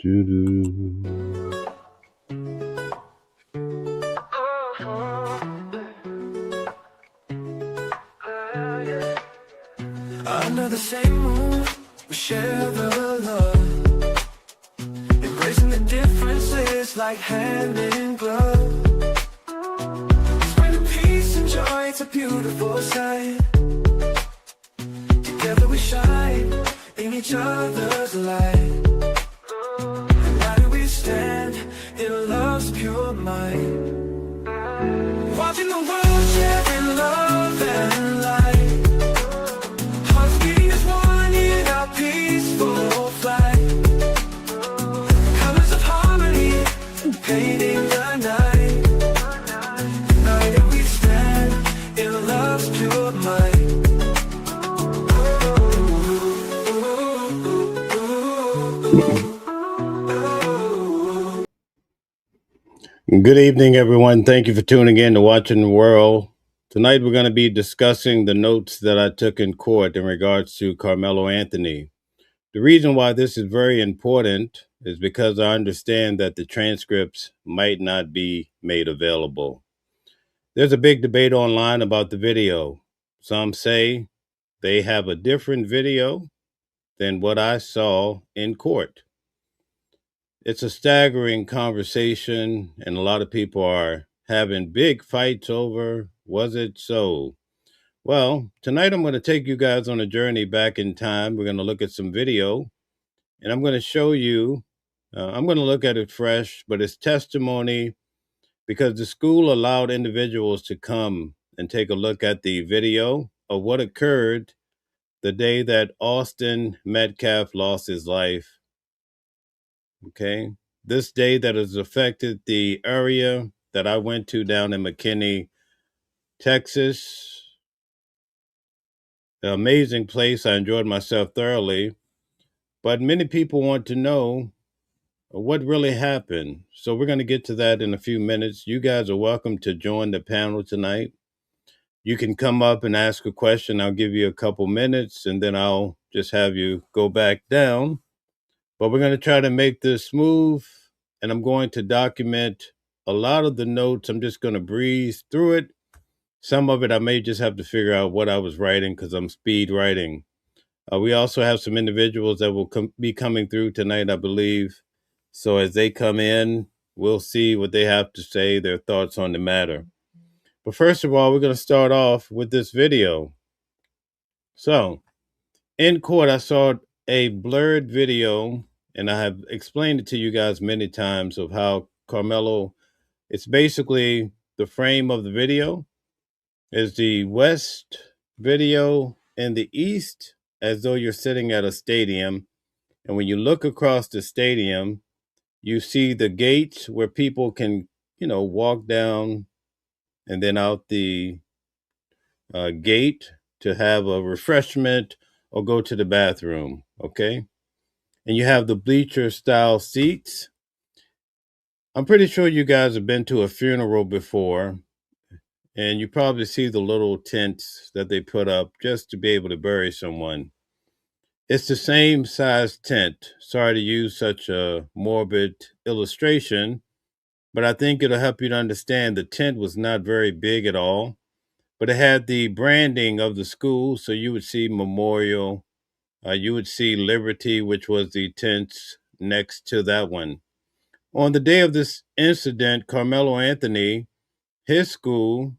Under the same roof, we share the love, embracing the differences like hand in glove. Spreading peace and joy, it's a beautiful sight. Together we shine in each other's light. And why do we stand in love's pure might? Watching the world share in love and light. Hearts beating as one in our peaceful flight. Colors of harmony painting the night. United we stand in love's pure might. Good evening, everyone. Thank you for tuning in to Watching the World. Tonight, we're going to be discussing the notes that I took in court in regards to Karmelo Anthony. The reason why this is very important is because I understand that the transcripts might not be made available. There's a big debate online about the video. Some say they have a different video than what I saw in court. It's a staggering conversation, and a lot of people are having big fights over, was it so? Well, tonight I'm going to take you guys on a journey back in time. We're going to look at some video, and I'm going to show you, I'm going to look at it fresh, but it's testimony because the school allowed individuals to come and take a look at the video of what occurred the day that Austin Metcalf lost his life. Okay. This day that has affected the area that I went to down in McKinney, Texas. An amazing place. I enjoyed myself thoroughly. But many people want to know what really happened. So we're going to get to that in a few minutes. You guys are welcome to join the panel tonight. You can come up and ask a question. I'll give you a couple minutes, and then I'll just have you go back down. But we're going to try to make this smooth, and I'm going to document a lot of the notes. I'm just going to breeze through it. Some of it I may just have to figure out what I was writing because I'm speed writing. We also have some individuals that will be coming through tonight, I believe. So as they come in, we'll see what they have to say, their thoughts on the matter. But first of all, we're going to start off with this video. So in court, I saw a blurred video, and I have explained it to you guys many times of how Karmelo, it's basically the frame of the video is the west video and the east, as though you're sitting at a stadium. And when you look across the stadium, you see the gates where people can, walk down and then out the gate to have a refreshment or go to the bathroom, okay? And you have the bleacher style seats. I'm pretty sure you guys have been to a funeral before, and you probably see the little tents that they put up just to be able to bury someone. It's the same size tent. Sorry to use such a morbid illustration, but I think it'll help you to understand the tent was not very big at all, but it had the branding of the school. So you would see Memorial, you would see Liberty, which was the tents next to that one. On the day of this incident, Karmelo Anthony, his school,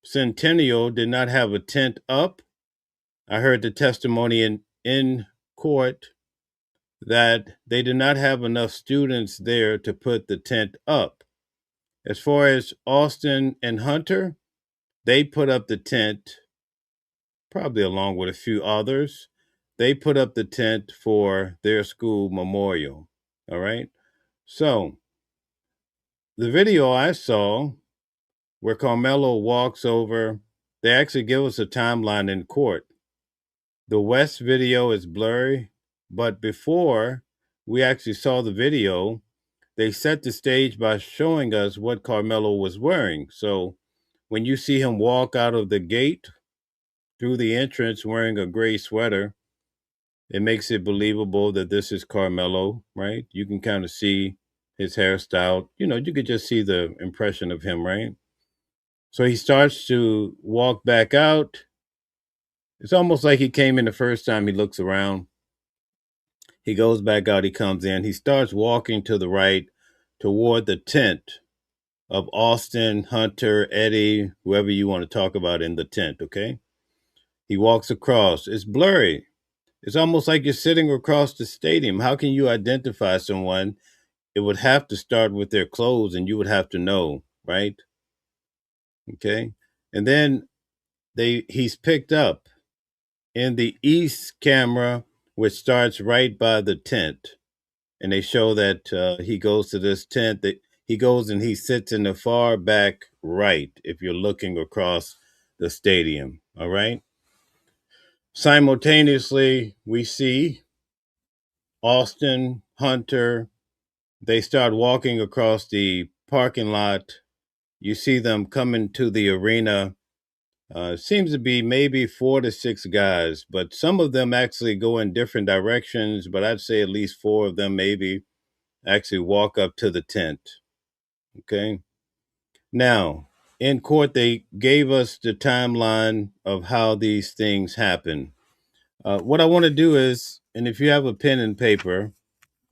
Centennial, did not have a tent up. I heard the testimony in court that they did not have enough students there to put the tent up. As far as Austin and Hunter, they put up the tent, probably along with a few others. They put up the tent for their school memorial. All right. So the video I saw where Karmelo walks over, they actually give us a timeline in court. The West video is blurry, but before we actually saw the video, they set the stage by showing us what Karmelo was wearing. So when you see him walk out of the gate through the entrance wearing a gray sweater, It makes it believable that this is Karmelo, right? You can kind of see his hairstyle. You could just see the impression of him, right? So he starts to walk back out. It's almost like he came in the first time. He looks around. He goes back out. He comes in. He starts walking to the right toward the tent of Austin, Hunter, Eddie, whoever you want to talk about in the tent, okay? He walks across. It's blurry. It's almost like you're sitting across the stadium. How can you identify someone? It would have to start with their clothes and you would have to know, right? Okay. And then he's picked up in the east camera, which starts right by the tent. And they show that he goes to this tent, that he goes and he sits in the far back right if you're looking across the stadium. All right. Simultaneously, we see Austin, Hunter, they start walking across the parking lot. You see them coming to the arena. Seems to be maybe 4 to 6 guys, but some of them actually go in different directions. But I'd say at least 4 of them maybe actually walk up to the tent. Okay. Now, in court, they gave us the timeline of how these things happen. What I want to do is, and if you have a pen and paper,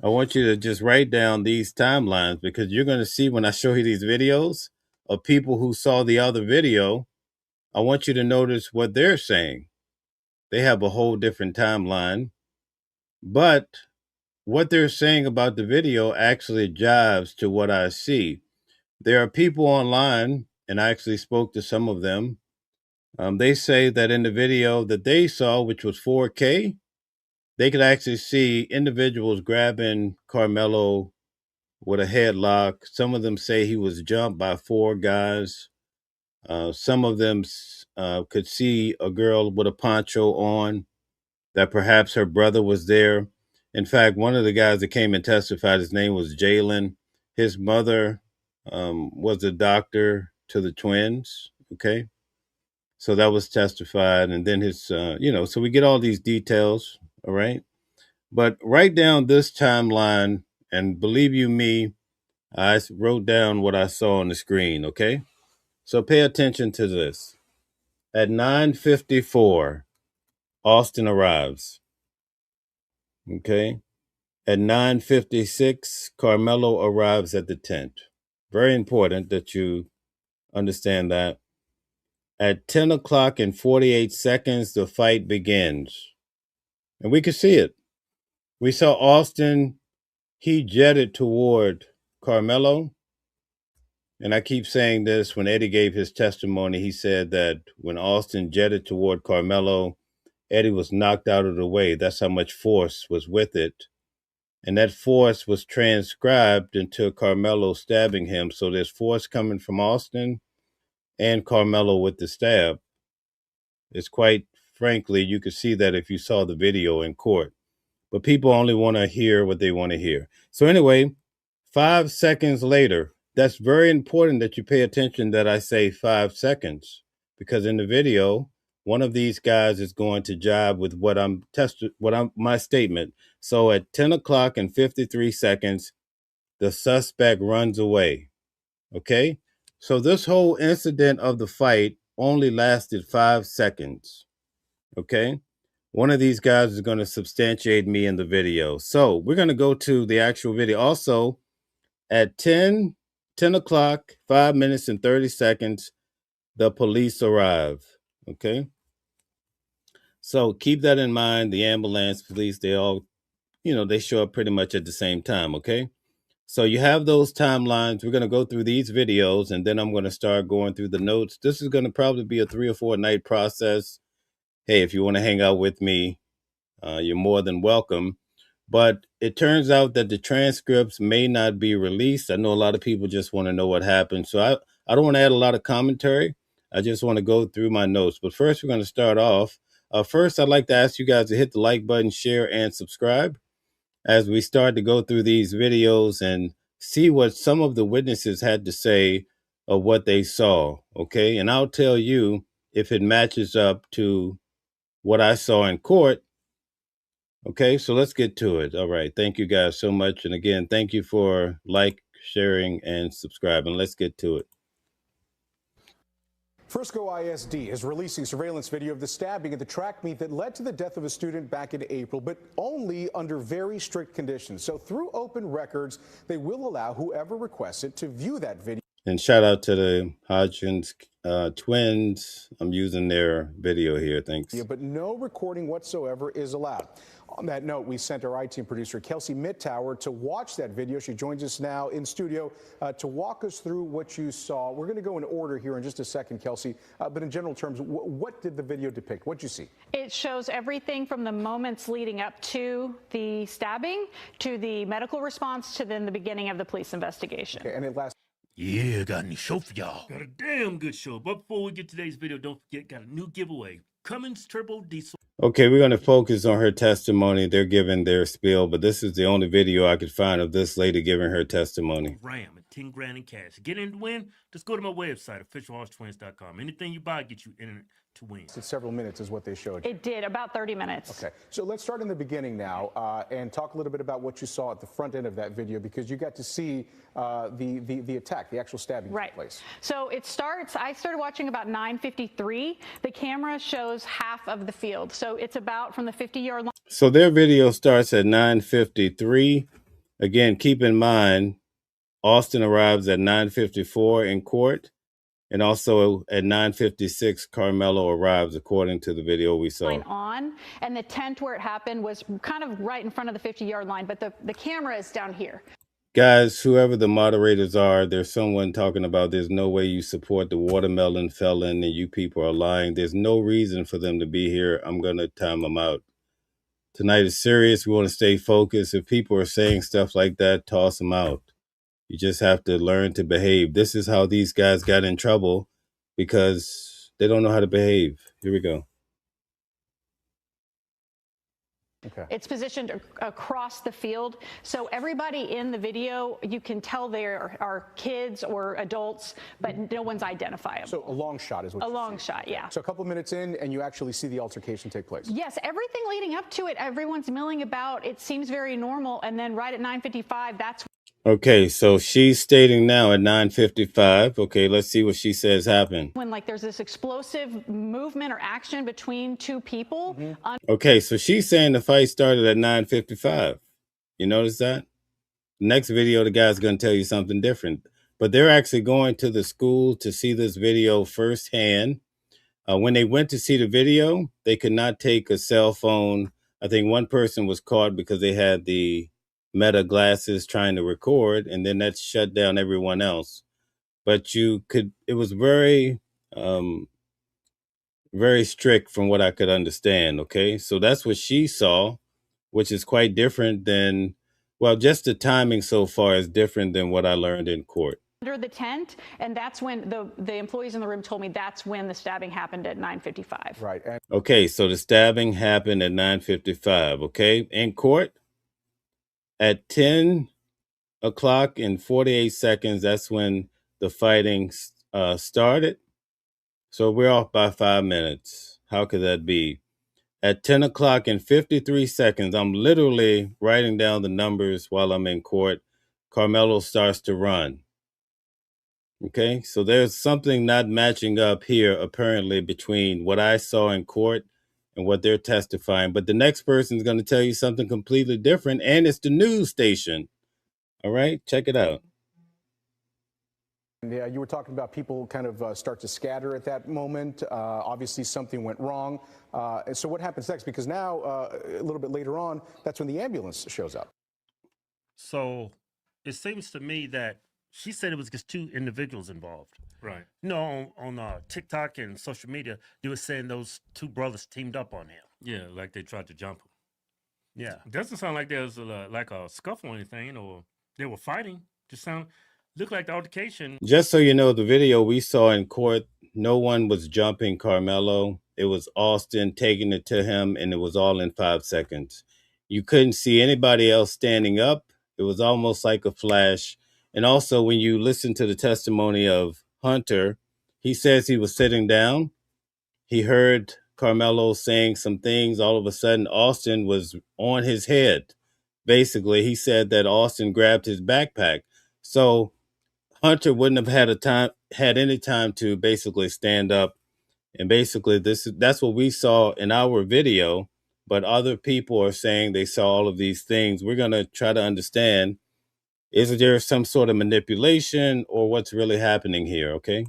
I want you to just write down these timelines because you're going to see when I show you these videos of people who saw the other video. I want you to notice what they're saying. They have a whole different timeline, but what they're saying about the video actually jives to what I see. There are people online, and I actually spoke to some of them. They say that in the video that they saw, which was 4K, they could actually see individuals grabbing Karmelo with a headlock. Some of them say he was jumped by 4 guys. Some of them could see a girl with a poncho on, that perhaps her brother was there. In fact, one of the guys that came and testified, his name was Jalen. His mother was a doctor to the twins. Okay. So that was testified. And then so we get all these details. All right. But write down this timeline, and believe you me, I wrote down what I saw on the screen. Okay. So pay attention to this. At 9:54, Austin arrives. Okay. At 9:56, Karmelo arrives at the tent. Very important that you understand that. At 10 o'clock and 48 seconds, the fight begins. And we could see it. We saw Austin, he jetted toward Karmelo. And I keep saying this, when Eddie gave his testimony, he said that when Austin jetted toward Karmelo, Eddie was knocked out of the way. That's how much force was with it. And that force was transcribed into Karmelo stabbing him. So there's force coming from Austin and Karmelo with the stab. It's quite frankly, you could see that if you saw the video in court. But people only want to hear what they want to hear. So anyway, 5 seconds later, that's very important that you pay attention that I say 5 seconds, because in the video, one of these guys is going to jibe with my statement. So at 10 o'clock and 53 seconds, the suspect runs away. Okay. So this whole incident of the fight only lasted 5 seconds. Okay. One of these guys is going to substantiate me in the video. So we're going to go to the actual video. Also, at 10 o'clock, 5 minutes and 30 seconds, the police arrive. Okay. So keep that in mind. The ambulance, police, they all, they show up pretty much at the same time. Okay. So you have those timelines. We're going to go through these videos, and then I'm going to start going through the notes. This is going to probably be a 3 or 4 night process. Hey, if you want to hang out with me, you're more than welcome. But it turns out that the transcripts may not be released. I know a lot of people just want to know what happened. So I don't want to add a lot of commentary. I just want to go through my notes. But first, we're going to start off. First, I'd like to ask you guys to hit the like button, share, and subscribe as we start to go through these videos and see what some of the witnesses had to say of what they saw. Okay. And I'll tell you if it matches up to what I saw in court, Okay, so let's get to it. All right. Thank you guys so much. And again, thank you for sharing, and subscribing. Let's get to it. Frisco ISD is releasing surveillance video of the stabbing at the track meet that led to the death of a student back in April, but only under very strict conditions. So through open records, they will allow whoever requests it to view that video. And shout out to the Hodgins twins. I'm using their video here. Thanks. But no recording whatsoever is allowed. On that note, we sent our IT producer, Kelsey Mittauer, to watch that video. She joins us now in studio to walk us through what you saw. We're going to go in order here in just a second, Kelsey. But in general terms, what did the video depict? What did you see? It shows everything from the moments leading up to the stabbing to the medical response to then the beginning of the police investigation. Okay, and it lasts. Yeah, got a new show for y'all. Got a damn good show. But before we get to today's video, don't forget, got a new giveaway. Cummins Turbo Diesel. Okay, we're going to focus on her testimony. They're giving their spiel, but this is the only video I could find of this lady giving her testimony. Ram and 10 grand in cash. Get in to win? Just go to my website, officialhorsetwins.com. Anything you buy gets you in to win. Several minutes is what they showed you. It did, about 30 minutes. Okay, so let's start in the beginning now and talk a little bit about what you saw at the front end of that video, because you got to see the attack, the actual stabbing took place. So it starts, I started watching about 9:53. The camera shows half of the field. So it's about from the 50-yard line. So their video starts at 9:53. Again, keep in mind, Austin arrives at 9:54 in court. And also at 9:56, Karmelo arrives, according to the video we saw. And the tent where it happened was kind of right in front of the 50-yard line, but the camera is down here. Guys, whoever the moderators are, there's someone talking about there's no way you support the watermelon felon and you people are lying. There's no reason for them to be here. I'm going to time them out. Tonight is serious. We want to stay focused. If people are saying stuff like that, toss them out. You just have to learn to behave. This is how these guys got in trouble, because they don't know how to behave. Here we go. Okay. It's positioned across the field. So everybody in the video, you can tell they are kids or adults, but no one's identifiable. So a long shot is what a long shot, yeah. So a couple minutes in, and you actually see the altercation take place. Yes, everything leading up to it, everyone's milling about. It seems very normal. And then right at 9:55, that's okay, so she's stating now at 9:55. Okay, let's see what she says happened. when like there's this explosive movement or action between two people. Okay, so she's saying the fight started at 9:55. You notice that? Next video, the guy's going to tell you something different. But they're actually going to the school to see this video firsthand. When they went to see the video, they could not take a cell phone. I think one person was caught because they had the Meta glasses trying to record, and then that shut down everyone else. But it was very, very strict from what I could understand. Okay, so that's what she saw, which is quite different than, well, just the timing so far is different than what I learned in court. Under the tent, and that's when the employees in the room told me that's when the stabbing happened at 9:55. Right. Okay, so the stabbing happened at 9:55. Okay, in court at 10 o'clock and 48 seconds, that's when the fighting started. So we're off by 5 minutes. How could that be? At 10 o'clock and 53 seconds, I'm literally writing down the numbers while I'm in court. Karmelo starts to run. Okay, so there's something not matching up here, apparently, between what I saw in court and what they're testifying. But the next person is going to tell you something completely different, and it's the news station. All right, check it out. Yeah, you were talking about people kind of start to scatter at that moment. Obviously, something went wrong. So what happens next? Because now, a little bit later on, that's when the ambulance shows up. So it seems to me that she said it was just two individuals involved. Right. You know, on TikTok and social media, they were saying those two brothers teamed up on him. Yeah, like they tried to jump him. Yeah. It doesn't sound like there was like a scuffle or anything, or they were fighting. Just looked like the altercation. Just so you know, the video we saw in court, no one was jumping Karmelo. It was Austin taking it to him, and it was all in 5 seconds. You couldn't see anybody else standing up. It was almost like a flash. And also, when you listen to the testimony of Hunter, he says he was sitting down. He heard Carmelo saying some things, all of a sudden Austin was on his head. Basically, he said that Austin grabbed his backpack. So Hunter wouldn't have had any time to basically stand up. And basically that's what we saw in our video, but other people are saying they saw all of these things. We're going to try to understand, is there some sort of manipulation or what's really happening here, okay?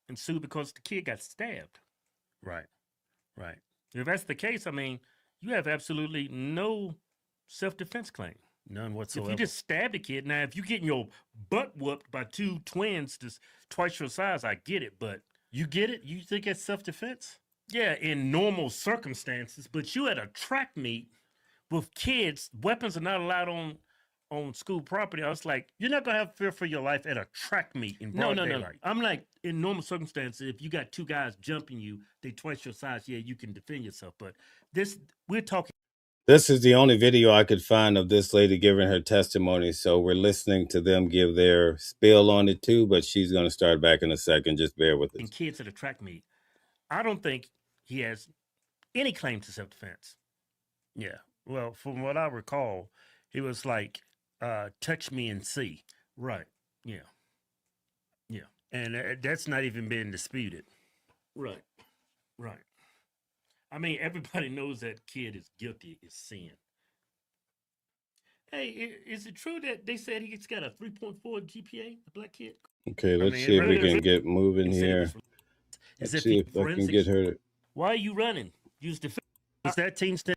And sue because the kid got stabbed. Right. Right. If that's the case, I mean, you have absolutely no self-defense claim. None whatsoever. If you just stabbed a kid, now if you're getting your butt whooped by two twins that's twice your size, I get it, but You get it? You think it's self-defense? yeah, in normal circumstances, but you at a track meet with kids, weapons are not allowed on school property. I was like, you're not gonna have fear for your life at a track meet in broad daylight. I'm like, in normal circumstances, if you got two guys jumping you, they twice your size, yeah, you can defend yourself. But we're talking. This is the only video I could find of this lady giving her testimony, so we're listening to them give their spiel on it too, but she's going to start back in a second. Just bear with us. And kids at a track meet. I don't think he has any claim to self-defense. Yeah. Well, from what I recall, he was like, touch me and see. Right. Yeah. Yeah. And that's not even been disputed. Right. Right. I mean, everybody knows that kid is guilty, is sin. Hey, is it true that they said he's got a 3.4 GPA, the black kid? Okay, let's see if we can get moving here. Let's see if I can get her. Why are you running? Use defense. Was that team stand?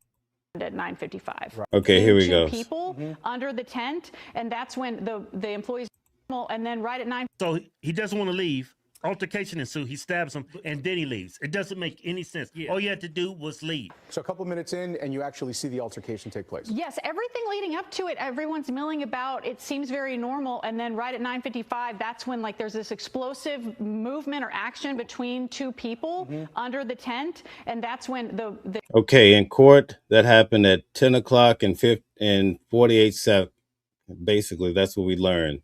At 9:55. Right. Okay, here we go. People under the tent, and that's when the employees, and then right at 9. So he doesn't want to leave. Altercation ensues. He stabs him, and then he leaves. It doesn't make any sense. Yeah. All you had to do was leave. So a couple of minutes in, and you actually see the altercation take place. Yes, everything leading up to it, everyone's milling about. It seems very normal, and then right at 9:55, that's when like there's this explosive movement or action between two people under the tent, and that's when the Okay, in court, that happened at 10 o'clock and 48 seconds. Basically, that's what we learned.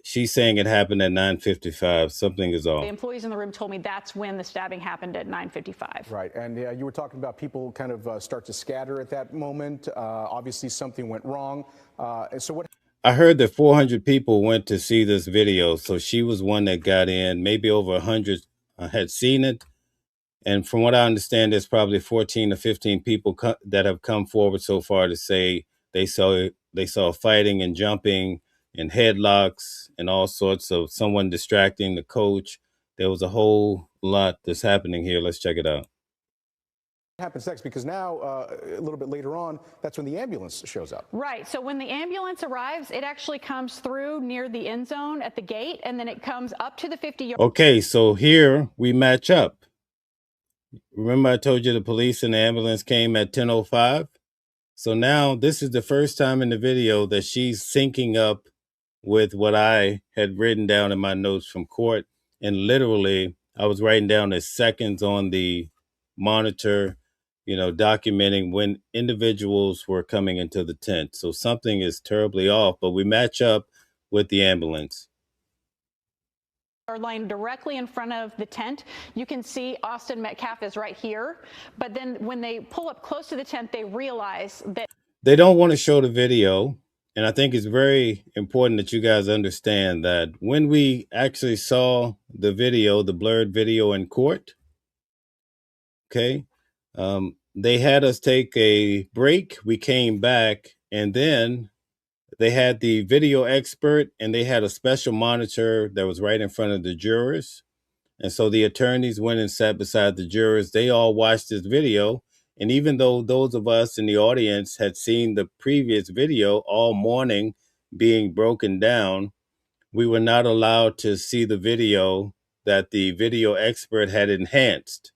She's saying it happened at 9:55. Something is off. The employees in the room told me that's when the stabbing happened at 9:55. Right, and you were talking about people kind of start to scatter at that moment. Obviously, something went wrong. So what? I heard that 400 people went to see this video, so she was one that got in. Maybe over 100 had seen it. And from what I understand, there's probably 14 or 15 people that have come forward so far to say they saw fighting and jumping and headlocks and all sorts of someone distracting the coach. There was a whole lot that's happening here. Let's check it out. What happens next? Because now, a little bit later on, that's when the ambulance shows up. Right. So when the ambulance arrives, it actually comes through near the end zone at the gate, and then it comes up to the 50-yard. Okay, so here we match up. Remember I told you the police and the ambulance came at 10:05? So now this is the first time in the video that she's syncing up with what I had written down in my notes from court. And literally, I was writing down the seconds on the monitor, documenting when individuals were coming into the tent. So something is terribly off, but we match up with the ambulance. Line directly in front of the tent. You can see Austin Metcalf is right here. But then when they pull up close to the tent, they realize that they don't want to show the video. And I think it's very important that you guys understand that when we actually saw the video, the blurred video in court, okay, they had us take a break. We came back, and then they had the video expert, and they had a special monitor that was right in front of the jurors. And so the attorneys went and sat beside the jurors. They all watched this video. And even though those of us in the audience had seen the previous video all morning being broken down, we were not allowed to see the video that the video expert had enhanced.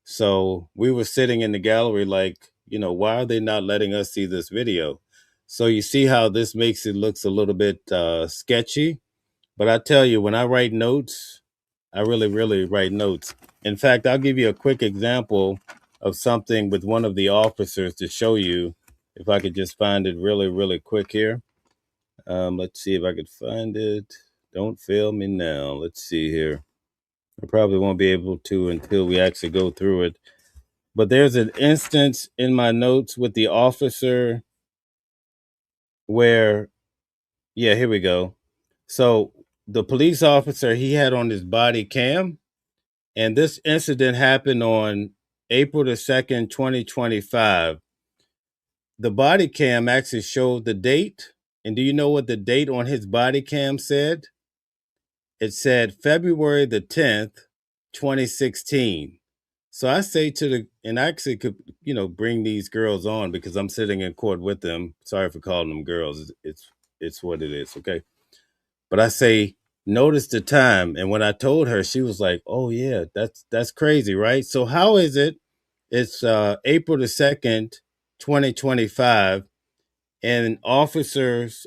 So we were sitting in the gallery like, why are they not letting us see this video? So you see how this makes it looks a little bit sketchy. But I tell you, when I write notes, I really, really write notes. In fact, I'll give you a quick example of something with one of the officers to show you. If I could just find it really, really quick here. Let's see if I could find it. Don't fail me now. Let's see here. I probably won't be able to until we actually go through it. But there's an instance in my notes with the officer where, yeah, here we go. So the police officer, he had on his body cam, and this incident happened on April the 2nd, 2025. The body cam actually showed the date. And do you know what the date on his body cam said? It said February the 10th, 2016. So I say to the, and I actually could, bring these girls on because I'm sitting in court with them. Sorry for calling them girls. It's what it is, okay? But I say, notice the time. And when I told her, she was like, "Oh yeah, that's crazy, right?" So how is it? It's April the 2nd, 2025, and officers,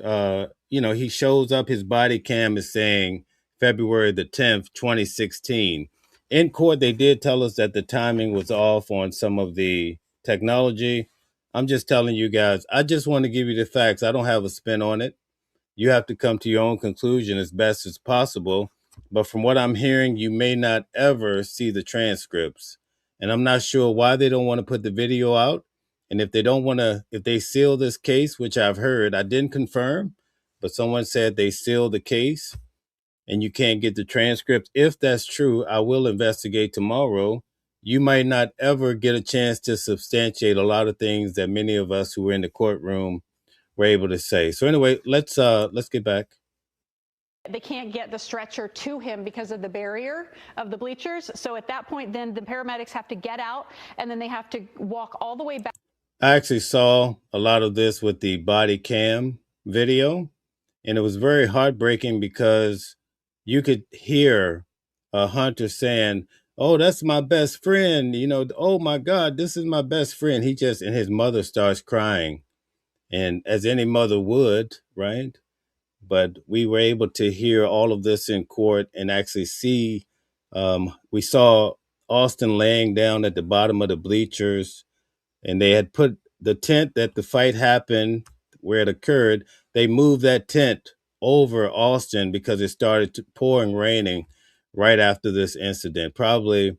he shows up, his body cam is saying February the 10th, 2016. In court, they did tell us that the timing was off on some of the technology. I'm just telling you guys, I just want to give you the facts. I don't have a spin on it. You have to come to your own conclusion as best as possible. But from what I'm hearing, you may not ever see the transcripts. And I'm not sure why they don't want to put the video out. And if they don't want to, if they seal this case, which I've heard, I didn't confirm, but someone said they sealed the case and you can't get the transcript. If that's true, I will investigate tomorrow. You might not ever get a chance to substantiate a lot of things that many of us who were in the courtroom were able to say. So anyway, let's get back. They can't get the stretcher to him because of the barrier of the bleachers. So at that point, then the paramedics have to get out and then they have to walk all the way back. I actually saw a lot of this with the body cam video, and it was very heartbreaking because you could hear Hunter saying, "Oh, that's my best friend. Oh my God, this is my best friend." And his mother starts crying, and as any mother would, right? But we were able to hear all of this in court and actually see. We saw Austin laying down at the bottom of the bleachers, and they had put the tent that the fight happened where it occurred. They moved that tent over Austin because it started pouring raining right after this incident. Probably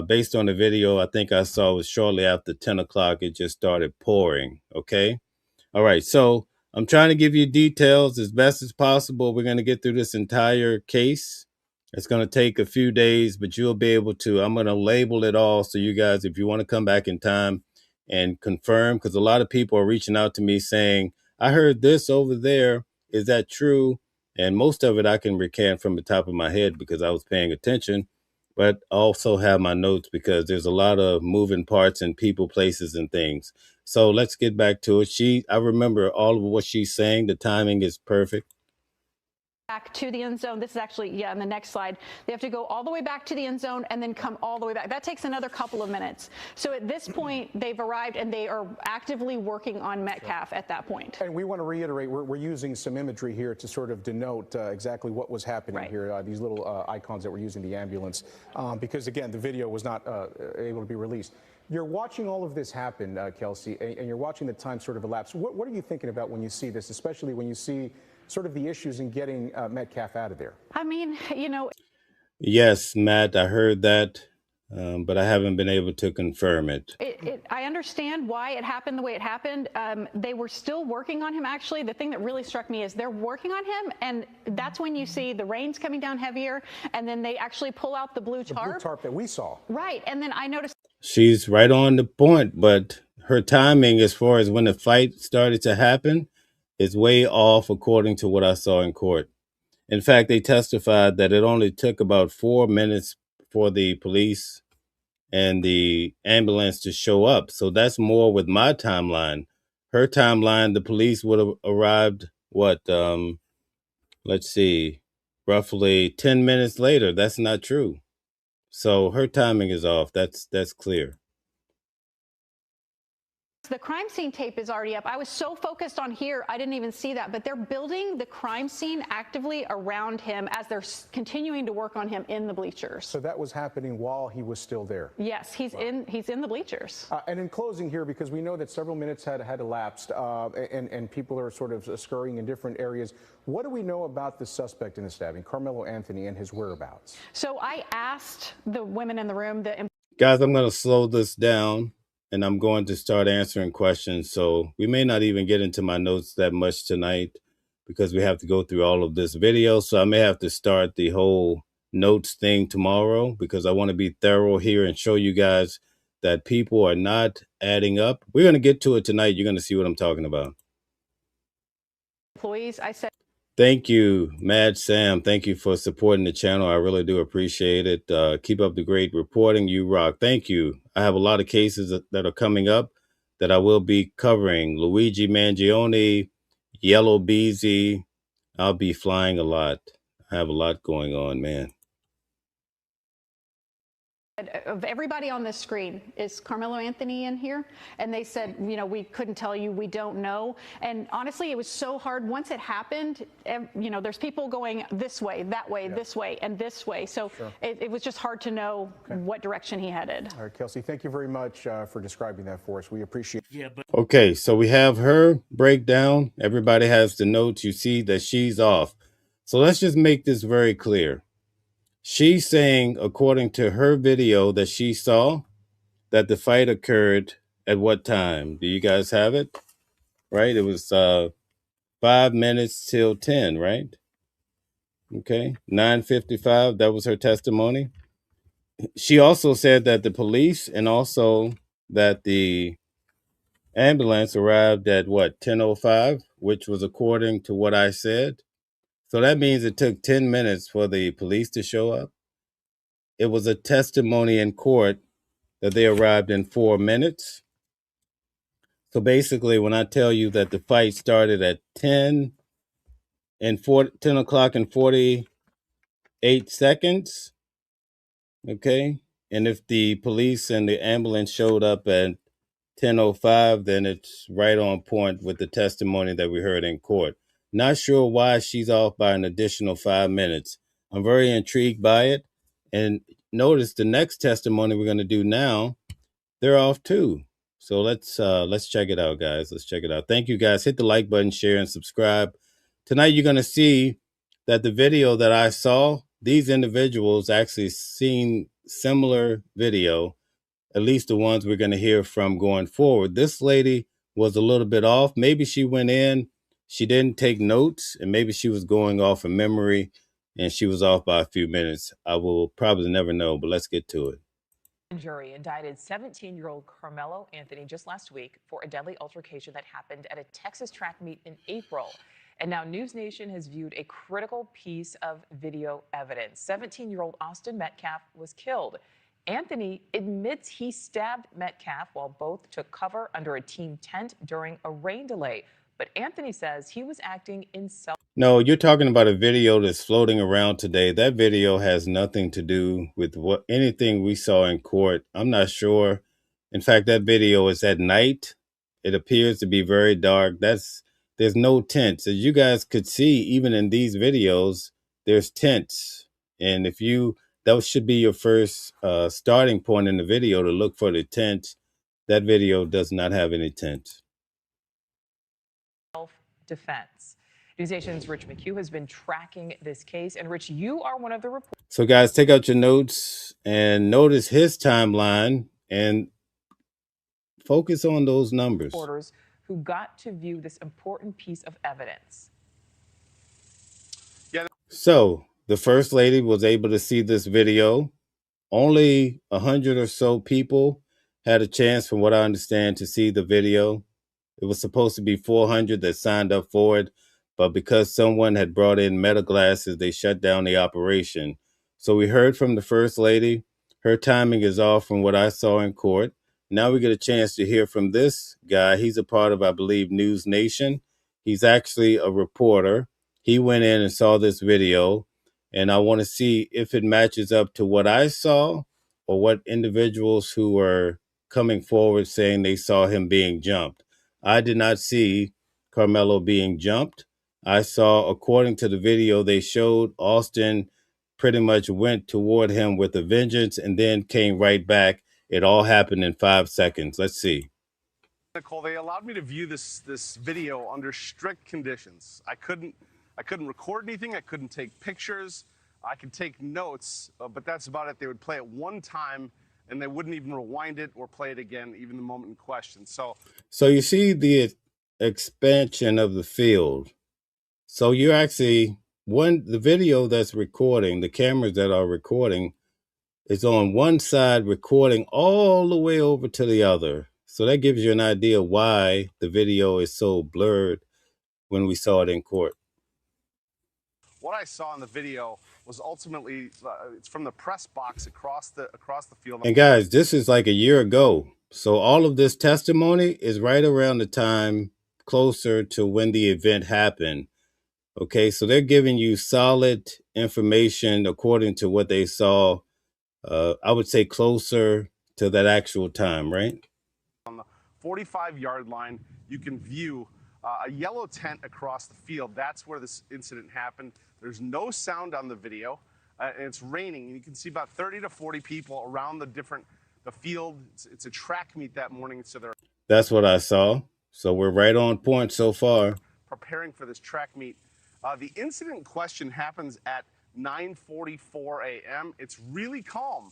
based on the video I think I saw was shortly after 10 o'clock, it just started pouring. Okay. All right. So I'm trying to give you details as best as possible. We're going to get through this entire case. It's going to take a few days, but you'll be able to. I'm going to label it all. So you guys, if you want to come back in time and confirm, because a lot of people are reaching out to me saying, "I heard this over there. Is that true?" And most of it I can recant from the top of my head because I was paying attention, but I also have my notes because there's a lot of moving parts and people, places, and things. So let's get back to it. I remember all of what she's saying. The timing is perfect. Back to the end zone. This is actually, yeah, in the next slide. They have to go all the way back to the end zone and then come all the way back. That takes another couple of minutes. So at this point, they've arrived and they are actively working on Metcalf at that point. And we want to reiterate, we're using some imagery here to sort of denote exactly what was happening here, these little icons that were using the ambulance, because, again, the video was not able to be released. You're watching all of this happen, Kelsey, and you're watching the time sort of elapse. What are you thinking about when you see this, especially when you see sort of the issues in getting Metcalf out of there? I mean, Yes, Matt, I heard that, but I haven't been able to confirm it. I understand why it happened the way it happened. They were still working on him, actually. The thing that really struck me is they're working on him, and that's when you see the rain's coming down heavier, and then they actually pull out the blue tarp. The blue tarp that we saw. Right, and then I noticed. She's right on the point, but her timing as far as when the fight started to happen is way off according to what I saw in court. In fact, they testified that it only took about 4 minutes for the police and the ambulance to show up. So that's more with my timeline. Her timeline, the police would have arrived, let's see, roughly 10 minutes later. That's not true. So her timing is off. That's clear. The crime scene tape is already up. I was so focused on here, I didn't even see that. But they're building the crime scene actively around him as they're continuing to work on him in the bleachers. So that was happening while he was still there? Yes, he's in the bleachers. And in closing here, because we know that several minutes had elapsed and people are sort of scurrying in different areas, what do we know about the suspect in the stabbing, Karmelo Anthony, and his whereabouts? So I asked the women in the room, Guys, I'm going to slow this down and I'm going to start answering questions. So we may not even get into my notes that much tonight because we have to go through all of this video. So I may have to start the whole notes thing tomorrow because I want to be thorough here and show you guys that people are not adding up. We're going to get to it tonight. You're going to see what I'm talking about. employees, I said, Thank you, Mad Sam. Thank you for supporting the channel. I really do appreciate it. Keep up the great reporting. You rock. Thank you. I have a lot of cases that are coming up that I will be covering. Luigi Mangione, Yellow Beezy. I'll be flying a lot. I have a lot going on, man. of everybody on this screen, is Karmelo Anthony in here? And they said, you know, we couldn't tell you, we don't know. And honestly, it was so hard. Once it happened, you know, there's people going this way, that way, this way, and this way. So it was just hard to know what direction he headed. All right, Kelsey, thank you very much for describing that for us. We appreciate it. Yeah, but Okay, so we have her breakdown. Everybody has the notes. You see that she's off. So let's just make this very clear. She's saying, according to her video that she saw, that the fight occurred at what time? Do you guys have it? Right? It was 5 minutes till 10, right? Okay, 9:55. That was her testimony. She also said that the police and also that the ambulance arrived at what, 10:05, which was according to what I said. So that means it took 10 minutes for the police to show up. It was a testimony in court that they arrived in 4 minutes. So basically, when I tell you that the fight started at 10 o'clock and 48 seconds, okay, and if the police and the ambulance showed up at 10:05, then it's right on point with the testimony that we heard in court. Not sure why she's off by an additional 5 minutes. I'm very intrigued by it. And notice the next testimony we're going to do now, they're off too. So let's check it out, guys. Let's check it out. Thank you, guys. Hit the like button, share, and subscribe. Tonight, you're going to see that the video that I saw, these individuals actually seen similar video, at least the ones we're going to hear from going forward. This lady was a little bit off. Maybe she went in, she didn't take notes, and maybe she was going off of memory, and she was off by a few minutes. I will probably never know, but let's get to it. Jury indicted 17-year-old Karmelo Anthony just last week for a deadly altercation that happened at a Texas track meet in April. And now News Nation has viewed a critical piece of video evidence. 17-year-old Austin Metcalf was killed. Anthony admits he stabbed Metcalf while both took cover under a team tent during a rain delay. But Anthony says he was acting in self. No, you're talking about a video that's floating around today. That video has nothing to do with anything we saw in court. I'm not sure. In fact, that video is at night. It appears to be very dark. There's no tents. As you guys could see, even in these videos, there's tents. And that should be your first starting point in the video, to look for the tents. That video does not have any tents. Self-defense. News Nation's Rich McHugh has been tracking this case. And Rich, you are one of the reporters. So guys, take out your notes and notice his timeline and focus on those numbers. Who got to view this important piece of evidence. So the first lady was able to see this video. Only 100 or so people had a chance, from what I understand, to see the video. It was supposed to be 400 that signed up for it, but because someone had brought in meta glasses, they shut down the operation. So we heard from the first lady. Her timing is off from what I saw in court. Now we get a chance to hear from this guy. He's a part of, I believe, News Nation. He's actually a reporter. He went in and saw this video, and I want to see if it matches up to what I saw or what individuals who were coming forward saying they saw him being jumped. I did not see Karmelo being jumped. I saw, according to the video they showed, Austin pretty much went toward him with a vengeance and then came right back. It all happened in 5 seconds. Let's see. Nicole, they allowed me to view this video under strict conditions. I couldn't record anything. I couldn't take pictures. I could take notes, but that's about it. They would play it one time, and they wouldn't even rewind it or play it again, even the moment in question. So you see the expansion of the field. So you're actually the video that's recording, the cameras that are recording, is on one side recording all the way over to the other. So that gives you an idea why the video is so blurred when we saw it in court. what I saw in the video was ultimately it's from the press box across the field. And guys, this is like a year ago. So all of this testimony is right around the time closer to when the event happened. Okay, so they're giving you solid information according to what they saw. I would say closer to that actual time, right? On the 45-yard line, you can view a yellow tent across the field. That's where this incident happened. There's no sound on the video, and it's raining. You can see about 30 to 40 people around the field. It's a track meet that morning, so they're That's what I saw. So we're right on point so far. Preparing for this track meet. The incident in question happens at 9:44 a.m. It's really calm.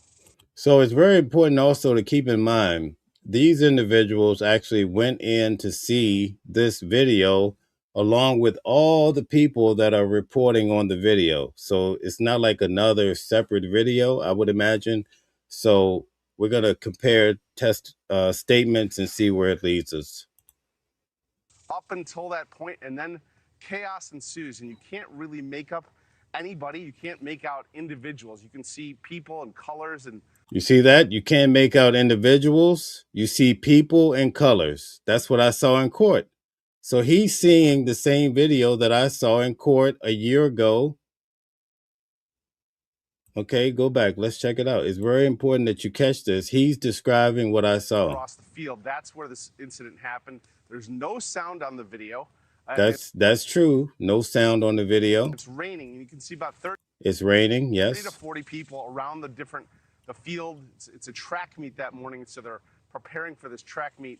So it's very important also to keep in mind, these individuals actually went in to see this video along with all the people that are reporting on the video. So it's not like another separate video, I would imagine. So we're going to compare test statements and see where it leads us. Up until that point, and then chaos ensues, and you can't really make up anybody. You can't make out individuals. You can see people and colors. And you see that? You can't make out individuals. You see people and colors. That's what I saw in court. So he's seeing the same video that I saw in court a year ago. Okay, go back. Let's check it out. It's very important that you catch this. He's describing what I saw. Across the field, that's where this incident happened. There's no sound on the video. That's true. No sound on the video. It's raining, and you can see about 30. It's raining, yes. 30 to 40 people around the field. It's a track meet that morning, so they're preparing for this track meet.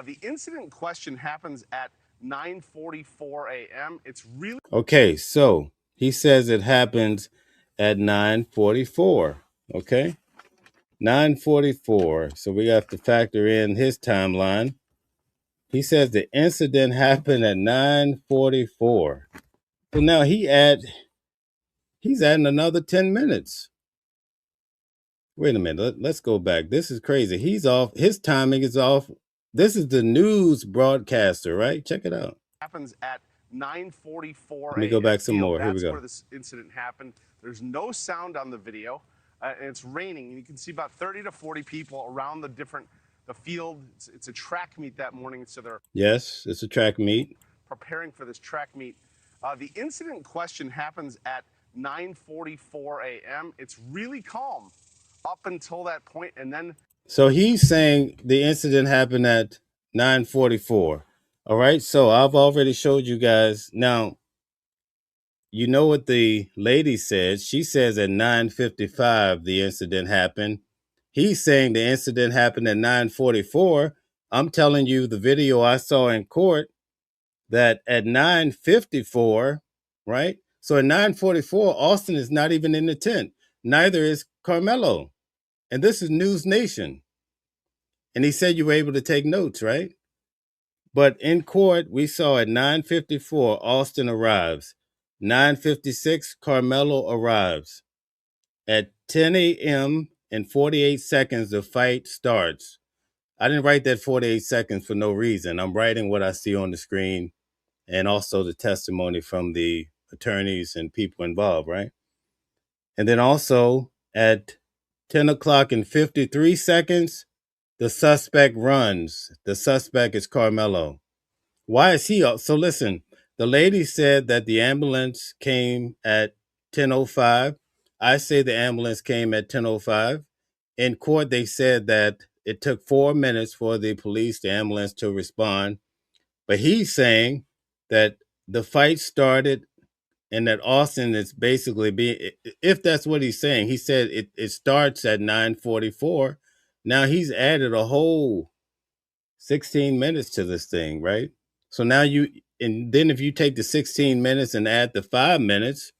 The incident in question happens at 9:44 a.m. It's really okay. So he says it happens at 9:44. Okay, 9:44. So we have to factor in his timeline. He says the incident happened at 9:44. So now he's adding another 10 minutes. Wait a minute. Let's go back. This is crazy. He's off. His timing is off. This is the news broadcaster, right? Check it out. Happens at 9:44. Let me go back some more. Here we go. That's where this incident happened. There's no sound on the video, and it's raining, and you can see about 30 to 40 people around the field. It's a track meet that morning, so they're it's a track meet. Preparing for this track meet. The incident in question happens at 9:44 a.m. It's really calm up until that point, and then. So he's saying the incident happened at 9:44. All right. So I've already showed you guys. Now, you know what the lady said. She says at 9:55 the incident happened. He's saying the incident happened at 9:44. I'm telling you the video I saw in court that at 9:54, right? So at 9:44, Austin is not even in the tent. Neither is Karmelo. And this is News Nation. And he said you were able to take notes, right? But in court, we saw at 9:54, Austin arrives. 9:56, Karmelo arrives. At 10 a.m. and 48 seconds, the fight starts. I didn't write that 48 seconds for no reason. I'm writing what I see on the screen and also the testimony from the attorneys and people involved, right? And then also at 10 o'clock and 53 seconds, the suspect runs. The suspect is Karmelo. Why is he? So listen, the lady said that the ambulance came at 10:05. I say the ambulance came at 10:05. In court, they said that it took 4 minutes for the police, the ambulance to respond. But he's saying that the fight started and that Austin is basically being, if that's what he's saying, he said it starts at 9:44. Now he's added a whole 16 minutes to this thing, right? So now and then if you take the 16 minutes and add the 5 minutes,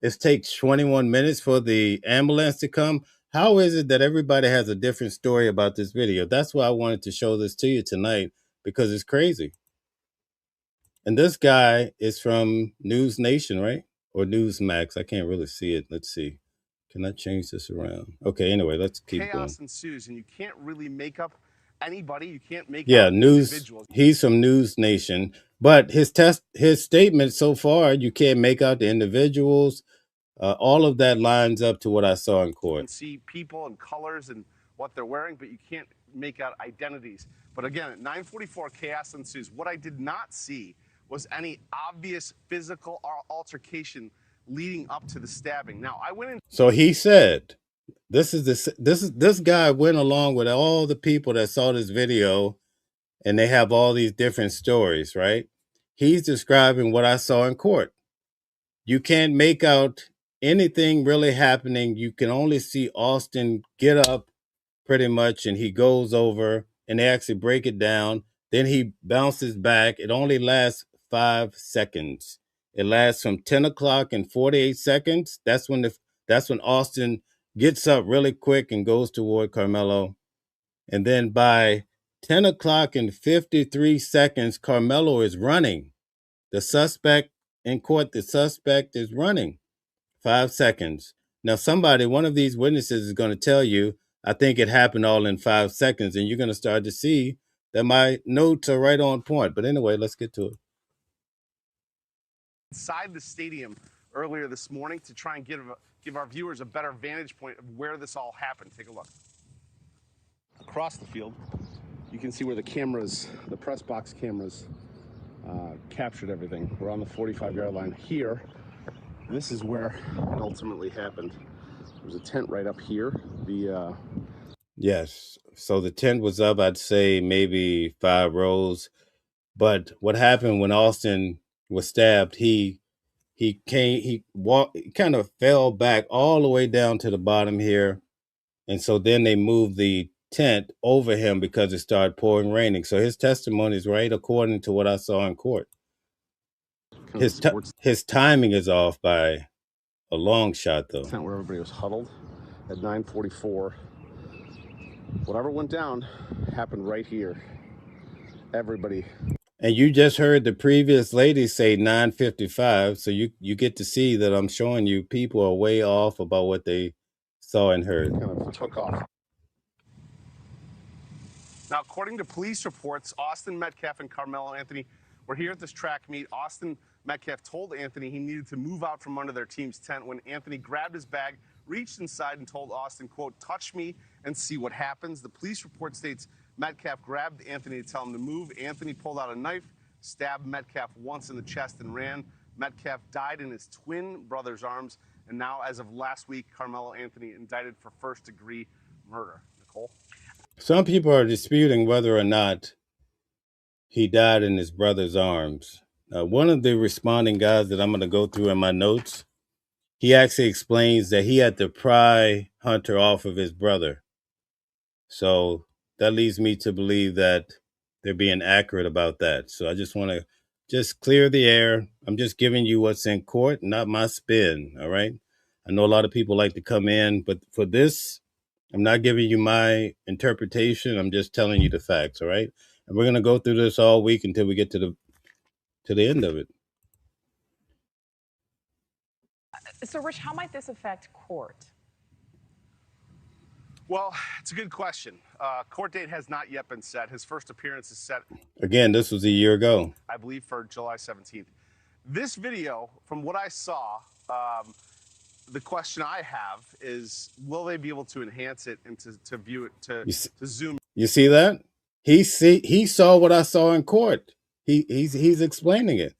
it takes 21 minutes for the ambulance to come. How is it that everybody has a different story about this video? That's why I wanted to show this to you tonight, because it's crazy. And this guy is from News Nation, right? Or Newsmax. I can't really see it. Let's see. Can I change this around? Okay, anyway, let's keep going. Chaos ensues, and you can't really make up anybody. You can't make Yeah, up News. individuals. He's from News Nation, but his statement so far, you can't make out the individuals. All of that lines up to what I saw in court. You can see people and colors and what they're wearing, but you can't make out identities. But again, at 9:44, chaos ensues. What I did not see was any obvious physical altercation leading up to the stabbing. Now, I went in. So he said, this guy went along with all the people that saw this video, and they have all these different stories, right? He's describing what I saw in court. You can't make out anything really happening. You can only see Austin get up pretty much, and he goes over, and they actually break it down. Then he bounces back. It only lasts 5 seconds. It lasts from 10 o'clock and 48 seconds. That's when Austin gets up really quick and goes toward Karmelo. And then by 10 o'clock and 53 seconds, Karmelo is running. The suspect in court, the suspect is running. 5 seconds. Now, one of these witnesses is going to tell you, I think it happened all in 5 seconds, and you're going to start to see that my notes are right on point. But anyway, let's get to it. Inside the stadium earlier this morning to try and give our viewers a better vantage point of where this all happened. Take a look. Across the field, you can see where the press box cameras captured everything. We're on the 45-yard line here. This is where it ultimately happened. There's a tent right up here. Yes. So the tent was up, I'd say maybe 5 rows. But what happened when Austin was stabbed, he kind of fell back all the way down to the bottom here. And so then they moved the tent over him because it started pouring raining. So his testimony is right according to what I saw in court. His timing is off by a long shot, though. Tent where everybody was huddled at 9:44. Whatever went down happened right here. Everybody. And you just heard the previous lady say 9:55, so you get to see that I'm showing you people are way off about what they saw and heard. Kind of took off. Now, according to police reports, Austin Metcalf and Karmelo Anthony were here at this track meet. Austin Metcalf told Anthony he needed to move out from under their team's tent when Anthony grabbed his bag, reached inside, and told Austin, quote, "Touch me and see what happens." The police report states Metcalf grabbed Anthony to tell him to move. Anthony pulled out a knife, stabbed Metcalf once in the chest, and ran. Metcalf died in his twin brother's arms. And now, as of last week, Karmelo Anthony indicted for first-degree murder. Nicole? Some people are disputing whether or not he died in his brother's arms. One of the responding guys that I'm going to go through in my notes, he actually explains that he had to pry Hunter off of his brother. So that leads me to believe that they're being accurate about that. So I just want to clear the air. I'm just giving you what's in court, not my spin, all right? I know a lot of people like to come in, but for this, I'm not giving you my interpretation. I'm just telling you the facts, all right? And we're going to go through this all week until we get to the end of it. So, Rich, how might this affect court? Well, it's a good question. Court date has not yet been set. His first appearance is set. Again, this was a year ago. I believe for July 17th. This video, from what I saw, the question I have is, will they be able to enhance it and to view it, to zoom? You see that? He saw what I saw in court. He's explaining it.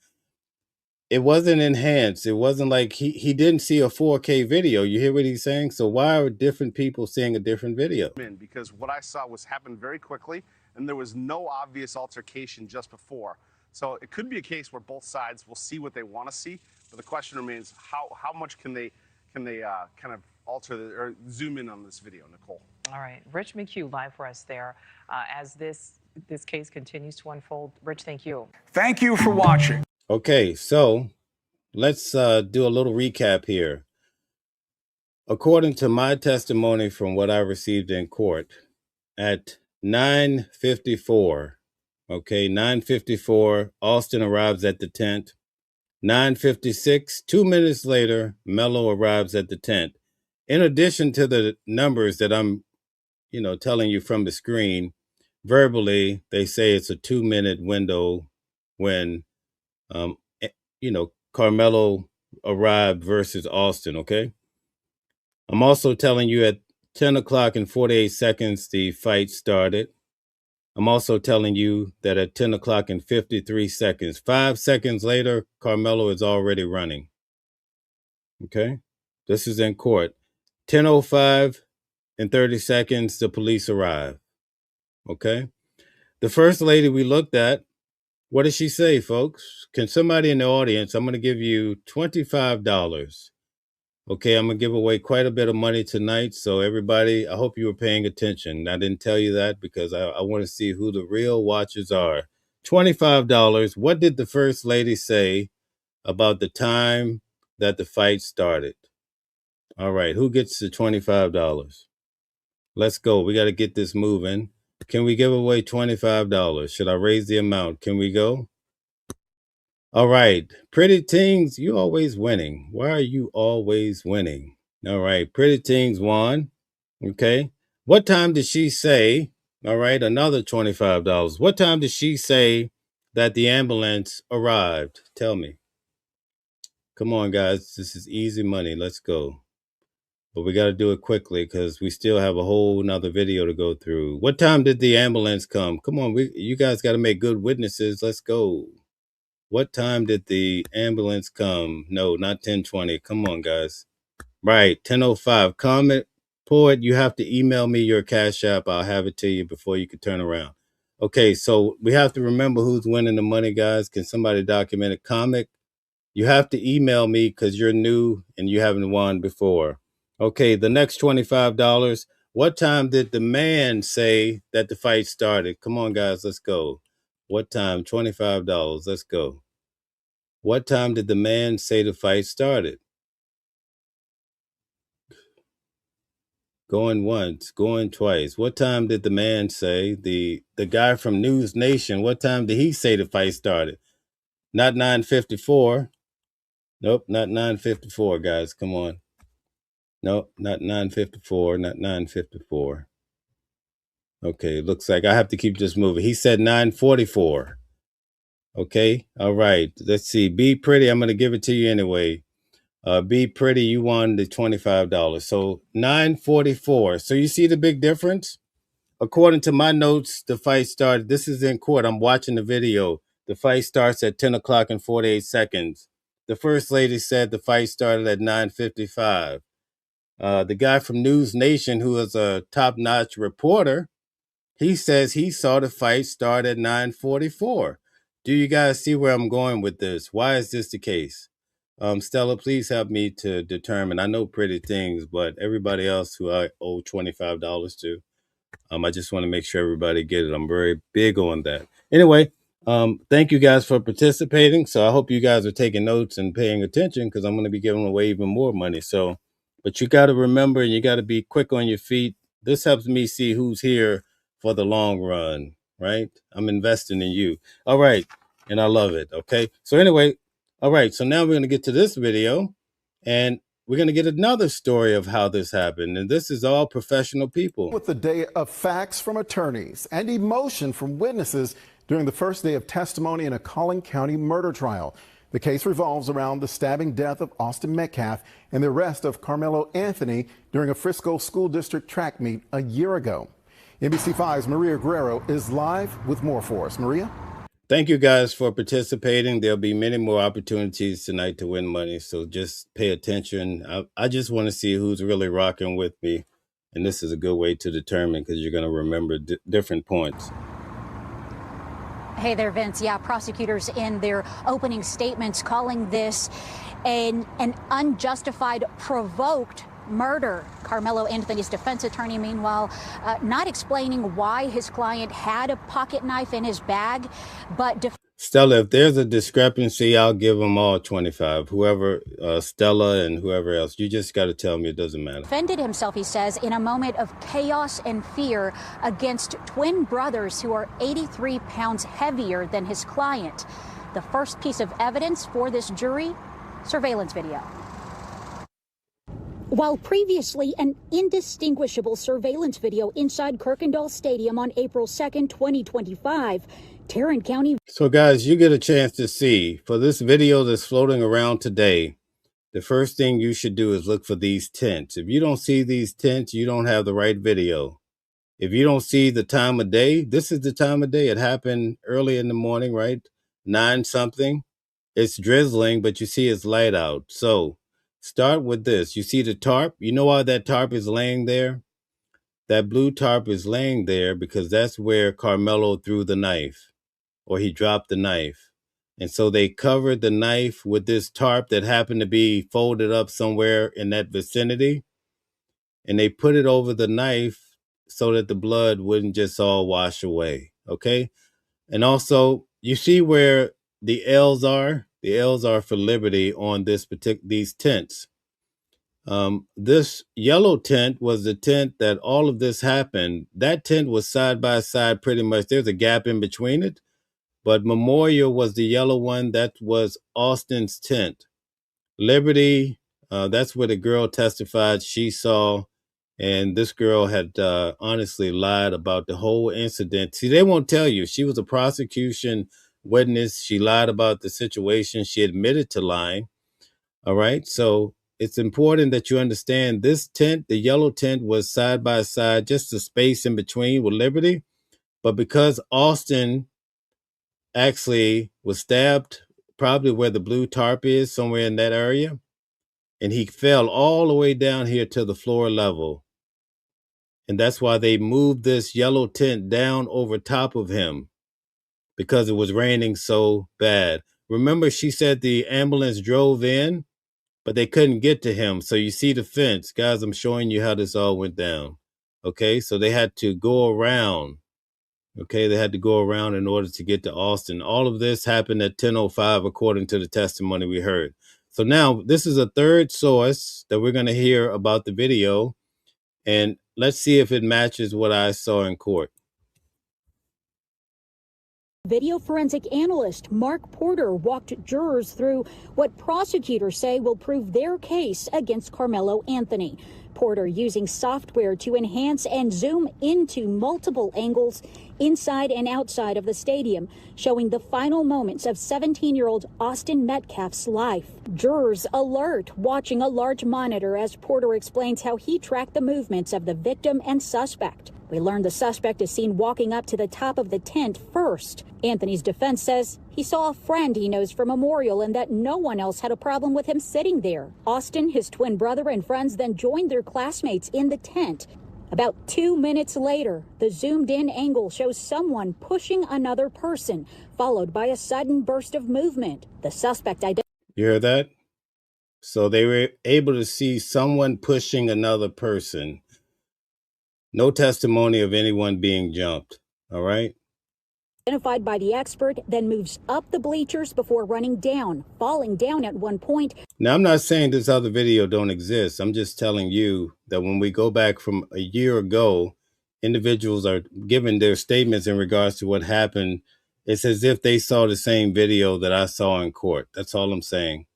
it wasn't enhanced. It wasn't like he didn't see a 4K video. You hear what he's saying? So why are different people seeing a different video? Because what I saw was happen very quickly, and there was no obvious altercation just before. So it could be a case where both sides will see what they want to see, but the question remains: how much can they kind of alter or zoom in on this video, Nicole? All right, Rich McHugh live for us there as this case continues to unfold. Rich, thank you. Thank you for watching. Okay, so let's do a little recap here. According to my testimony from what I received in court, at 9:54, okay, 9:54, Austin arrives at the tent. 9:56, 2 minutes later, Mello arrives at the tent. In addition to the numbers that I'm, telling you from the screen, verbally, they say it's a 2-minute window when, Karmelo arrived versus Austin, okay? I'm also telling you at 10 o'clock and 48 seconds, the fight started. I'm also telling you that at 10 o'clock and 53 seconds, 5 seconds later, Karmelo is already running. Okay? This is in court. 10:05 and 30 seconds, the police arrive. Okay? The first lady we looked at, what did she say, folks? Can somebody in the audience, I'm going to give you $25. Okay, I'm going to give away quite a bit of money tonight. So everybody, I hope you were paying attention. I didn't tell you that because I want to see who the real watchers are. $25. What did the first lady say about the time that the fight started? All right, who gets the $25? Let's go. We got to get this moving. Can we give away $25? Should I raise the amount? Can we go? All right. Pretty Tings, you always winning. Why are you always winning? All right. Pretty Tings won. Okay. What time did she say? All right. Another $25. What time did she say that the ambulance arrived? Tell me. Come on, guys. This is easy money. Let's go. But we got to do it quickly because we still have a whole nother video to go through. What time did the ambulance come? Come on. You guys got to make good witnesses. Let's go. What time did the ambulance come? No, not 10:20. Come on, guys. Right, 10:05. Comment, Poet, you have to email me your Cash App. I'll have it to you before you can turn around. Okay, so we have to remember who's winning the money, guys. Can somebody document it? Comic, you have to email me because you're new and you haven't won before. Okay, the next $25. What time did the man say that the fight started? Come on, guys, let's go. What time? $25. Let's go. What time did the man say the fight started? Going once, going twice. What time did the man say? The guy from News Nation, what time did he say the fight started? Not 9:54. Nope, not 9:54, guys. Come on. Nope, not 9:54, not 9:54. Okay, looks like I have to keep this moving. He said 9:44. Okay, all right. Let's see. Be Pretty, I'm going to give it to you anyway. Be Pretty, you won the $25. So 9:44. So you see the big difference? According to my notes, the fight started. This is in court. I'm watching the video. The fight starts at 10 o'clock and 48 seconds. The first lady said the fight started at 9:55. The guy from News Nation, who is a top-notch reporter, he says he saw the fight start at 9:44. Do you guys see where I'm going with this? Why is this the case? Stella, please help me to determine. I know Pretty Things, but everybody else who I owe $25 to, I just want to make sure everybody get it. I'm very big on that. Anyway, thank you guys for participating. So I hope you guys are taking notes and paying attention because I'm going to be giving away even more money. So, but you got to remember and you got to be quick on your feet. This helps me see who's here for the long run, right? I'm investing in you. All right. And I love it. Okay. So anyway, all right. So now we're going to get to this video and we're going to get another story of how this happened. And this is all professional people. With the day of facts from attorneys and emotion from witnesses during the first day of testimony in a Collin County murder trial. The case revolves around the stabbing death of Austin Metcalf and the arrest of Karmelo Anthony during a Frisco School District track meet a year ago. NBC5's Maria Guerrero is live with more for us. Maria? Thank you guys for participating. There'll be many more opportunities tonight to win money, so just pay attention. I just want to see who's really rocking with me, and this is a good way to determine because you're going to remember different points. Hey there, Vince. Yeah, prosecutors in their opening statements calling this an unjustified, provoked murder. Karmelo Anthony's defense attorney, meanwhile, not explaining why his client had a pocket knife in his bag, but Stella, if there's a discrepancy, I'll give them all 25. Whoever, Stella and whoever else, you just got to tell me it doesn't matter. Defended himself, he says, in a moment of chaos and fear against twin brothers who are 83 pounds heavier than his client. The first piece of evidence for this jury, surveillance video. While previously an indistinguishable surveillance video inside Kirkendall Stadium on April 2nd, 2025, Tarrant County. So guys, you get a chance to see for this video that's floating around today, the first thing you should do is look for these tents. If you don't see these tents, you don't have the right video. If you don't see the time of day, this is the time of day. It happened early in the morning, right? 9 something. It's drizzling, but you see it's light out. So start with this. You see the tarp? You know why that tarp is laying there? That blue tarp is laying there because that's where Karmelo threw the knife, or he dropped the knife. And so they covered the knife with this tarp that happened to be folded up somewhere in that vicinity. And they put it over the knife so that the blood wouldn't just all wash away. Okay. And also, you see where the L's are? The L's are for liberty on these tents. This yellow tent was the tent that all of this happened. That tent was side by side pretty much. There's a gap in between it. But Memorial was the yellow one. That was Austin's tent. Liberty, that's where the girl testified she saw. And this girl had honestly lied about the whole incident. See, they won't tell you. She was a prosecution witness. She lied about the situation. She admitted to lying. All right. So it's important that you understand this tent, the yellow tent, was side by side, just a space in between with Liberty. But because Austin actually was stabbed, probably where the blue tarp is, somewhere in that area, and he fell all the way down here to the floor level. And that's why they moved this yellow tent down over top of him, because it was raining so bad. Remember, she said the ambulance drove in, but they couldn't get to him. So you see the fence. Guys, I'm showing you how this all went down. Okay, so they had to go around. Okay, they had to go around in order to get to Austin. All of this happened at 10:05, according to the testimony we heard. So now this is a third source that we're going to hear about the video. And let's see if it matches what I saw in court. Video forensic analyst Mark Porter walked jurors through what prosecutors say will prove their case against Karmelo Anthony. Porter using software to enhance and zoom into multiple angles inside and outside of the stadium, showing the final moments of 17-year-old Austin Metcalf's life. Jurors alert, watching a large monitor as Porter explains how he tracked the movements of the victim and suspect. We learned the suspect is seen walking up to the top of the tent first. Anthony's defense says he saw a friend he knows from Memorial and that no one else had a problem with him sitting there. Austin, his twin brother, and friends then joined their classmates in the tent. About 2 minutes later, the zoomed-in angle shows someone pushing another person, followed by a sudden burst of movement. The suspect identified. You hear that? So they were able to see someone pushing another person. No testimony of anyone being jumped. All right. Identified by the expert, then moves up the bleachers before running down, falling down at one point. Now, I'm not saying this other video don't exist. I'm just telling you that when we go back from a year ago, individuals are giving their statements in regards to what happened. It's as if they saw the same video that I saw in court. That's all I'm saying.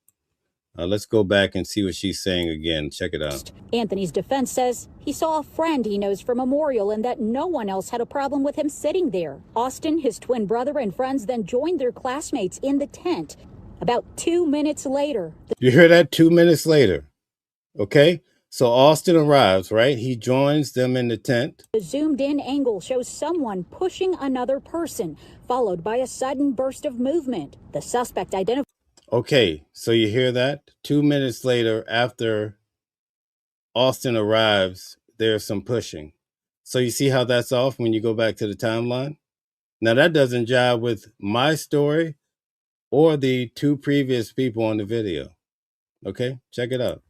Let's go back and see what she's saying again. Check it out. Anthony's defense says he saw a friend he knows from Memorial and that no one else had a problem with him sitting there. Austin, his twin brother, and friends then joined their classmates in the tent. About 2 minutes later. You hear that? 2 minutes later. Okay. So Austin arrives, right? He joins them in the tent. The zoomed-in angle shows someone pushing another person, followed by a sudden burst of movement. The suspect identified. Okay, so you hear that? 2 minutes later, after Austin arrives, there's some pushing. So you see how that's off when you go back to the timeline? Now that doesn't jive with my story or the two previous people on the video. Okay, check it out.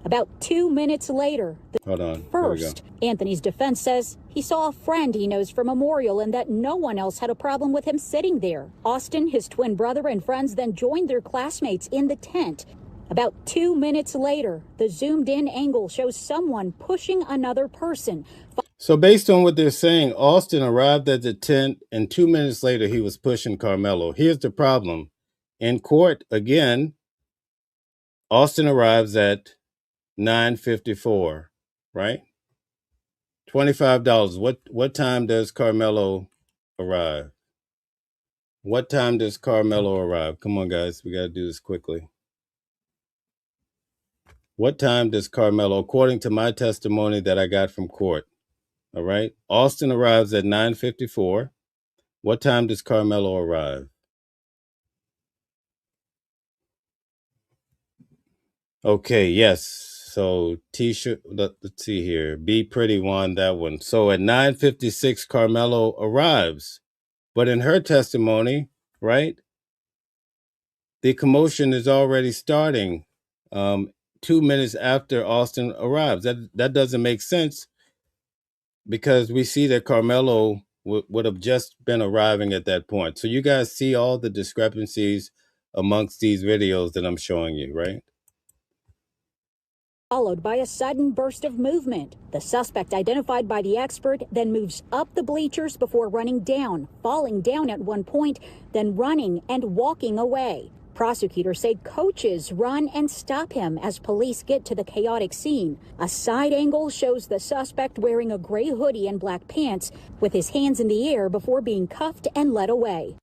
About 2 minutes later, Hold on. first, Anthony's defense says he saw a friend he knows from Memorial and that no one else had a problem with him sitting there. Austin, his twin brother, and friends then joined their classmates in the tent. About 2 minutes later, the zoomed-in angle shows someone pushing another person. So based on what they're saying, Austin arrived at the tent and 2 minutes later he was pushing Karmelo. Here's the problem. In court, again, Austin arrives at 9:54, right? $25. What time does Karmelo arrive? What time does Karmelo arrive? Come on, guys. We got to do this quickly. What time does Karmelo, according to my testimony that I got from court, all right? Austin arrives at 9:54. What time does Karmelo arrive? Okay, yes. So T-shirt, let's see here. Be Pretty won that one. So at 9:56, Karmelo arrives. But in her testimony, right, the commotion is already starting 2 minutes after Austin arrives. That doesn't make sense because we see that Karmelo would have just been arriving at that point. So you guys see all the discrepancies amongst these videos that I'm showing you, right? Followed by a sudden burst of movement. The suspect, identified by the expert, then moves up the bleachers before running down, falling down at one point, then running and walking away. Prosecutors say coaches run and stop him as police get to the chaotic scene. A side angle shows the suspect wearing a gray hoodie and black pants with his hands in the air before being cuffed and led away.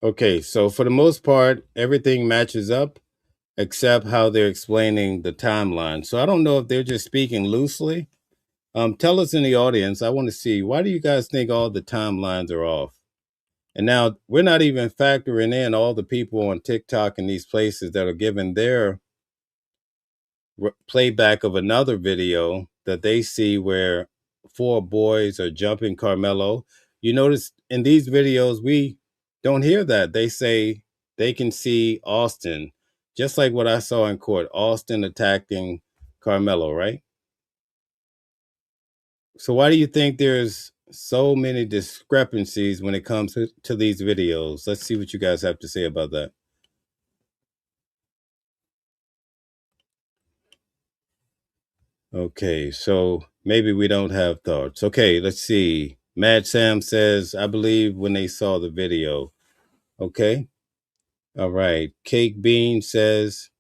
Okay, so for the most part, everything matches up except how they're explaining the timeline. So I don't know if they're just speaking loosely. Tell us in the audience, I want to see, why do you guys think all the timelines are off? And now we're not even factoring in all the people on TikTok and these places that are giving their playback of another video that they see where 4 boys are jumping Karmelo. You notice in these videos, we don't hear that. They say they can see Austin, just like what I saw in court, Austin attacking Karmelo, right? So why do you think there's so many discrepancies when it comes to these videos? Let's see what you guys have to say about that. Okay, so maybe we don't have thoughts. Okay, let's see. Mad Sam says, I believe when they saw the video. Okay. All right. Cake Bean says,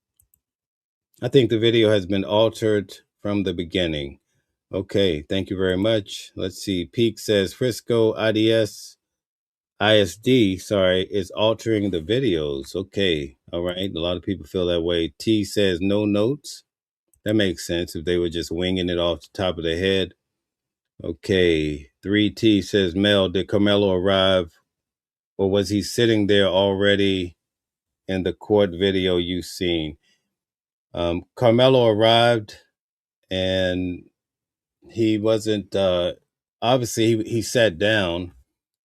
I think the video has been altered from the beginning. Okay, thank you very much. Let's see. Peak says Frisco ISD, is altering the videos. Okay. All right. A lot of people feel that way. T says no notes. That makes sense if they were just winging it off the top of their head. Okay. 3T says, Mel, did Karmelo arrive or was he sitting there already in the court video you've seen? Karmelo arrived and he wasn't, obviously he sat down,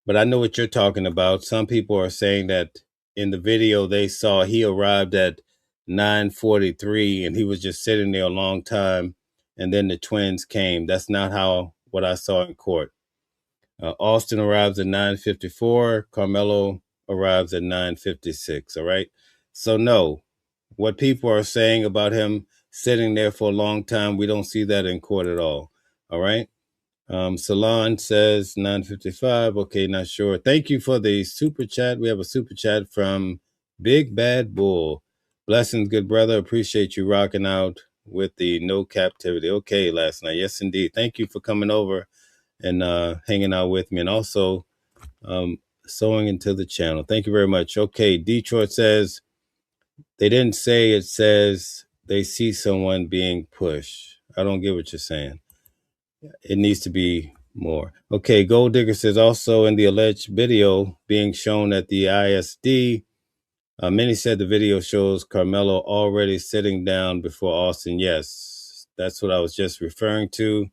but I know what you're talking about. Some people are saying that in the video they saw he arrived at 9:43 and he was just sitting there a long time and then the twins came. That's not what I saw in court. Austin arrives at 9:54. Karmelo arrives at 9:56. All right. So no, what people are saying about him sitting there for a long time, we don't see that in court at all. All right. Salon says 9:55. Okay, not sure. Thank you for the super chat. We have a super chat from Big Bad Bull. Blessings, good brother. Appreciate you rocking out with the no captivity. Okay, last night. Yes, indeed. Thank you for coming over and hanging out with me and also sewing into the channel. Thank you very much. Okay, Detroit says, They didn't say it says they see someone being pushed. I don't get what you're saying. It needs to be more. Okay, Gold Digger says also in the alleged video being shown at the ISD, many said the video shows Karmelo already sitting down before Austin. Yes, that's what I was just referring to.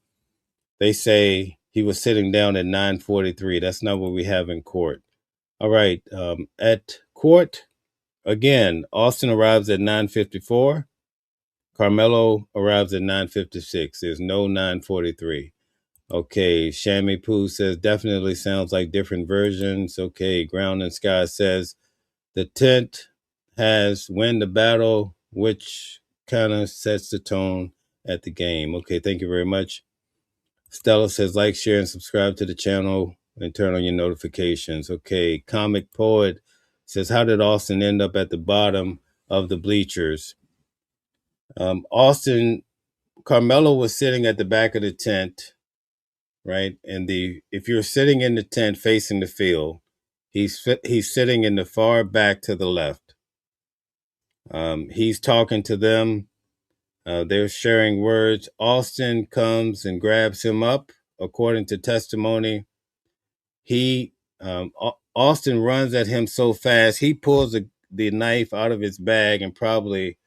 They say he was sitting down at 9:43. That's not what we have in court. All right, at court, again, Austin arrives at 9:54. Karmelo arrives at 9:56. There's no 9:43. Okay, Shammy Poo says definitely sounds like different versions. Okay, Ground and Sky says the tent has win the battle, which kind of sets the tone at the game. Okay, thank you very much. Stella says like, share, and subscribe to the channel and turn on your notifications. Okay, Comic Poet says, how did Austin end up at the bottom of the bleachers? Karmelo was sitting at the back of the tent, right? And if you're sitting in the tent facing the field, he's sitting in the far back to the left. He's talking to them. They're sharing words. Austin comes and grabs him up. According to testimony, Austin runs at him so fast, he pulls the knife out of his bag and probably,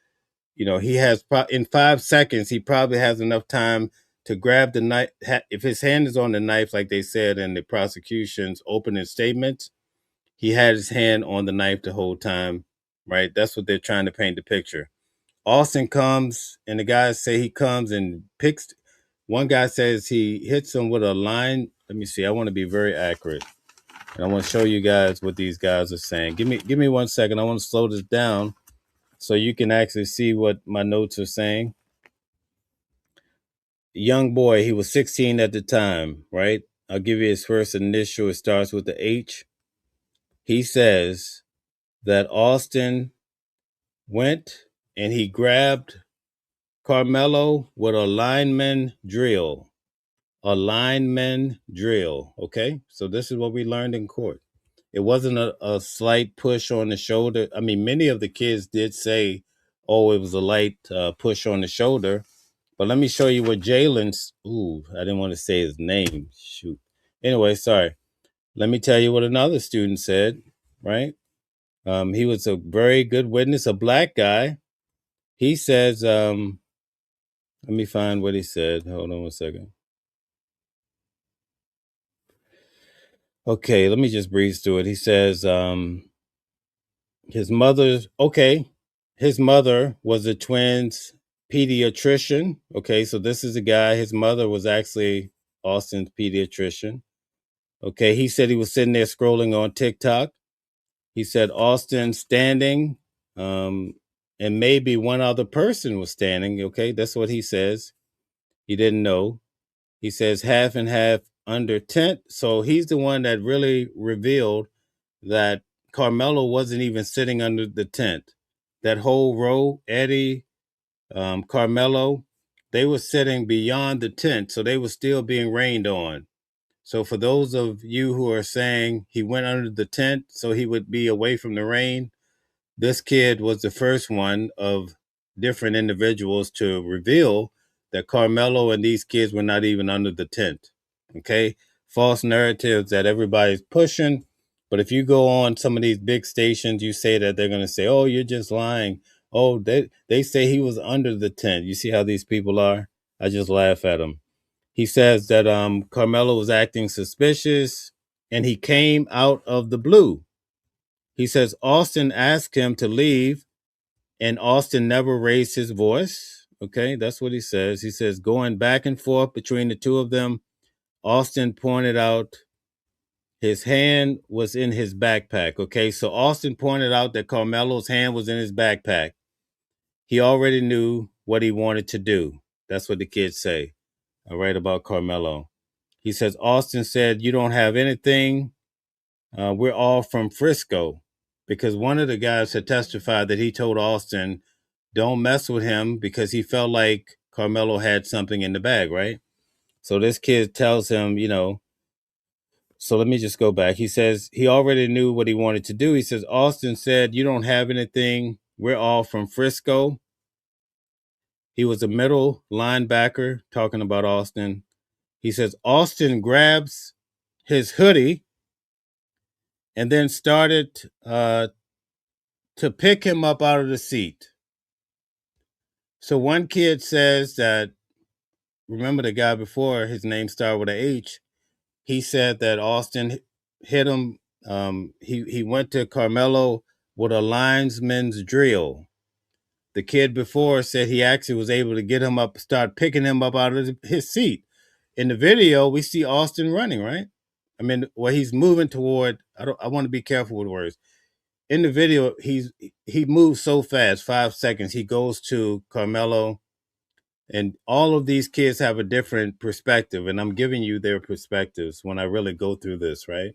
he has in 5 seconds, he probably has enough time to grab the knife. If his hand is on the knife, like they said in the prosecution's opening statements, he had his hand on the knife the whole time, right? That's what they're trying to paint the picture. Austin comes, and the guys say he comes and picks. One guy says he hits him with a line. Let me see. I want to be very accurate, and I want to show you guys what these guys are saying. Give me 1 second. I want to slow this down so you can actually see what my notes are saying. Young boy, he was 16 at the time, right? I'll give you his first initial. It starts with the H. He says that Austin went and he grabbed Karmelo with a lineman drill. A lineman drill. Okay, so this is what we learned in court. It wasn't a slight push on the shoulder. I mean, many of the kids did say, oh, it was a light push on the shoulder. But let me show you what Jalen's. Ooh, I didn't want to say his name. Shoot. Anyway, sorry. Let me tell you what another student said, right? He was a very good witness, a black guy. He says, let me find what he said. Hold on 1 second. Okay, let me just breeze through it. He says, his mother was a twins pediatrician. Okay, so this is a guy, his mother was actually Austin's pediatrician. Okay, he said he was sitting there scrolling on TikTok. He said Austin standing, and maybe one other person was standing. Okay, that's what he says. He didn't know. He says half and half under tent. So he's the one that really revealed that Karmelo wasn't even sitting under the tent. That whole row, Eddie, Karmelo, they were sitting beyond the tent. So they were still being rained on. So for those of you who are saying he went under the tent so he would be away from the rain, this kid was the first one of different individuals to reveal that Karmelo and these kids were not even under the tent. Okay? False narratives that everybody's pushing. But if you go on some of these big stations, you say that, they're going to say, oh, you're just lying. Oh, they say he was under the tent. You see how these people are? I just laugh at them. He says that Karmelo was acting suspicious and he came out of the blue. He says Austin asked him to leave and Austin never raised his voice. Okay, that's what he says. He says going back and forth between the two of them, Austin pointed out his hand was in his backpack. Okay, so Austin pointed out that Karmelo's hand was in his backpack. He already knew what he wanted to do. That's what the kids say. All right, about Karmelo. He says, Austin said, you don't have anything. We're all from Frisco. Because one of the guys had testified that he told Austin, don't mess with him because he felt like Karmelo had something in the bag, right? So this kid tells him, so let me just go back. He says he already knew what he wanted to do. He says, Austin said, you don't have anything. We're all from Frisco. He was a middle linebacker, talking about Austin. He says Austin grabs his hoodie and then started to pick him up out of the seat. So one kid says that, remember the guy before, his name started with an H. He said that Austin hit him. He went to Karmelo with a linesman's drill. The kid before said he actually was able to get him up, start picking him up out of his seat. In the video, we see Austin running, right? I mean, well, he's moving toward. I want to be careful with words. In the video, he moves so fast, 5 seconds. He goes to Karmelo, and all of these kids have a different perspective, and I'm giving you their perspectives when I really go through this, right?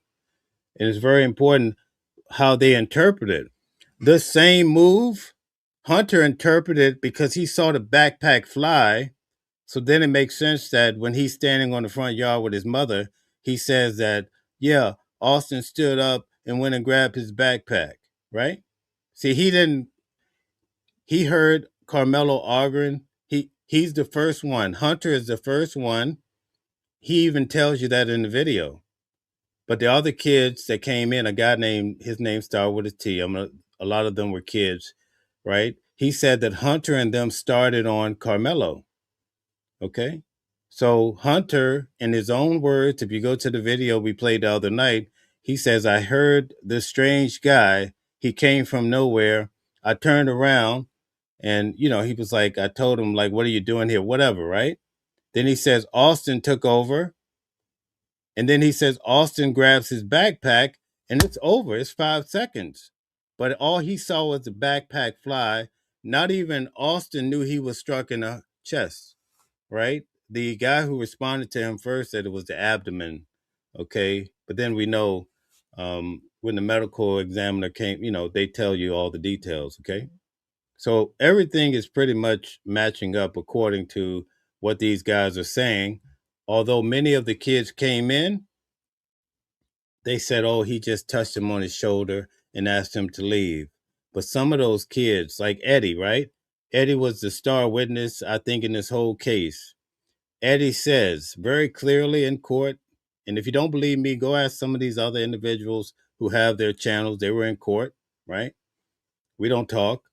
And it's very important how they interpret it. The same move, Hunter interpreted because he saw the backpack fly. So then it makes sense that when he's standing on the front yard with his mother, he says that, yeah, Austin stood up and went and grabbed his backpack, right? See, he heard Karmelo arguing. He's the first one. Hunter is the first one. He even tells you that in the video. But the other kids that came in, a guy named, his name started with a T. A lot of them were kids, right? He said that Hunter and them started on Karmelo. Okay. So Hunter, in his own words, if you go to the video we played the other night, he says, I heard this strange guy. He came from nowhere. I turned around and, he was like, I told him, like, what are you doing here? Whatever, right? Then he says, Austin took over. And then he says, Austin grabs his backpack and it's over. It's 5 seconds. But all he saw was the backpack fly. Not even Austin knew he was struck in the chest, right? The guy who responded to him first said it was the abdomen. Okay. But then we know when the medical examiner came, they tell you all the details. Okay. So everything is pretty much matching up according to what these guys are saying. Although many of the kids came in, they said, oh, he just touched him on his shoulder and asked him to leave. But some of those kids, like Eddie, right? Eddie was the star witness, I think, in this whole case. Eddie says very clearly in court, and if you don't believe me, go ask some of these other individuals who have their channels. They were in court, right? We don't talk.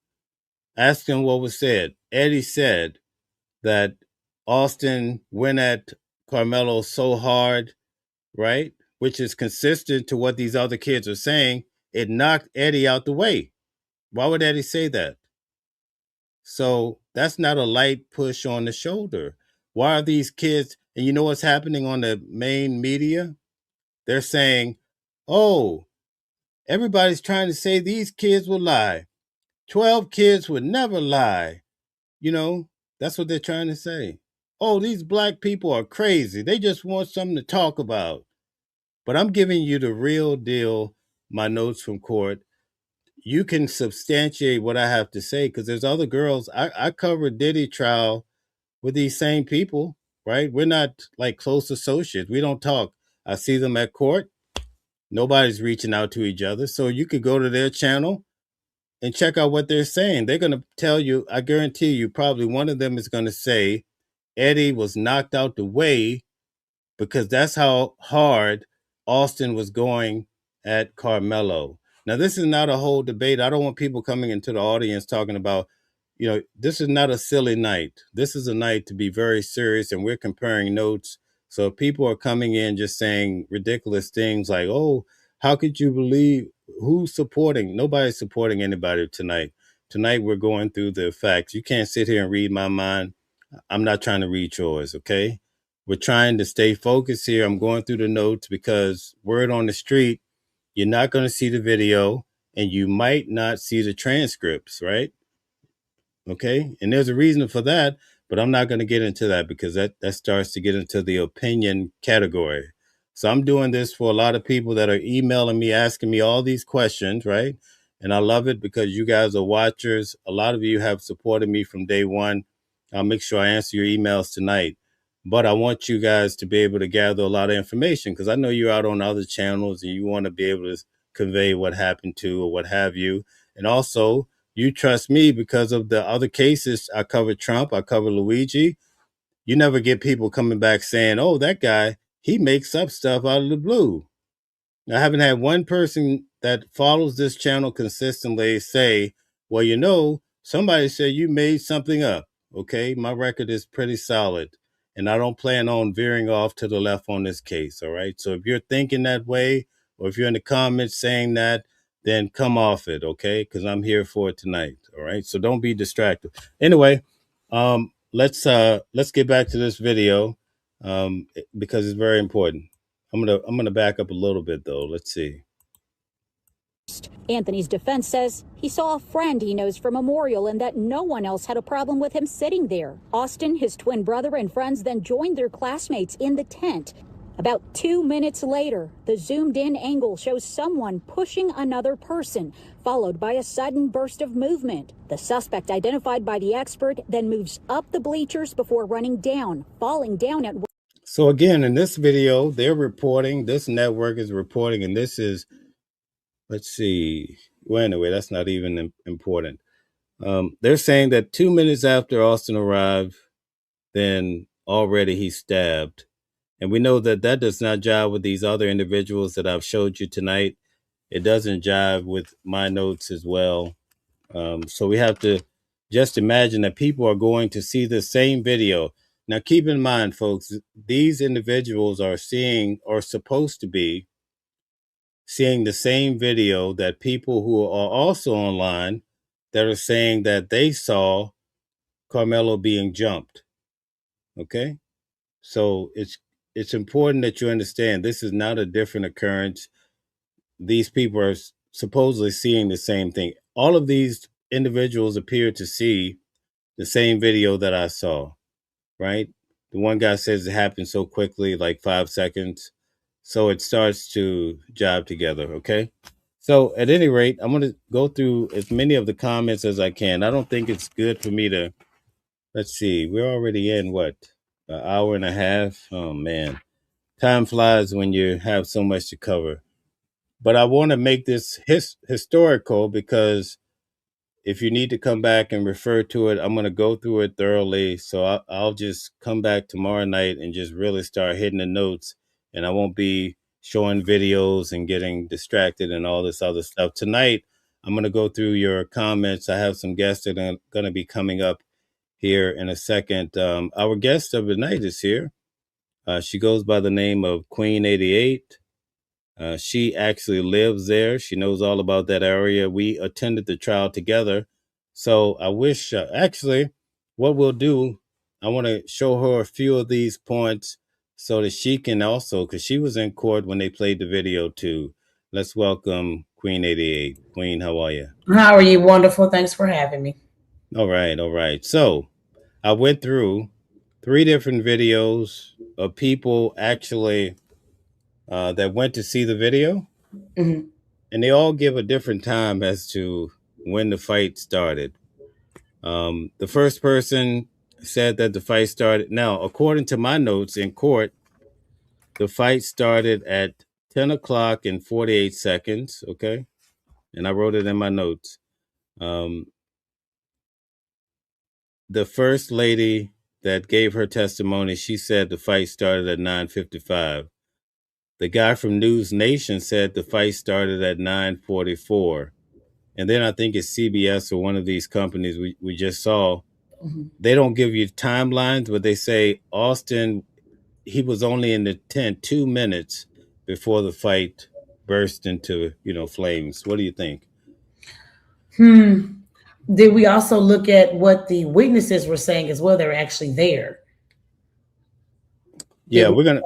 Ask them what was said. Eddie said that Austin went at Karmelo so hard, right? Which is consistent to what these other kids are saying. It knocked Eddie out the way. Why would Eddie say that? So that's not a light push on the shoulder. Why are these kids, and you know what's happening on the main media? They're saying, oh, everybody's trying to say these kids will lie. 12 kids would never lie. That's what they're trying to say. Oh, these black people are crazy. They just want something to talk about. But I'm giving you the real deal, my notes from court. You can substantiate what I have to say because there's other girls. I covered Diddy trial with these same people, right? We're not like close associates. We don't talk. I see them at court. Nobody's reaching out to each other. So you could go to their channel and check out what they're saying. They're going to tell you, I guarantee you, probably one of them is going to say Eddie was knocked out the way because that's how hard Austin was going at Karmelo. Now, this is not a whole debate. I don't want people coming into the audience talking about, this is not a silly night. This is a night to be very serious, and we're comparing notes. So if people are coming in just saying ridiculous things like, oh, how could you believe who's supporting? Nobody's supporting anybody tonight. Tonight, we're going through the facts. You can't sit here and read my mind. I'm not trying to read yours, okay? We're trying to stay focused here. I'm going through the notes because word on the street, you're not going to see the video and you might not see the transcripts, right? Okay. And there's a reason for that, but I'm not going to get into that because that starts to get into the opinion category. So I'm doing this for a lot of people that are emailing me, asking me all these questions, right? And I love it because you guys are watchers. A lot of you have supported me from day one. I'll make sure I answer your emails tonight. But I want you guys to be able to gather a lot of information because I know you're out on other channels and you want to be able to convey what happened to or what have you. And also, You trust me because of the other cases. I covered Trump, I covered Luigi. You never get people coming back saying, oh, that guy, he makes up stuff out of the blue. I haven't had one person that follows this channel consistently say, well, somebody said you made something up. Okay. My record is pretty solid, and I don't plan on veering off to the left on this case. All right. So if you're thinking that way, or if you're in the comments saying that, then come off it. Okay. Because I'm here for it tonight. All right. So don't be distracted. Anyway, let's get back to this video because it's very important. I'm gonna back up a little bit though. Let's see. Anthony's defense says he saw a friend he knows from Memorial and that no one else had a problem with him sitting there. Austin, his twin brother, and friends then joined their classmates in the tent. About 2 minutes later, the zoomed-in angle shows someone pushing another person, followed by a sudden burst of movement. The suspect, identified by the expert, then moves up the bleachers before running down, falling down at... So again, in this video, they're reporting, this network is reporting, and this is, let's see. Well, anyway, that's not even important. They're saying that 2 minutes after Austin arrived, then already he's stabbed. And we know that that does not jive with these other individuals that I've showed you tonight. It doesn't jive with my notes as well. So we have to just imagine that people are going to see the same video. Now, keep in mind, folks, these individuals are seeing, or supposed to be seeing, the same video that people who are also online that are saying that they saw Karmelo being jumped. Okay? So it's important that you understand this is not a different occurrence. These people are supposedly seeing the same thing. All of these individuals appear to see the same video that I saw, right? The one guy says it happened so quickly, like 5 seconds. So it starts to jive together, okay? So at any rate, I'm going to go through as many of the comments as I can. I don't think it's good for me to, let's see, we're already in what, an hour and a half? Oh, man. Time flies when you have so much to cover. But I want to make this historical because if you need to come back and refer to it, I'm going to go through it thoroughly. So I'll just come back tomorrow night and just really start hitting the notes. And I won't be showing videos and getting distracted and all this other stuff. Tonight, I'm going to go through your comments. I have some guests that are going to be coming up here in a second. Our guest of the night is here. She goes by the name of Queen 88. She actually lives there. She knows all about that area. We attended the trial together. So I wish, actually, what we'll do, I want to show her a few of these points so that she can also, because she was in court when they played the video too. Let's welcome Queen 88. Queen, how are you? How are you? Wonderful. Thanks for having me. All right, all right. So I went through 3 different videos of people actually that went to see the video. Mm-hmm. And they all give a different time as to when the fight started. The first person said that the fight started. Now, according to my notes in court, the fight started at 10 o'clock and 48 seconds. Okay. And I wrote it in my notes. The first lady that gave her testimony, she said the fight started at 9:55. The guy from News Nation said the fight started at 9:44. And then I think it's CBS or one of these companies we just saw. Mm-hmm. They don't give you timelines, but they say Austin, he was only in the tent 2 minutes before the fight burst into, flames. What do you think? Did we also look at what the witnesses were saying as well? They were actually there. Yeah, we're gonna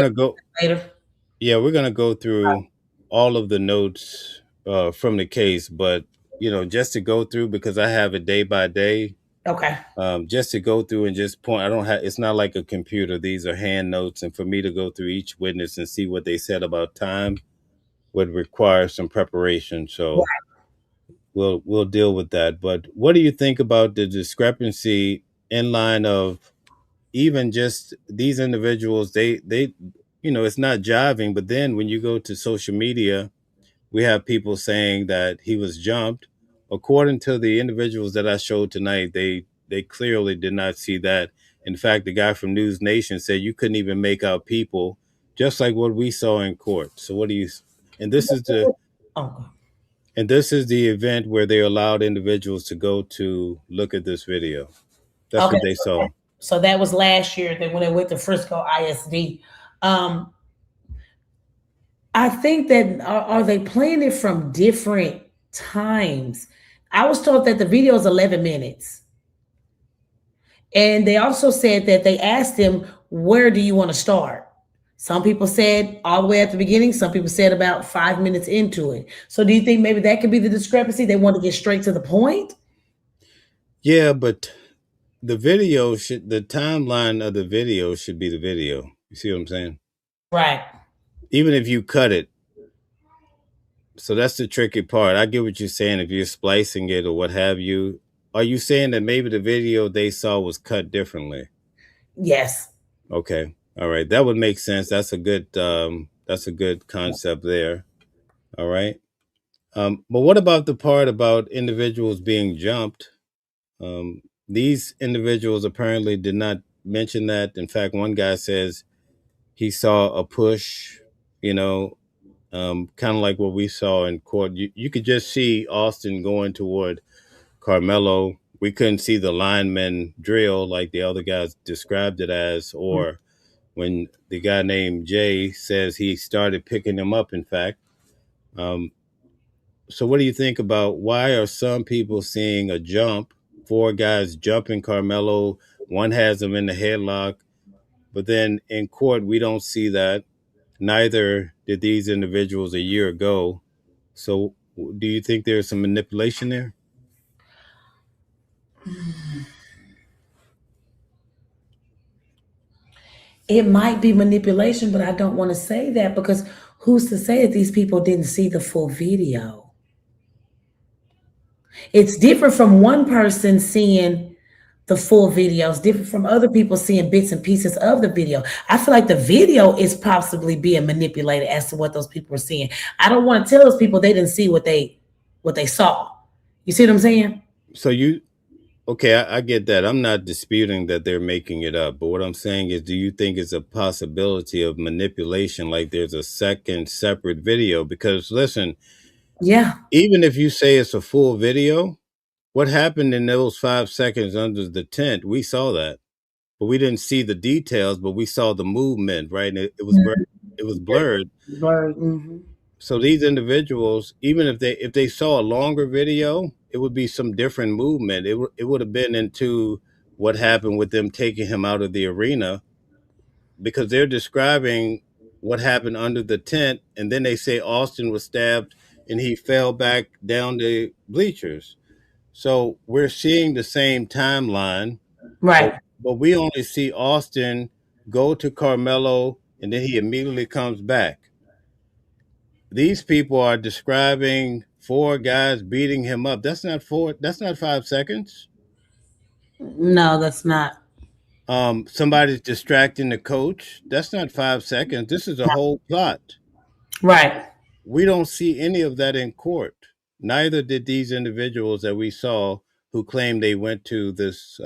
go later. Yeah, we're gonna go through all of the notes from the case, but just to go through, because I have it day by day. Okay. Just to go through and just point. I don't have. It's not like a computer. These are hand notes, and for me to go through each witness and see what they said about time would require some preparation. So we'll deal with that. But what do you think about the discrepancy in line of even just these individuals? They it's not jiving. But then when you go to social media, we have people saying that he was jumped. according to the individuals that I showed tonight, they clearly did not see that. In fact, the guy from News Nation said you couldn't even make out people, just like what we saw in court. So what do you? And this is the Oh, and this is the event where they allowed individuals to go to look at this video. That's okay. what they saw. So that was last year that when they went to Frisco ISD. I think that are they playing it from different times? I was told that the video is 11 minutes. And they also said that they asked him, where do you want to start? Some people said all the way at the beginning. Some people said about 5 minutes into it. So do you think maybe that could be the discrepancy? They want to get straight to the point? Yeah, but the timeline of the video should be the video. You see what I'm saying? Right. Even if you cut it. So that's the tricky part. I get what you're saying. If you're splicing it or what have you, are you saying that maybe the video they saw was cut differently? Yes. Okay. All right. That would make sense. That's a good concept there. All right. But what about the part about individuals being jumped? These individuals apparently did not mention that. In fact, one guy says he saw a push, kind of like what we saw in court. You could just see Austin going toward Karmelo. We couldn't see the lineman drill like the other guys described it as, or when the guy named Jay says he started picking him up, in fact. So what do you think about why are some people seeing a jump, 4 guys jumping Karmelo, one has him in the headlock, but then in court we don't see that. Neither did these individuals a year ago. So do you think there's some manipulation there? It might be manipulation, but I don't want to say that because who's to say that these people didn't see the full video? It's different from one person seeing the full video. It's different from other people seeing bits and pieces of the video. I feel like the video is possibly being manipulated as to what those people are seeing. I don't want to tell those people they didn't see what they saw. You see what I'm saying? So okay, I get that. I'm not disputing that they're making it up. But what I'm saying is, do you think it's a possibility of manipulation, like there's a second separate video? Because listen, Yeah. even if you say it's a full video, what happened in those 5 seconds under the tent, we saw that. But we didn't see the details, but we saw the movement, right? And it was blurred. Blurred. Mm-hmm. So these individuals, even if they saw a longer video, it would be some different movement. It would have been into what happened with them taking him out of the arena, because they're describing what happened under the tent, and then they say Austin was stabbed and he fell back down the bleachers. So we're seeing the same timeline, Right. but we only see Austin go to Karmelo and then he immediately comes back. These people are describing 4 guys beating him up. That's not 5 seconds. No, that's not. Somebody's distracting the coach. That's not 5 seconds. This is a whole plot. Right. We don't see any of that in court. Neither did these individuals that we saw who claimed they went to this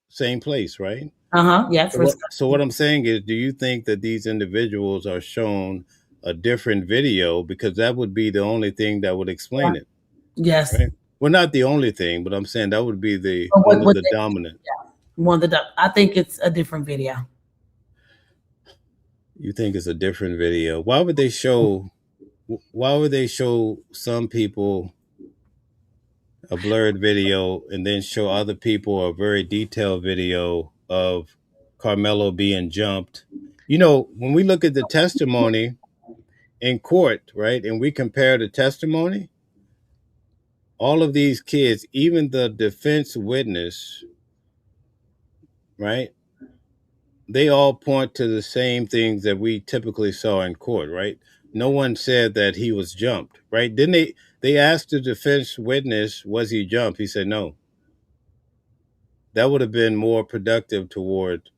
same place, right? Yeah. So what I'm saying is, do you think that these individuals are shown a different video? Because that would be the only thing that would explain it. Yes. Right? Well, not the only thing, but I'm saying that would be one of the dominant. I think it's a different video. You think it's a different video? Why would they show some people a blurred video and then show other people a very detailed video of Karmelo being jumped? When we look at the testimony in court, right, and we compare the testimony, all of these kids, even the defense witness, right, they all point to the same things that we typically saw in court, right? No one said that he was jumped, right? Didn't they asked the defense witness, was he jumped? He said no. That would have been more productive toward,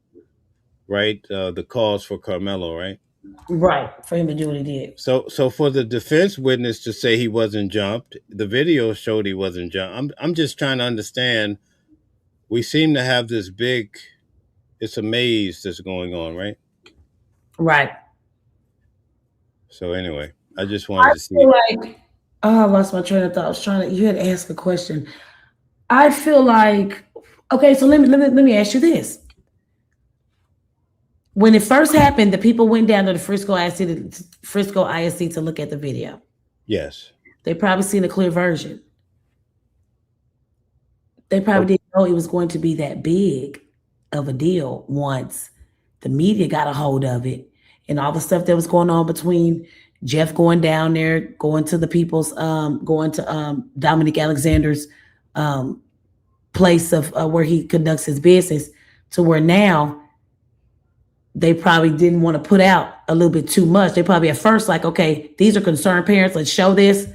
right, the cause for Karmelo, right? Right, for him to do what he did. So for the defense witness to say he wasn't jumped, the video showed he wasn't jumped. I'm just trying to understand. We seem to have this big, it's a maze that's going on, right? Right. So anyway, I just I wanted to see. feel like I lost my train of thought. I was trying to. You had to ask a question. I feel like okay. So let me ask you this. When it first happened, the people went down to the Frisco ISC to look at the video. Yes. They probably seen a clear version. They probably didn't know it was going to be that big of a deal once the media got a hold of it and all the stuff that was going on between Jeff going down there, going to the people's, going to Dominic Alexander's place of where he conducts his business, to where now they probably didn't want to put out a little bit too much. They probably at first like, okay, these are concerned parents. Let's show this.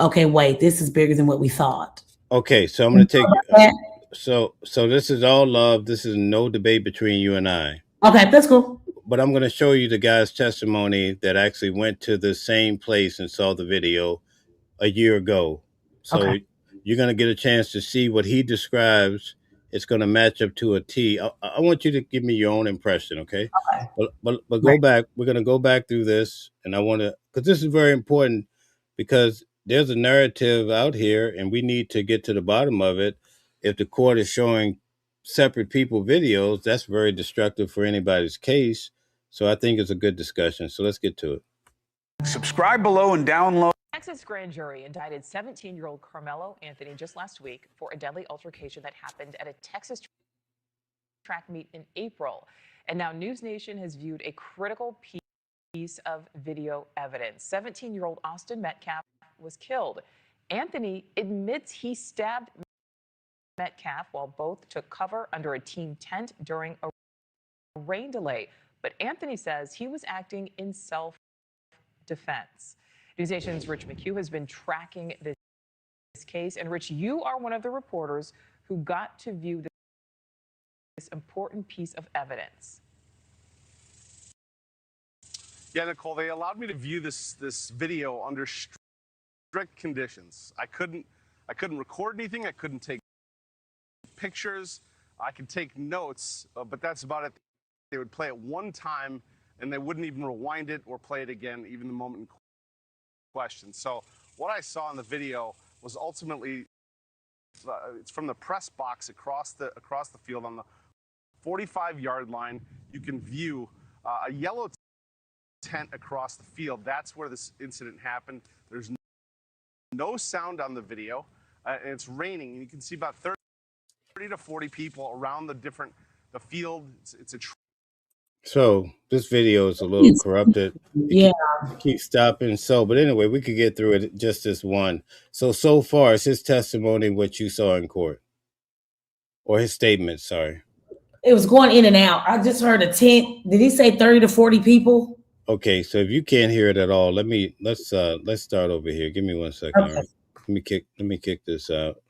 Okay, wait, this is bigger than what we thought. Okay, so I'm going to take. So this is all love. This is no debate between you and I. Okay, that's cool. But I'm going to show you the guy's testimony that actually went to the same place and saw the video a year ago. So you're going to get a chance to see what he describes. It's going to match up to a T. I want you to give me your own impression, okay? But go back. We're going to go back through this, and I want to, because this is very important, because there's a narrative out here, and we need to get to the bottom of it. If the court is showing separate people videos, that's very destructive for anybody's case. So I think it's a good discussion. So let's get to it. Subscribe below and download. Texas grand jury indicted 17-year-old Karmelo Anthony just last week for a deadly altercation that happened at a Texas track meet in April. And now News Nation has viewed a critical piece of video evidence. 17-year-old Austin Metcalf was killed. Anthony admits he stabbed Metcalf while both took cover under a team tent during a rain delay. But Anthony says he was acting in self-defense. News Nation's Rich McHugh has been tracking this case. And Rich, you are one of the reporters who got to view this important piece of evidence. Yeah, Nicole, they allowed me to view this video under strict conditions. I couldn't record anything. I couldn't take pictures. I could take notes, but that's about it. They would play it one time, and they wouldn't even rewind it or play it again, even the moment in question. So what I saw in the video was ultimately, it's from the press box across the field on the 45-yard line. You can view a yellow tent across the field. That's where this incident happened. There's no sound on the video, and it's raining. And you can see about 30 to 40 people around the field. It's a So this video is a little corrupted. Yeah. It keeps stopping. So, but anyway, we could get through it just this one. So far, it's his testimony, what you saw in court, or his statement. Sorry. It was going in and out. I just heard a tent. Did he say 30 to 40 people? Okay, so if you can't hear it at all, let's start over here. Give me 1 second. Okay. All right? Let me kick this out.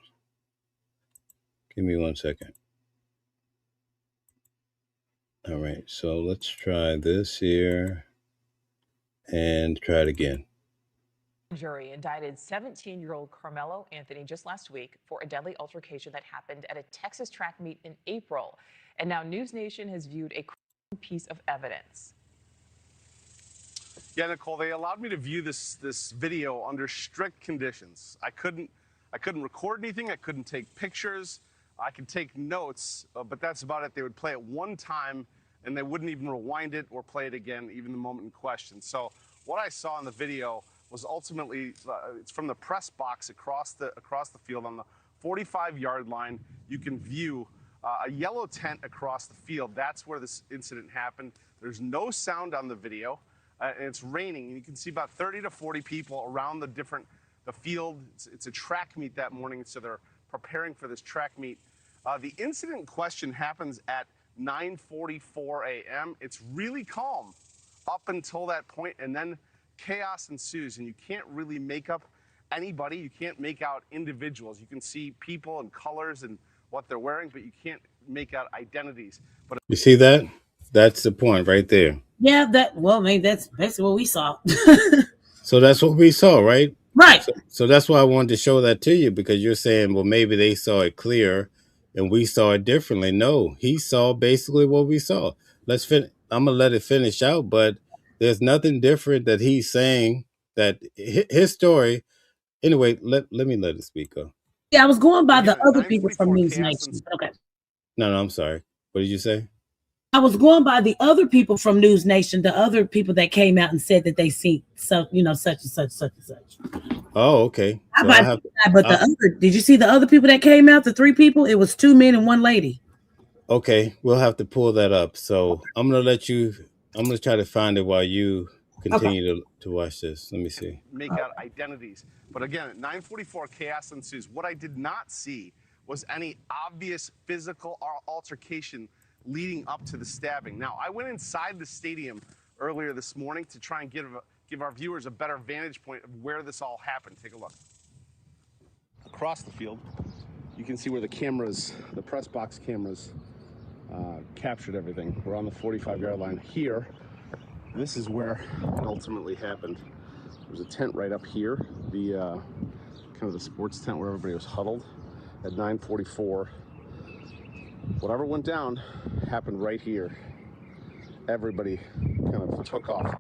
Give me 1 second. All right, so let's try this here and try it again. Jury indicted 17-year-old Karmelo Anthony just last week for a deadly altercation that happened at a Texas track meet in April. And now News Nation has viewed a critical piece of evidence. Yeah, Nicole, they allowed me to view this video under strict conditions. I couldn't record anything. I couldn't take pictures. I could take notes, but that's about it. They would play it one time, and they wouldn't even rewind it or play it again, even the moment in question. So what I saw in the video was ultimately, it's from the press box across the field on the 45-yard line. You can view a yellow tent across the field. That's where this incident happened. There's no sound on the video, and it's raining. And you can see about 30 to 40 people around the field. It's a track meet that morning, so they're preparing for this track meet. The incident in question happens at 9:44 a.m. It's really calm up until that point, and then chaos ensues, and you can't really make up anybody. You can't make out individuals. You can see people and colors and what they're wearing, but you can't make out identities. But you see that? That's the point right there. Yeah, maybe that's basically what we saw. So that's what we saw, right? Right. So that's why I wanted to show that to you, because you're saying, well, maybe they saw it clear and we saw it differently. No, he saw basically what we saw. I'm gonna let it finish out, but there's nothing different that he's saying, that his story. Anyway, let me let it speak. Yeah, I was going by the Again, at other people from 9:44 News chaos Nation. Okay. No, I'm sorry. What did you say? I was going by the other people from News Nation, the other people that came out and said that they see such and such, such and such. Oh, okay. So did you see the other people that came out? The 3 people? It was 2 men and 1 lady. Okay, we'll have to pull that up. So I'm gonna try to find it while you continue to watch this. Let me see. Make out identities. But again, at 9:44, chaos ensues. What I did not see was any obvious physical altercation leading up to the stabbing. Now, I went inside the stadium earlier this morning to try and give our viewers a better vantage point of where this all happened. Take a look. Across the field, you can see where the press box cameras captured everything. We're on the 45-yard line here. This is where it ultimately happened. There's a tent right up here, the kind of the sports tent where everybody was huddled at 9:44. Whatever went down happened right here. Everybody kind of took off.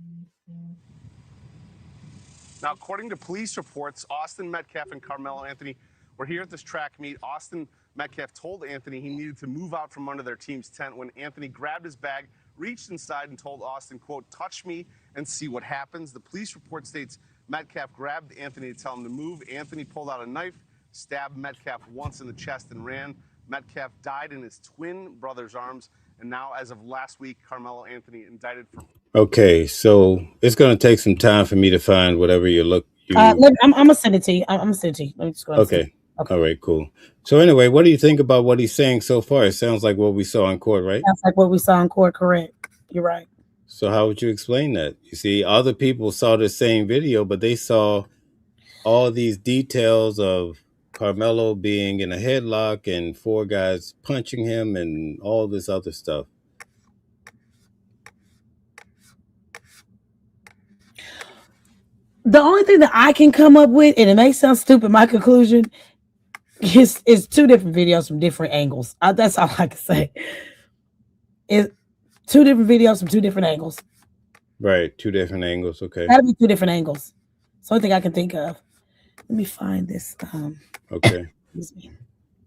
Now, according to police reports, Austin Metcalf and Karmelo Anthony were here at this track meet. Austin Metcalf told Anthony he needed to move out from under their team's tent when Anthony grabbed his bag, reached inside, and told Austin, quote, "Touch me and see what happens." The police report states Metcalf grabbed Anthony to tell him to move. Anthony pulled out a knife, stabbed Metcalf once in the chest, and ran. Metcalf died in his twin brother's arms, and now, as of last week, Karmelo Anthony indicted for... Okay, so it's going to take some time for me to find whatever I'm gonna send it to you. I'm gonna send it to you. Let me just go ahead and okay. All right, cool. So anyway, what do you think about what he's saying so far? It sounds like what we saw in court, right? Sounds like what we saw in court, correct. You're right. So how would you explain that? You see, other people saw the same video, but they saw all these details of Karmelo being in a headlock and 4 guys punching him and all this other stuff. The only thing that I can come up with, and it may sound stupid, my conclusion is 2 different videos from different angles. That's all I can say. It's 2 different videos from 2 different angles. Right, 2 different angles. Okay. That'll be 2 different angles. It's the only thing I can think of. Let me find this. Okay. Excuse me.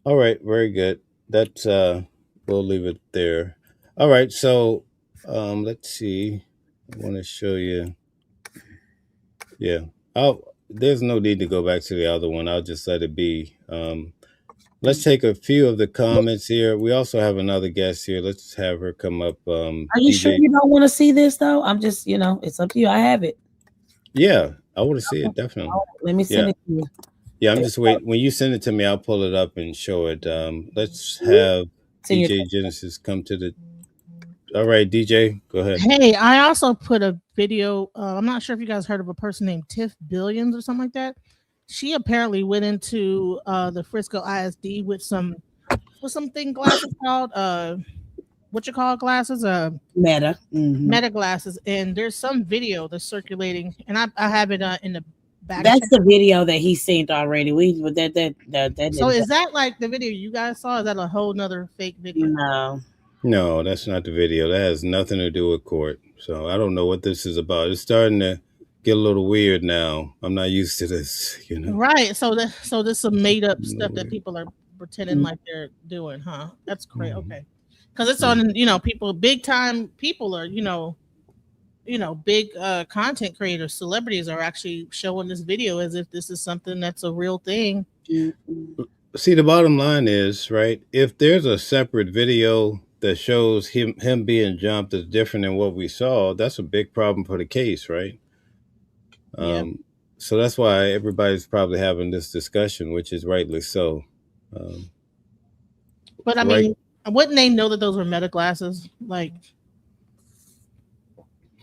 All right, very good. That's we'll leave it there. All right, so let's see. I want to show you. Yeah. There's no need to go back to the other one. I'll just let it be. Let's take a few of the comments here. We also have another guest here. Let's have her come up. Are you sure you don't want to see this though? I'm just, it's up to you. I have it. Yeah, I want to see it, definitely. Let me send it to you. Yeah, I'm just waiting. When you send it to me, I'll pull it up and show it. Let's have DJ Genesis come to the... All right, DJ, go ahead. Hey, I also put a video. I'm not sure if you guys heard of a person named Tiff Billions or something like that. She apparently went into the Frisco ISD with something glasses called glasses? Meta. Mm-hmm. Meta glasses. And there's some video that's circulating, and I have it in the back. That's the video that he's seen already. So is that like the video you guys saw? Is that a whole nother fake video? No, that's not the video. That has nothing to do with court. So I don't know what this is about. It's starting to get a little weird now. I'm not used to this, Right. So this is some made up stuff that people are pretending like they're doing, huh? That's great. Okay. Because it's on, people, big time people are, big content creators, celebrities are actually showing this video as if this is something that's a real thing. See, the bottom line is, right, if there's a separate video that shows him being jumped is different than what we saw, that's a big problem for the case, right? Yeah. So that's why everybody's probably having this discussion, which is rightly so. But I mean, wouldn't they know that those were Meta glasses? Like,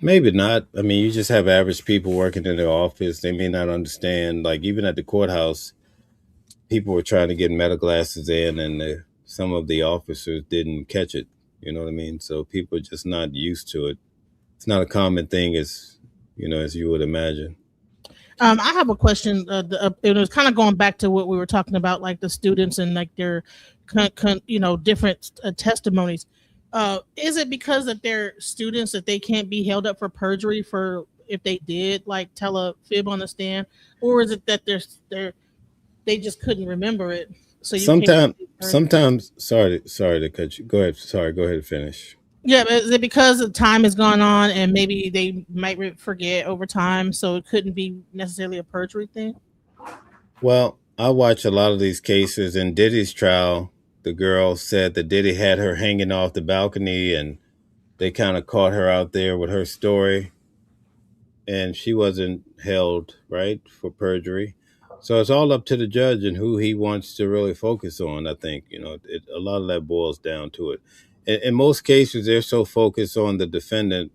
maybe not. I mean, you just have average people working in their office. They may not understand. Like, even at the courthouse, people were trying to get Meta glasses in, and some of the officers didn't catch it. You know what I mean? So people are just not used to it. It's not a common thing as as you would imagine. I have a question. It was kind of going back to what we were talking about, like the students and like their, different testimonies. Is it because that they're students that they can't be held up for perjury for if they did like tell a fib on the stand, or is it that they just couldn't remember it? So you can't. Sometimes, sorry to cut you. Go ahead. Sorry, go ahead and finish. Yeah, but is it because the time has gone on and maybe they might forget over time, so it couldn't be necessarily a perjury thing? Well, I watch a lot of these cases. In Diddy's trial, the girl said that Diddy had her hanging off the balcony, and they kind of caught her out there with her story, and she wasn't held right for perjury. So it's all up to the judge and who he wants to really focus on. I think a lot of that boils down to it. In most cases, they're so focused on the defendant,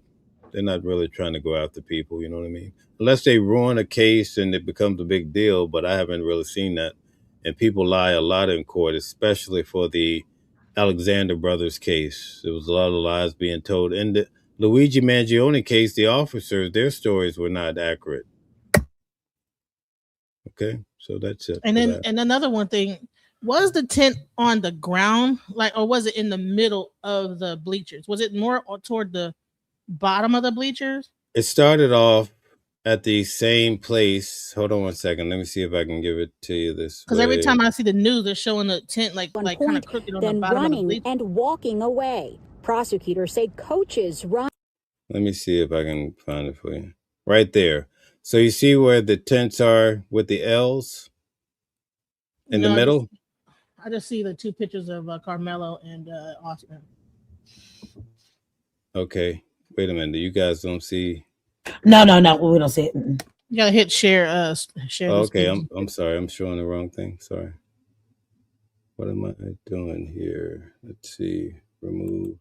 they're not really trying to go after people. You know what I mean? Unless they ruin a case and it becomes a big deal. But I haven't really seen that. And people lie a lot in court, especially for the Alexander brothers case. There was a lot of lies being told. In the Luigi Mangione case, the officers, their stories were not accurate. Okay, so that's it. And then, and another one thing, was the tent on the ground, like, or was it in the middle of the bleachers? Was it more toward the bottom of the bleachers? It started off at the same place. Hold on one second. Let me see if I can give it to you this way. Because every time I see the news, they're showing the tent like kind of crooked on the bottom of the bleachers. And walking away. Prosecutors say coaches run. Let me see if I can find it for you. Right there. So you see where the tents are with the L's in the middle? I just see the two pictures of Karmelo and Austin. Okay. Wait a minute. You guys don't see? No, we don't see it. You gotta hit share. Share. Okay, I'm sorry. I'm showing the wrong thing. Sorry. What am I doing here? Let's see. Remove.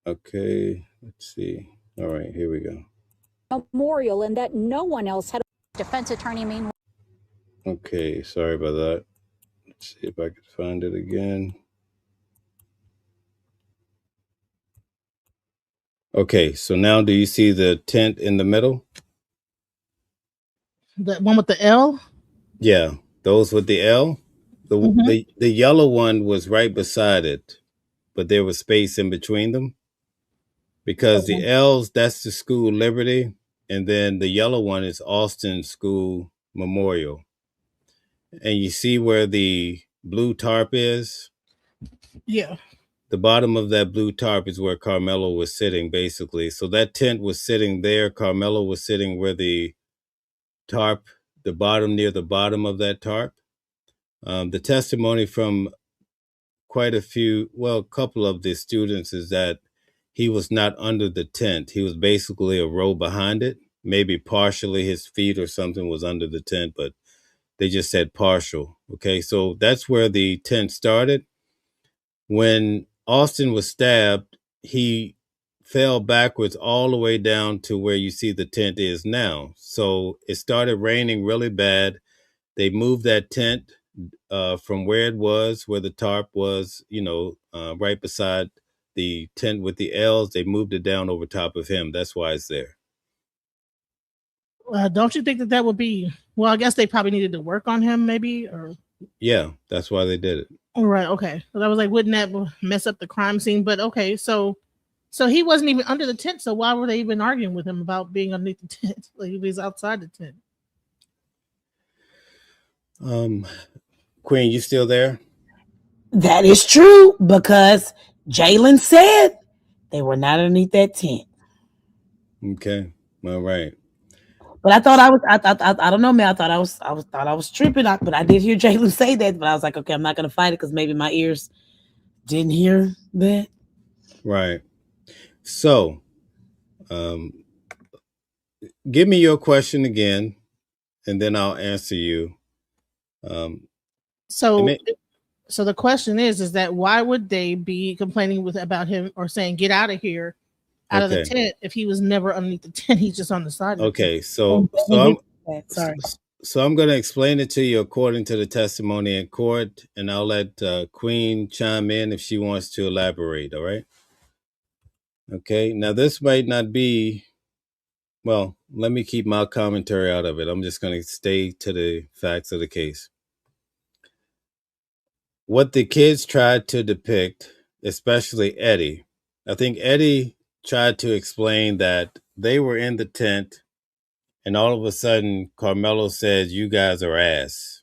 Okay. Let's see. All right. Here we go. Memorial, and that no one else had a defense attorney. Meanwhile. Okay. Sorry about that. Let's see if I can find it again. Okay, so now do you see the tent in the middle? The one with the L? Yeah, those with the L. The yellow one was right beside it, but there was space in between them. Because the L's, that's the school Liberty, and then the yellow one is Austin School Memorial. And you see where the blue tarp is? Yeah. The bottom of that blue tarp is where Karmelo was sitting, basically. So that tent was sitting there. Karmelo was sitting where the tarp, the bottom, near the bottom of that tarp. The testimony from a couple of the students is that he was not under the tent. He was basically a row behind it. Maybe partially his feet or something was under the tent, but they just said partial. Okay, so that's where the tent started. When Austin was stabbed, he fell backwards all the way down to where you see the tent is now. So it started raining really bad. They moved that tent from where it was, where the tarp was, right beside the tent with the L's. They moved it down over top of him. That's why it's there. Don't you think that would be, well, I guess they probably needed to work on him maybe, or? Yeah, that's why they did it. All right, okay. So I was like, wouldn't that mess up the crime scene? But okay, so he wasn't even under the tent, so why were they even arguing with him about being underneath the tent? Like he was outside the tent. Queen, you still there? That is true, because Jalen said they were not underneath that tent. Okay, all right. But I thought I don't know, man. I thought I was tripping, but I did hear Jalen say that. But I was like, okay, I'm not gonna fight it because maybe my ears didn't hear that. Right. So, give me your question again, and then I'll answer you. So the question is that why would they be complaining about him or saying get out of here, out of the tent, if he was never underneath the tent? He's just on the side. Okay, sorry. So I'm going to explain it to you according to the testimony in court, and I'll let Queen chime in if she wants to elaborate. All right. Okay. Now, this might not be, well, let me keep my commentary out of it. I'm just going to stay to the facts of the case. What the kids tried to depict, especially Eddie, I think Eddie tried to explain that they were in the tent, and all of a sudden, Karmelo says, "You guys are ass."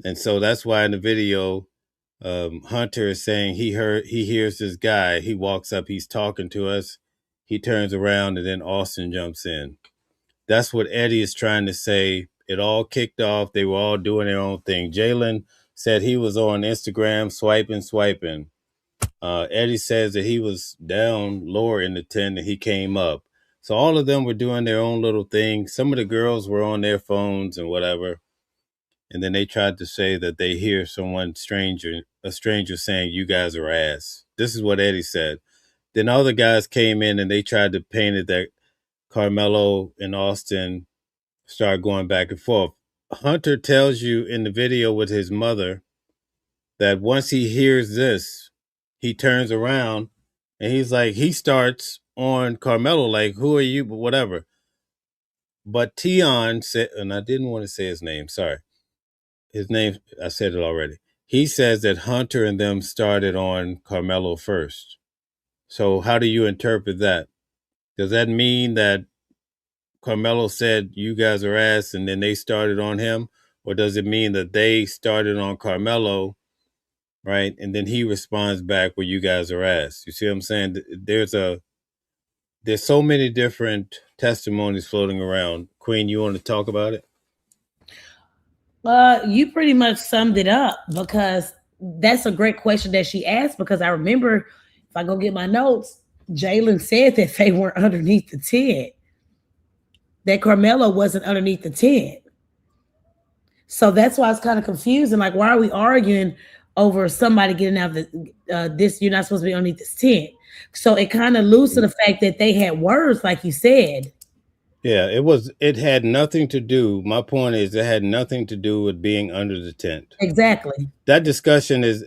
And so that's why in the video, Hunter is saying he hears this guy. He walks up, he's talking to us. He turns around, and then Austin jumps in. That's what Eddie is trying to say. It all kicked off. They were all doing their own thing. Jalen said he was on Instagram swiping. Eddie says that he was down lower in the tent and he came up. So all of them were doing their own little thing. Some of the girls were on their phones and whatever. And then they tried to say that they hear a stranger saying, "You guys are ass." This is what Eddie said. Then other guys came in and they tried to paint it that Karmelo and Austin start going back and forth. Hunter tells you in the video with his mother that once he hears this, he turns around and he's like, he starts on Karmelo, like, "Who are you?" But whatever. But Tion said, and I didn't want to say his name, sorry. His name, I said it already. He says that Hunter and them started on Karmelo first. So how do you interpret that? Does that mean that Karmelo said, "You guys are ass," and then they started on him? Or does it mean that they started on Karmelo, right? And then he responds back, "Well, you guys are ass." You see what I'm saying? There's so many different testimonies floating around. Queen, you want to talk about it? You pretty much summed it up, because that's a great question that she asked, because I remember, if I go get my notes, Jalen said that they weren't underneath the tent, that Karmelo wasn't underneath the tent. So that's why it's kind of confusing. Like, why are we arguing over somebody getting out of this? You're not supposed to be underneath this tent. So it kind of alludes to the fact that they had words, like you said. Yeah, it had nothing to do. My point is, it had nothing to do with being under the tent. Exactly. That discussion is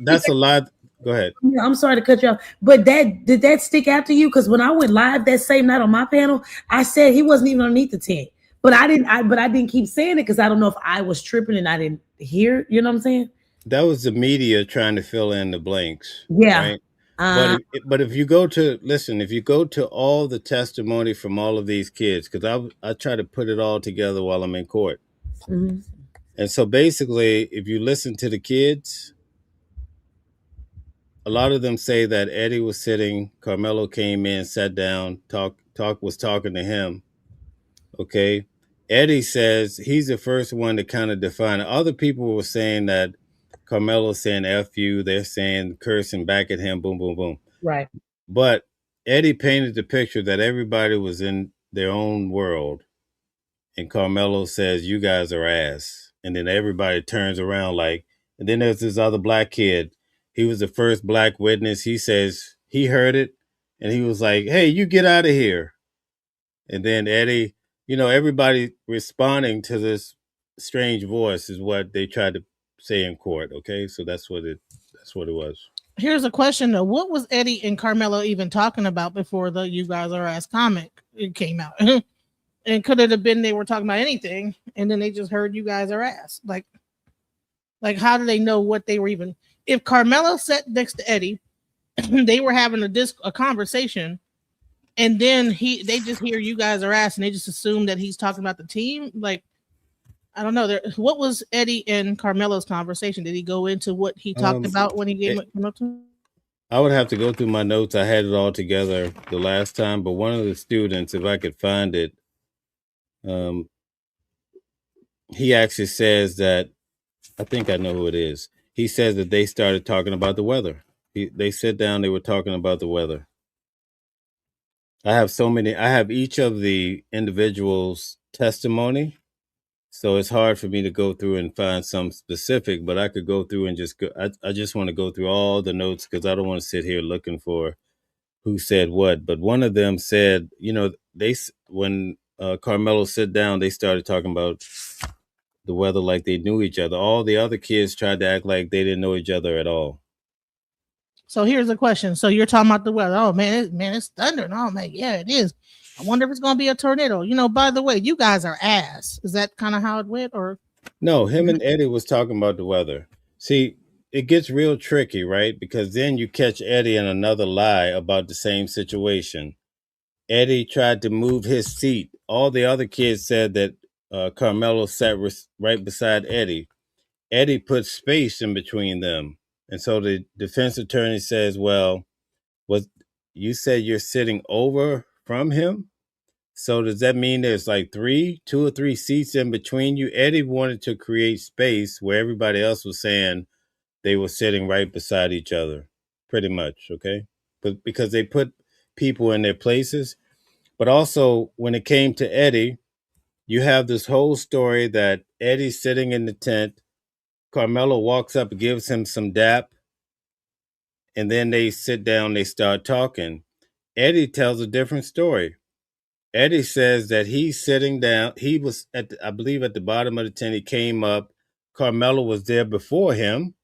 that's a lot. Go ahead. I'm sorry to cut you off, but did that stick out to you? Because when I went live that same night on my panel, I said he wasn't even underneath the tent, but I didn't keep saying it because I don't know if I was tripping and I didn't hear. You know what I'm saying? That was the media trying to fill in the blanks. Yeah. Right? But if you go to all the testimony from all of these kids, because I try to put it all together while I'm in court. Mm-hmm. And so basically, if you listen to the kids, a lot of them say that Eddie was sitting, Karmelo came in, sat down, was talking to him. Okay. Eddie says he's the first one to kind of define it. Other people were saying that Karmelo saying "F you," they're saying cursing back at him, boom, boom, boom. Right. But Eddie painted the picture that everybody was in their own world. And Karmelo says, "You guys are ass." And then everybody turns around and then there's this other black kid. He was the first black witness. He says he heard it and he was like, "Hey, you get out of here." And then Eddie, everybody responding to this strange voice is what they tried to say in court. Okay. So that's what it was. Here's a question though. What was Eddie and Karmelo even talking about before the "You guys are ass" comic came out? And could it have been they were talking about anything and then they just heard "You guys are ass"? Like how do they know what they were even? If Karmelo sat next to Eddie, they were having a conversation, and then they just hear "You guys are ass" and they just assume that he's talking about the team. Like, I don't know. What was Eddie and Karmelo's conversation? Did he go into what he talked about when he came up to him? I would have to go through my notes. I had it all together the last time, but one of the students, if I could find it, he actually says that, I think I know who it is. He says that they started talking about the weather. They sat down, they were talking about the weather. I have each of the individuals' testimony. So it's hard for me to go through and find some specific, but I could go through and just go. I just want to go through all the notes because I don't want to sit here looking for who said what. But one of them said, when Karmelo sit down, they started talking about the weather like they knew each other. All the other kids tried to act like they didn't know each other at all. So here's the question. So you're talking about the weather. Oh man, it's thundering. Oh man, yeah, it is. I wonder if it's gonna be a tornado. You know, by the way, you guys are ass. Is that kind of how it went? Or No, him and Eddie was talking about the weather. See, it gets real tricky, right? Because then you catch Eddie in another lie about the same situation. Eddie tried to move his seat. All the other kids said that Carmelo sat right beside Eddie. Eddie put space in between them. And so the defense attorney says, well, you said you're sitting over from him? So does that mean there's like two or three seats in between you? Eddie wanted to create space where everybody else was saying they were sitting right beside each other, pretty much, okay? But because they put people in their places. But also, when it came to Eddie, you have this whole story that Eddie's sitting in the tent. Carmelo walks up and gives him some dap, and then they sit down, they start talking. Eddie tells a different story. Eddie says that he's sitting down. He was I believe at the bottom of the tent. He came up. Carmelo was there before him.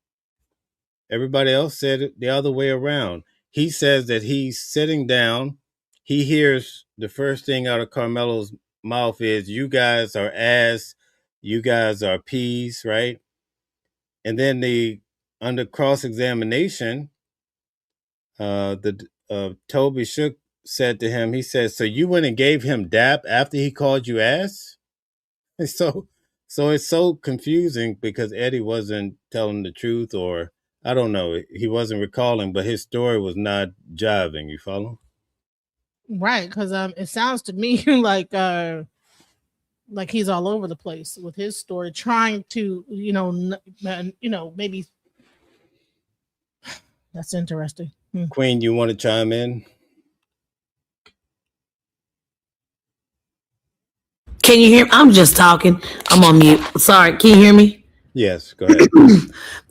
Everybody else said it the other way around. He says that he's sitting down. He hears the first thing out of Carmelo's mouth is, "You guys are ass. You guys are peas," right? And then under cross-examination, Toby Shook said to him, he said, "So you went and gave him dap after he called you ass?" And so it's so confusing because Eddie wasn't telling the truth, or I don't know, he wasn't recalling, but his story was not jiving. You follow? right? Because it sounds to me like he's all over the place with his story, trying to maybe. That's interesting. Queen, you want to chime in? Can you hear? I'm just talking. I'm on mute. Sorry. Can you hear me? Yes, go ahead.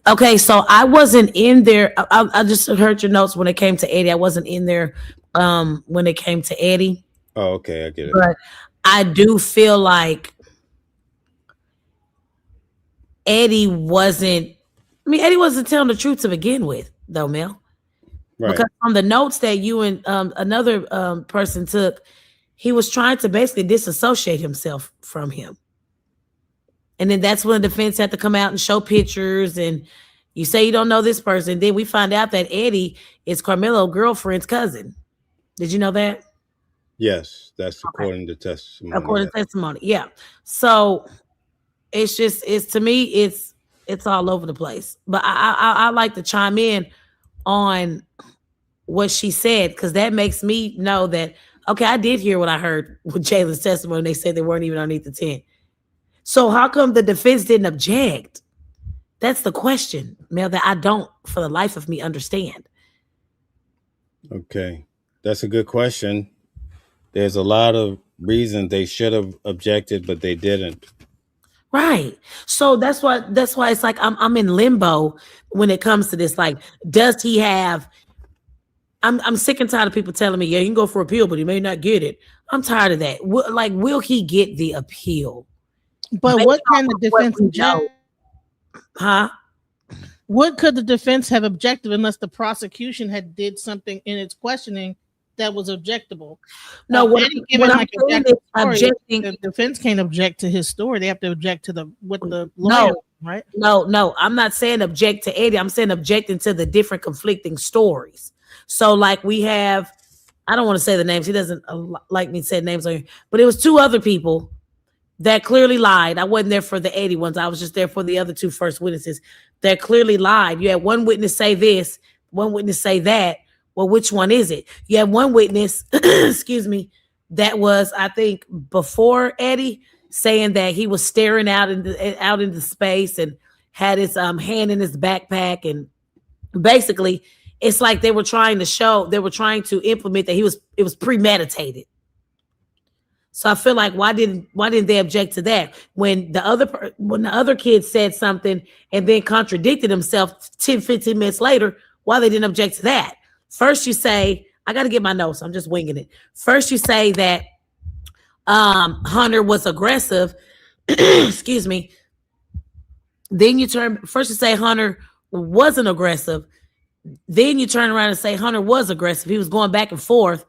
Okay, so I wasn't in there. I just heard your notes when it came to Eddie. I wasn't in there when it came to Eddie. Oh, okay, I get it. But I do feel like Eddie wasn't telling the truth to begin with, though, Mel. Right. Because on the notes that you and another person took, he was trying to basically disassociate himself from him. And then that's when the defense had to come out and show pictures, and you say you don't know this person. Then we find out that Eddie is Carmelo's girlfriend's cousin. Did you know that? Yes, that's according to testimony. According to testimony, yeah. So it's to me, it's all over the place. But I like to chime in on what she said, because that makes me know that, okay, I did hear what I heard with Jalen's testimony. They said they weren't even underneath the tent. So how come the defense didn't object? That's the question, Mel, that I don't, for the life of me, understand. Okay, that's a good question. There's a lot of reasons they should have objected, but they didn't. Right. So that's why it's like I'm in limbo when it comes to this. Like, does he have? I'm sick and tired of people telling me, yeah, he can go for appeal, but he may not get it. I'm tired of that. Will he get the appeal? But what can the defense object? Huh? What could the defense have objected unless the prosecution had did something in its questioning that was objectable? No, what I'm saying is objecting. The defense can't object to his story. They have to object to what the lawyer, right? No, I'm not saying object to Eddie. I'm saying objecting to the different conflicting stories. So like we have, I don't want to say the names. He doesn't like me to say names on here, but it was two other people that clearly lied. I wasn't there for the 80 ones. I was just there for the other two first witnesses that clearly lied. You had one witness say this, one witness say that. Well, which one is it? You have one witness, excuse me, that was, I think, before Eddie, saying that he was staring out into space and had his hand in his backpack. And basically, it's like they were trying to implement that it was premeditated. So I feel like why didn't they object to that when the other kid said something and then contradicted himself 10, 15 minutes later? Why they didn't object to that? First you say, I got to get my notes. I'm just winging it. First you say that, Hunter was aggressive, excuse me, then you first you say Hunter wasn't aggressive, then you turn around and say Hunter was aggressive. He was going back and forth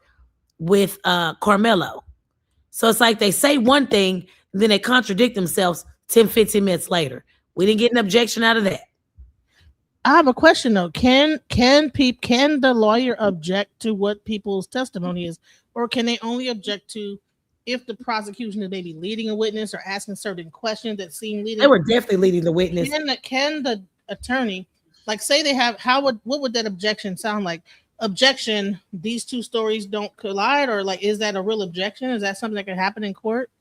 with Karmelo. So it's like they say one thing, then they contradict themselves 10, 15 minutes later. We didn't get an objection out of that. I have a question though. Can the lawyer object to what people's testimony is, or can they only object to if the prosecution is maybe leading a witness or asking certain questions that seem leading? They were definitely leading the witness. Can the attorney, like, say they have, what would that objection sound like? Objection, these two stories don't collide, or like, is that a real objection? Is that something that can happen in court?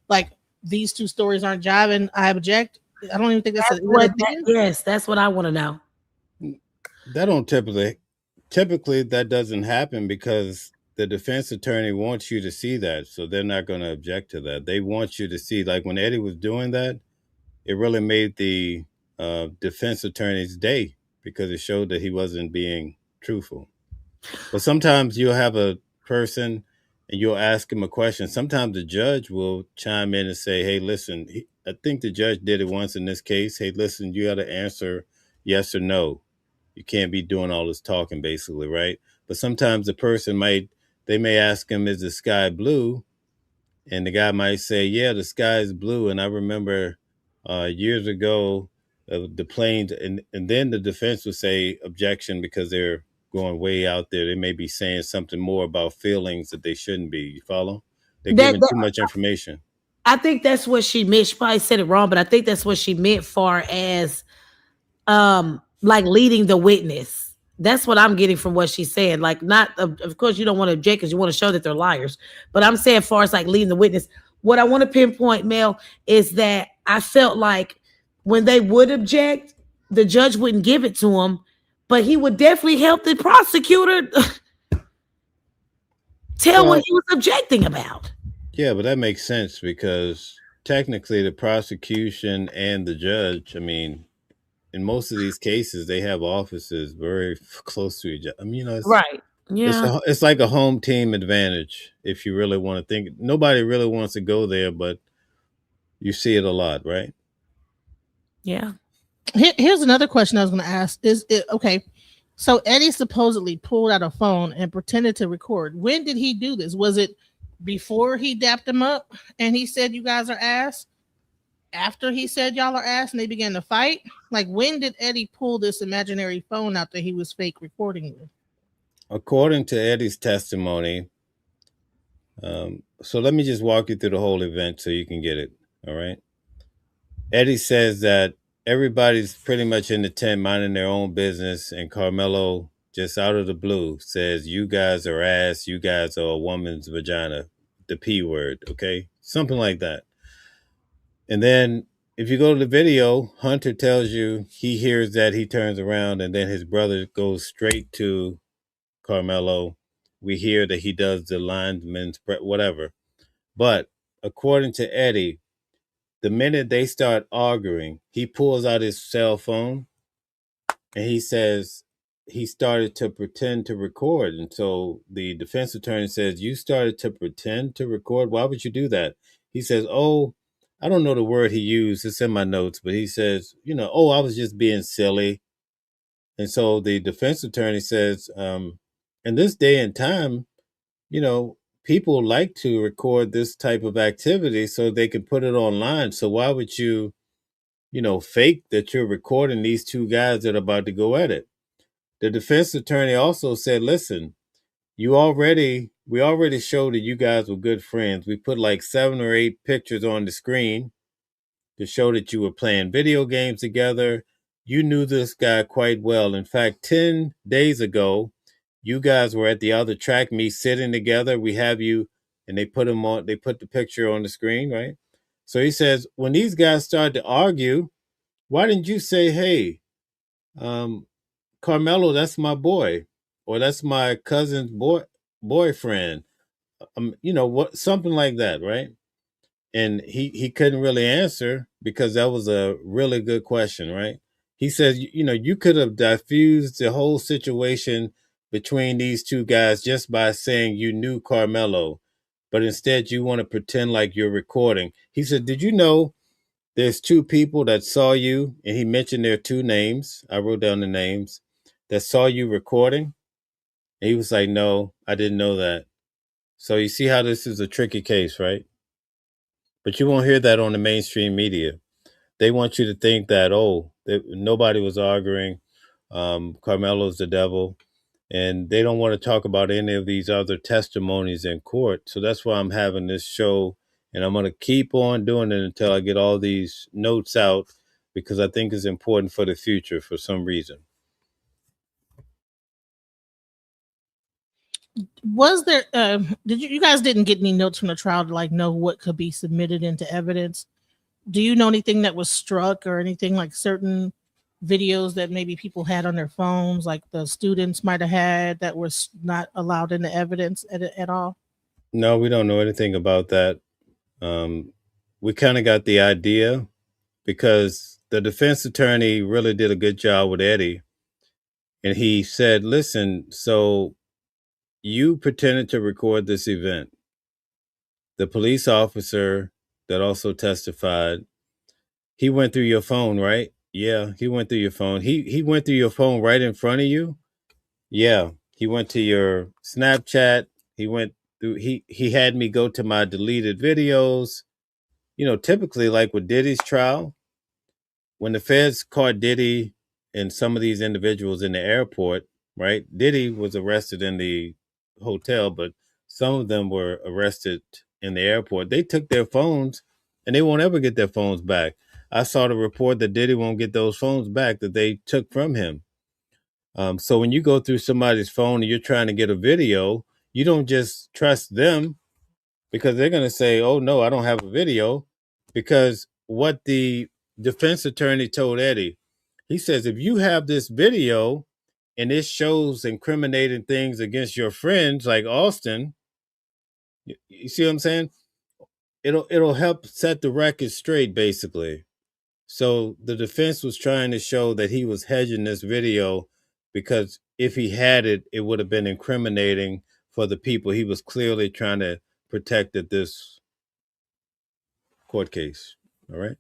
Like, these two stories aren't jiving, I object. I don't even think that's yes, that's what I want to know. That don't typically that doesn't happen because the defense attorney wants you to see that, so they're not going to object to that. They want you to see, like when Eddie was doing that, it really made the defense attorney's day because it showed that he wasn't being truthful. But sometimes you'll have a person and you'll ask him a question. Sometimes the judge will chime in and say, hey, listen, I think the judge did it once in this case. Hey, listen, you got to answer yes or no. You can't be doing all this talking, basically, right? But sometimes the person may ask him, is the sky blue? And the guy might say, yeah, the sky is blue. And I remember years ago, the planes, and then the defense would say objection because they're going way out there. They may be saying something more about feelings that they shouldn't be. You follow? They're giving too much information. I think that's what she meant. She probably said it wrong, but I think that's what she meant far as like leading the witness. That's what I'm getting from what she's saying. Like, not, of course, you don't want to object because you want to show that they're liars. But I'm saying, far as like leading the witness, what I want to pinpoint, Mel, is that I felt like when they would object, the judge wouldn't give it to them, but he would definitely help the prosecutor tell what he was objecting about. Yeah, but that makes sense because technically the prosecution and the judge, I mean, in most of these cases, they have offices very close to each other. I mean, it's, right. Yeah. It's like a home team advantage if you really want to think. Nobody really wants to go there, but you see it a lot, right? Yeah. Here's another question I was going to ask. Is it okay? So Eddie supposedly pulled out a phone and pretended to record. When did he do this? Was it before he dapped him up and he said, you guys are ass? After he said y'all are ass and they began to fight? Like, when did Eddie pull this imaginary phone out that he was fake recording with? According to Eddie's testimony, so let me just walk you through the whole event so you can get it. All right. Eddie says that everybody's pretty much in the tent minding their own business, and Karmelo, just out of the blue, says, you guys are ass, you guys are a woman's vagina, the P word, okay? Something like that. And then if you go to the video, Hunter tells you he hears that, he turns around, and then his brother goes straight to Karmelo. We hear that he does the lineman's whatever. But according to Eddie, the minute they start arguing, he pulls out his cell phone and he says he started to pretend to record. And so the defense attorney says, you started to pretend to record? Why would you do that? He says, oh, I don't know the word he used. It's in my notes, but he says, oh, I was just being silly. And so the defense attorney says, in this day and time, people like to record this type of activity so they can put it online. So why would you, fake that you're recording these two guys that are about to go at it? The defense attorney also said, listen, we already showed that you guys were good friends. We put like 7 or 8 pictures on the screen to show that you were playing video games together. You knew this guy quite well. In fact, 10 days ago, you guys were at the other track meet sitting together. We have you, and they put the picture on the screen, right? So he says, when these guys started to argue, why didn't you say, hey, Karmelo, that's my boy, or that's my cousin's boyfriend, something like that, right? And he couldn't really answer because that was a really good question, right? He says, you could have diffused the whole situation between these two guys just by saying you knew Karmelo. but instead you want to pretend like you're recording. He said, did you know there's two people that saw you? And he mentioned their two names. I wrote down the names that saw you recording. And he was like, no, I didn't know that. So you see how this is a tricky case, right? But you won't hear that on the mainstream media. They want you to think that, nobody was arguing. Carmelo's the devil. And they don't want to talk about any of these other testimonies in court. So that's why I'm having this show. And I'm going to keep on doing it until I get all these notes out, because I think it's important for the future for some reason. Was there did you guys didn't get any notes from the trial to like know what could be submitted into evidence? Do you know anything that was struck or anything, like certain videos that maybe people had on their phones, like the students might have had, that was not allowed into evidence at all? No, we don't know anything about that. We kind of got the idea because the defense attorney really did a good job with Eddie. And he said, listen, so you pretended to record this event. The police officer that also testified, he went through your phone, right? Yeah, he went through your phone. He went through your phone right in front of you. Yeah, he went to your Snapchat. He went through. He had me go to my deleted videos. Typically, like with Diddy's trial, when the feds caught Diddy and some of these individuals in the airport, right? Diddy was arrested in the hotel, but some of them were arrested in the airport. They took their phones and they won't ever get their phones back. I saw the report that Diddy won't get those phones back that they took from him. So when you go through somebody's phone and you're trying to get a video, you don't just trust them, because they're going to say, oh, no, I don't have a video. Because what the defense attorney told Eddie, he says, if you have this video and it shows incriminating things against your friends like Austin, you see what I'm saying? It'll help set the record straight, basically. So the defense was trying to show that he was hedging this video, because if he had it, it would have been incriminating for the people he was clearly trying to protect at this court case. All right.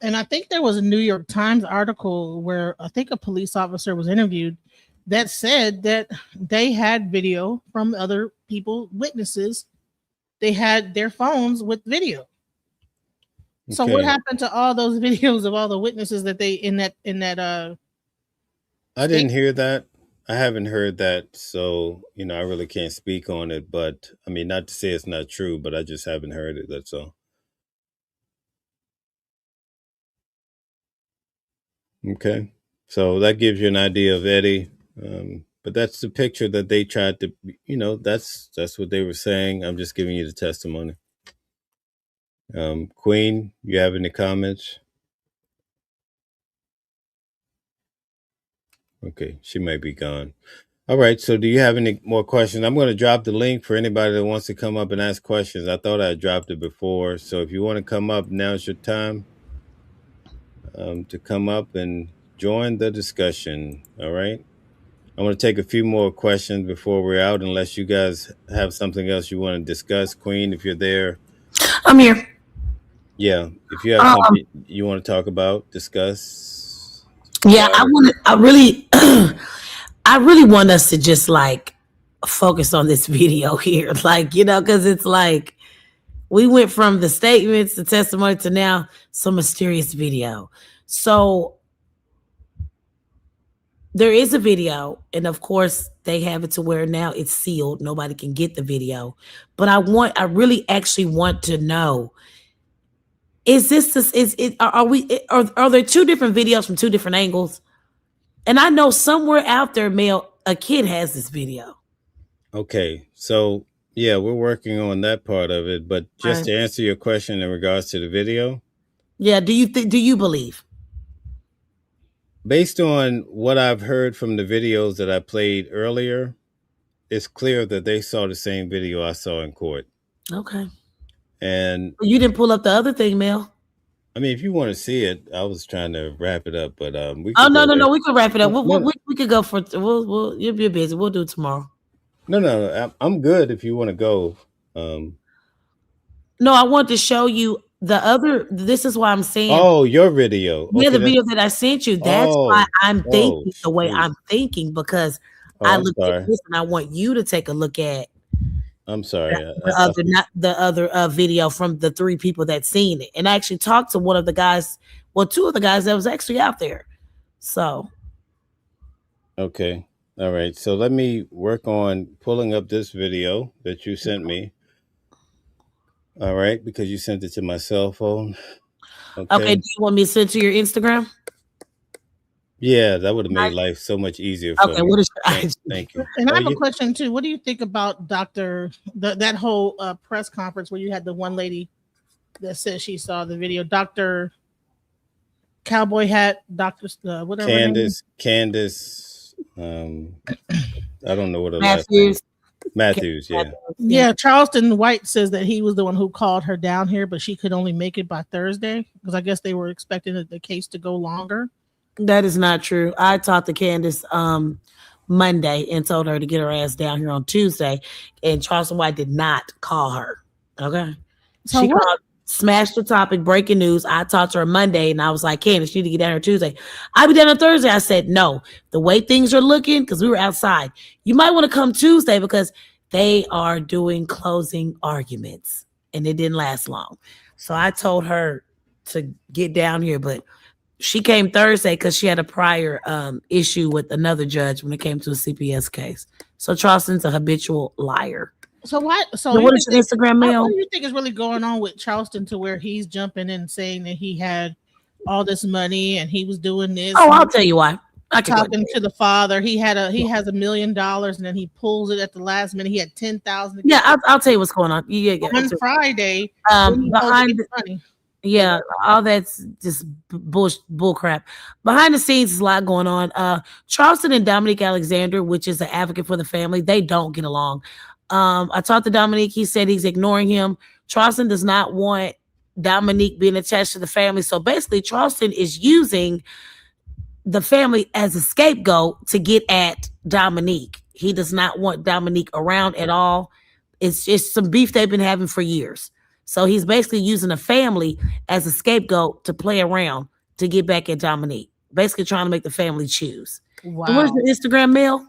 And I think there was a New York Times article where I think a police officer was interviewed that said that they had video from other people, witnesses. They had their phones with video. So what happened to all those videos of all the witnesses that they in that I didn't hear that. I haven't heard that. So, I really can't speak on it. But I mean, not to say it's not true, but I just haven't heard it. That's all. Okay. So that gives you an idea of Eddie. But that's the picture that they tried to, that's what they were saying. I'm just giving you the testimony. Queen, you have any comments? Okay, she might be gone. All right, so do you have any more questions? I'm going to drop the link for anybody that wants to come up and ask questions. I thought I dropped it before. So if you want to come up, now's your time to come up and join the discussion. All right. I'm going to take a few more questions before we're out, unless you guys have something else you want to discuss. Queen, if you're there. I'm here. Yeah, if you have something you want to talk about, discuss. Yeah, I really want us to just like focus on this video here. Like, because it's like we went from the statements, the testimony, to now some mysterious video. So there is a video, and of course they have it to where now it's sealed. Nobody can get the video. But I really actually want to know, are there two different videos from two different angles? And I know somewhere out there, Mel, a kid has this video. Okay, so yeah, we're working on that part of it. But just to answer your question in regards to the video. Yeah, do you believe? Based on what I've heard from the videos that I played earlier, it's clear that they saw the same video I saw in court. Okay. And you didn't pull up the other thing, Mel. I mean, if you want to see it, I was trying to wrap it up, but we. No, we can wrap it up. We could go for. You'll be busy. We'll do it tomorrow. No, I'm good if you want to go. No, I want to show you the other. This is why I'm saying, Oh, your video. yeah, Okay, the that's video that I sent you. That's why oh, I'm oh, thinking the way shoot. I'm thinking, because Oh, I I'm looked at sorry. this and I want you to take a look at I'm sorry. the other, not the other video from the 3 people that seen it. And I actually talked to one of the guys, well, 2 of the guys that was actually out there. So Okay. All right. So let me work on pulling up this video that you sent me. All right, because you sent it to my cell phone. okay, Okay. do you want me to send to your Instagram? Yeah, that would have made life so much easier for Okay, me. what is your IG? Thank you. And I Oh, have a question too. What do you think about that whole press conference where you had the one lady that said she saw the video, Dr. Cowboy Hat, Dr. Whatever her name is. Candace. I don't know what her last name. Matthews. Matthews. Yeah. Yeah, Charleston White says that he was the one who called her down here, but she could only make it by Thursday because I guess they were expecting the case to go longer. That is not true. I talked to Candace Monday and told her to get her ass down here on Tuesday, and Charleston White did not call her. Okay. So she what? called, smashed the topic, breaking news. I talked to her Monday and I was like, Candace, you need to get down here Tuesday. I'll be down on Thursday. I said, no, the way things are looking, because we were outside, you might want to come Tuesday because they are doing closing arguments and it didn't last long. So I told her to get down here, but she came Thursday because she had a prior issue with another judge when it came to a CPS case. So Charleston's a habitual liar. So what? So Now, what is your Instagram mail? What do you think is really going on with Charleston to where he's jumping in and saying that he had all this money and he was doing this? Oh, I'll tell you why. I can talking to the father. He has $1 million and then he pulls it at the last minute. He had 10,000. Yeah, I'll tell you what's going on. Yeah, On Friday, behind money. Yeah, all that's just bull crap. Behind the scenes is a lot going on. Charleston and Dominique Alexander, which is an advocate for the family, they don't get along. I talked to Dominique. He said he's ignoring him. Charleston does not want Dominique being attached to the family. So basically, Charleston is using the family as a scapegoat to get at Dominique. He does not want Dominique around at all. It's just some beef they've been having for years. So he's basically using the family as a scapegoat to play around to get back at Dominique. Basically trying to make the family choose. Wow. And where's your Instagram mail?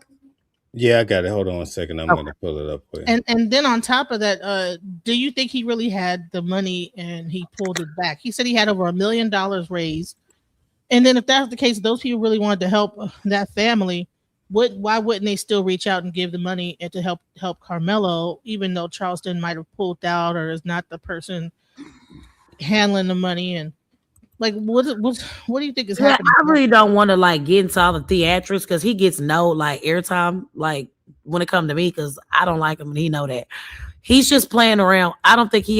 Yeah, I got it. Hold on a second. I'm going to pull it up for you. And then on top of that, do you think he really had the money and he pulled it back? He said he had over $1 million raised. And then if that's the case, those people really wanted to help that family. Why wouldn't they still reach out and give the money and to help Karmelo, even though Charleston might have pulled out or is not the person handling the money? And like, what do you think is happening? I really don't want to get into all the theatrics because he gets no airtime when it comes to me because I don't like him and he know that. He's just playing around. I don't think he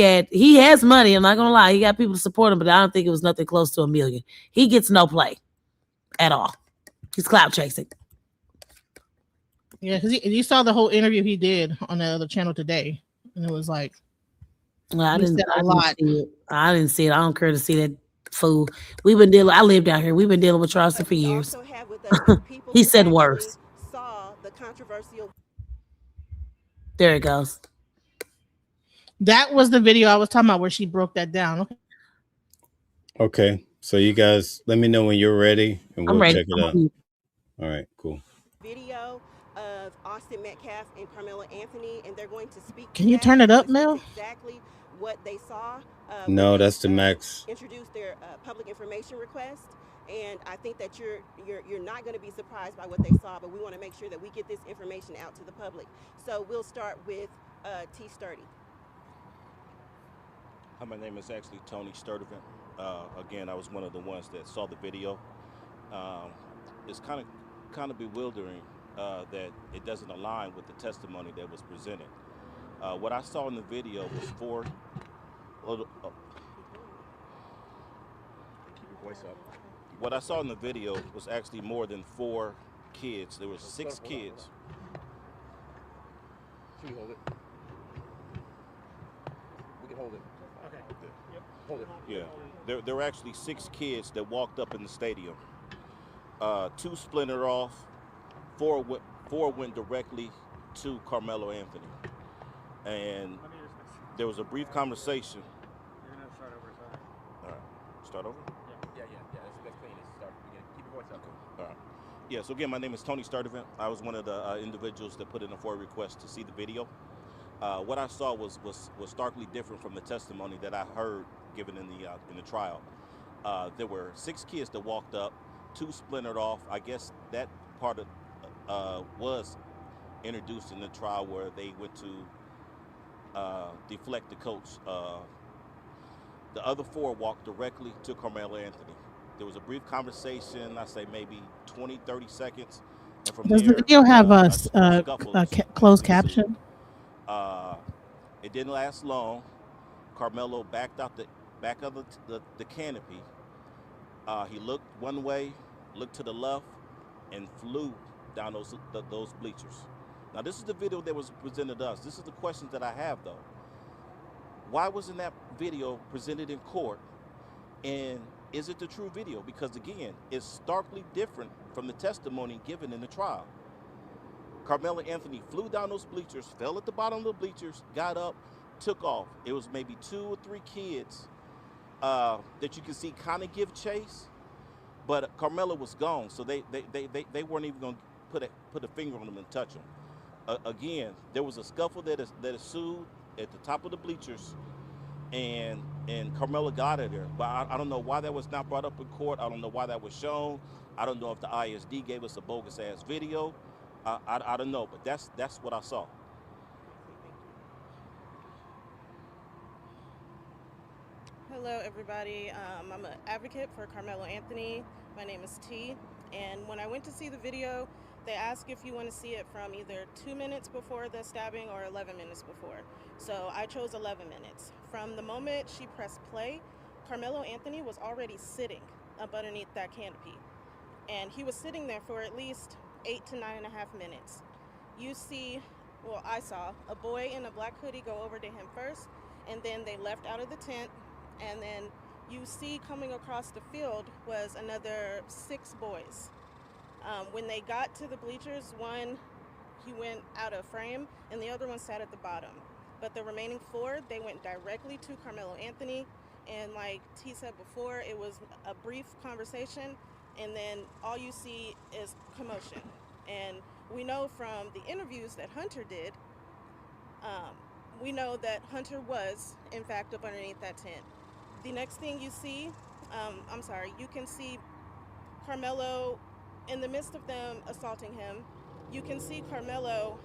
has money. I'm not gonna lie, he got people to support him, but I don't think it was nothing close to $1 million. He gets no play at all. He's clout chasing. Yeah, because you saw the whole interview he did on the other channel today, and it was like, I didn't see it. I don't care to see that fool. I lived out here. We've been dealing with Charleston for years. He said worse. There it goes. That was the video I was talking about where she broke that down. Okay. So you guys let me know when you're ready and we'll check it out. All right, cool. Video of Austin Metcalf and Karmelo Anthony, and they're going to speak. Can you turn it up, Mel? Exactly what they saw. No, that's the max. Introduce their public information request, and I think that you're not going to be surprised by what they saw, but we want to make sure that we get this information out to the public. So we'll start with T. Sturdy. Hi, my name is actually Tony Sturdivant. Again, I was one of the ones that saw the video. It's kind of bewildering that it doesn't align with the testimony that was presented. What I saw in the video was keep your voice up. What I saw in the video was actually more than 4 kids. There were 6 kids. Can you hold it? We can hold it. Okay. Yep. Hold it. Yeah. There were actually 6 kids that walked up in the stadium. 2 splintered off. 4 went directly to Karmelo Anthony. And there was a brief conversation. You're gonna start over, sorry. All right, start over. Yeah. That's clean. Let's start. Keep your voice up. All right. Yeah. So again, my name is Tony Sturdivant. I was one of the individuals that put in a FOIA request to see the video. What I saw was starkly different from the testimony that I heard given in the trial. There were 6 kids that walked up, 2 splintered off. I guess that part of was introduced in the trial where they went to deflect the coach. The other 4 walked directly to Karmelo Anthony. There was a brief conversation, I say maybe 20, 30 seconds. And from Does there, the video have a closed caption? It didn't last long. Karmelo backed out the canopy. He looked one way, looked to the left, and flew down those bleachers. Now, this is the video that was presented to us. This is the questions that I have, though. Why wasn't that video presented in court? And is it the true video? Because, again, it's starkly different from the testimony given in the trial. Karmelo Anthony flew down those bleachers, fell at the bottom of the bleachers, got up, took off. It was maybe 2 or 3 kids that you can see kind of give chase, but Karmelo was gone, so they weren't even going to put a finger on him and touch him. Again, there was a scuffle that ensued at the top of the bleachers, and Karmelo got out of there. But I don't know why that was not brought up in court. I don't know why that was shown. I don't know if the ISD gave us a bogus ass video. I don't know, but that's what I saw. Hello, everybody. I'm an advocate for Karmelo Anthony. My name is T. And when I went to see the video, they asked if you want to see it from either 2 minutes before the stabbing or 11 minutes before. So I chose 11 minutes. From the moment she pressed play, Karmelo Anthony was already sitting up underneath that canopy. And he was sitting there for at least 8 to 9.5 minutes. You see, well, I saw a boy in a black hoodie go over to him first, and then they left out of the tent, and then you see coming across the field was another 6 boys. When they got to the bleachers, one, he went out of frame, and the other one sat at the bottom. But the remaining 4, they went directly to Karmelo Anthony, and like T said before, it was a brief conversation, and then all you see is commotion. And we know from the interviews that Hunter did, we know that Hunter was, in fact, up underneath that tent. The next thing you see, you can see Karmelo, in the midst of them assaulting him, you can see Karmelo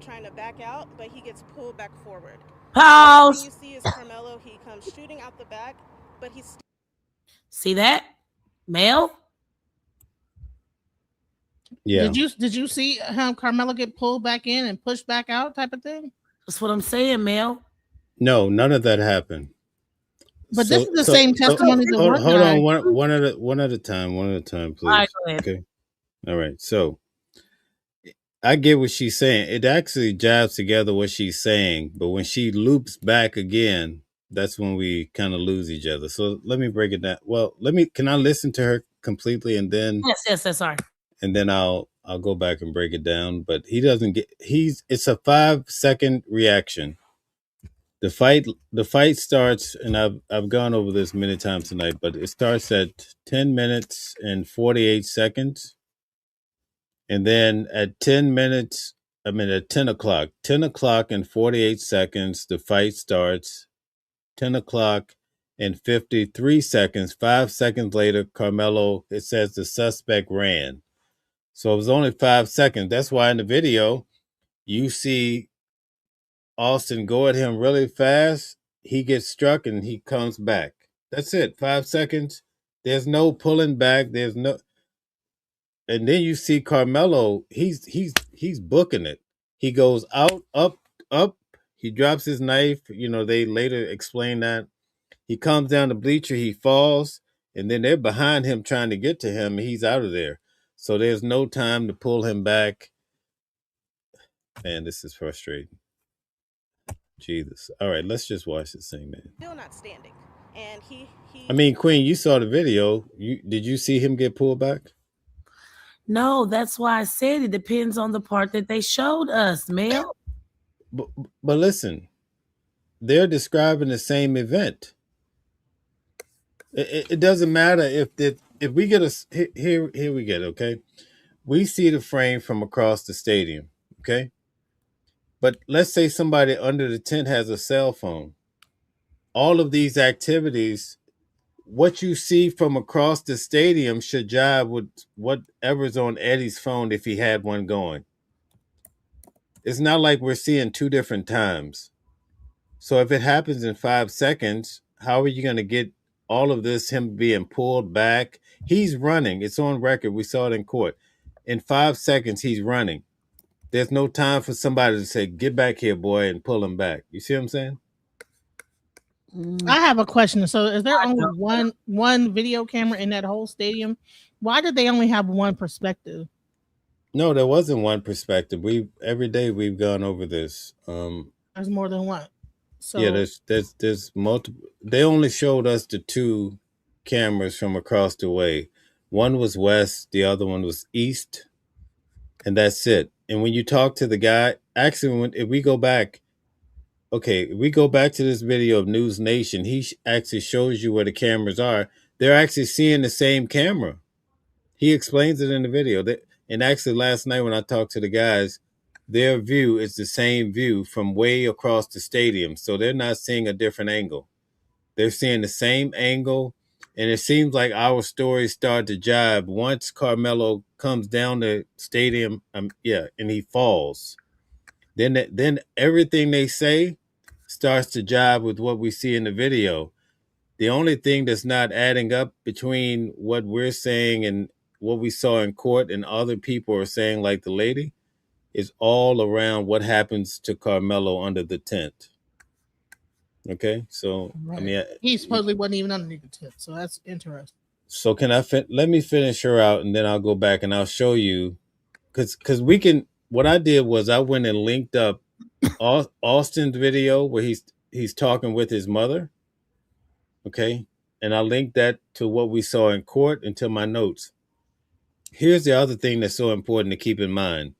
trying to back out, but he gets pulled back forward. Pause. The next thing you see is Karmelo, he comes shooting out the back, but he's... See that? Mel? Yeah. Did you see how Karmelo get pulled back in and pushed back out type of thing? That's what I'm saying, Mel. No, none of that happened. But this is the same testimony that one hold guy. on, one at a time, please. All right, go ahead. Okay. All right. So I get what she's saying. It actually jibes together what she's saying, but when she loops back again, that's when we kind of lose each other. So let me break it down. Well, can I listen to her completely and then Yes, sorry. And then I'll go back and break it down. But it's a 5-second reaction. The fight starts, and I've gone over this many times tonight, but it starts at 10 minutes and 48 seconds. And then at 10 o'clock and 48 seconds, the fight starts. 10 o'clock and 53 seconds, 5 seconds later, Karmelo, it says the suspect ran. So it was only 5 seconds. That's why in the video, you see Austin go at him really fast. He gets struck and he comes back. That's it. 5 seconds. There's no pulling back. And then you see Karmelo. He's booking it. He goes out, up. He drops his knife. They later explain that. He comes down the bleacher. He falls, and then they're behind him trying to get to him. And he's out of there. So there's no time to pull him back. Man, this is frustrating. Jesus. All right, let's just watch this thing, man. Still not standing. And he I mean, Queen, you saw the video. Did you see him get pulled back? No, that's why I said it depends on the part that they showed us, Mel. But listen, they're describing the same event. It doesn't matter if we get here we get, okay. We see the frame from across the stadium, okay. But let's say somebody under the tent has a cell phone. All of these activities, what you see from across the stadium should jive with whatever's on Eddie's phone if he had one going. It's not like we're seeing two different times. So if it happens in 5 seconds, how are you going to get all of this, him being pulled back? He's running. It's on record. We saw it in court. In 5 seconds, he's running. There's no time for somebody to say, get back here, boy, and pull him back. You see what I'm saying? I have a question. So is there only one video camera in that whole stadium? Why did they only have one perspective? No, there wasn't one perspective. Every day we've gone over this. There's more than one. So yeah, there's multiple. They only showed us the two cameras from across the way. One was west, the other one was east, and that's it. And when you talk to the guy, actually, if we go back to this video of News Nation, he actually shows you where the cameras are. They're actually seeing the same camera. He explains it in the video. And actually, last night when I talked to the guys, their view is the same view from way across the stadium. So they're not seeing a different angle. They're seeing the same angle. And it seems like our stories start to jibe once Karmelo comes down the stadium. And he falls. Then everything they say starts to jibe with what we see in the video. The only thing that's not adding up between what we're saying and what we saw in court and other people are saying, like the lady, is all around what happens to Karmelo under the tent. Okay, so right. I mean, he supposedly wasn't even underneath the tent, so that's interesting. So can let me finish her out, and then I'll go back and I'll show you, because we can. What I did was I went and linked up Austin's video where he's talking with his mother. Okay, and I linked that to what we saw in court and to my notes. Here's the other thing that's so important to keep in mind.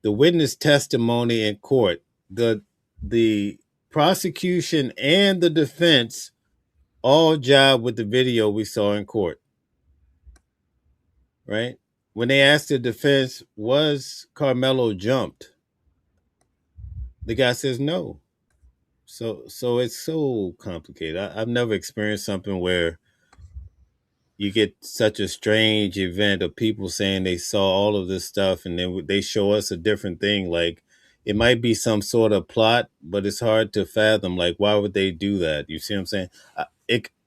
The witness testimony in court, the prosecution and the defense all jive with the video we saw in court. Right? When they asked the defense, was Karmelo jumped? The guy says no. So it's so complicated. I've never experienced something where you get such a strange event of people saying they saw all of this stuff and then they show us a different thing. Like it might be some sort of plot, but it's hard to fathom. Like, why would they do that? You see what I'm saying?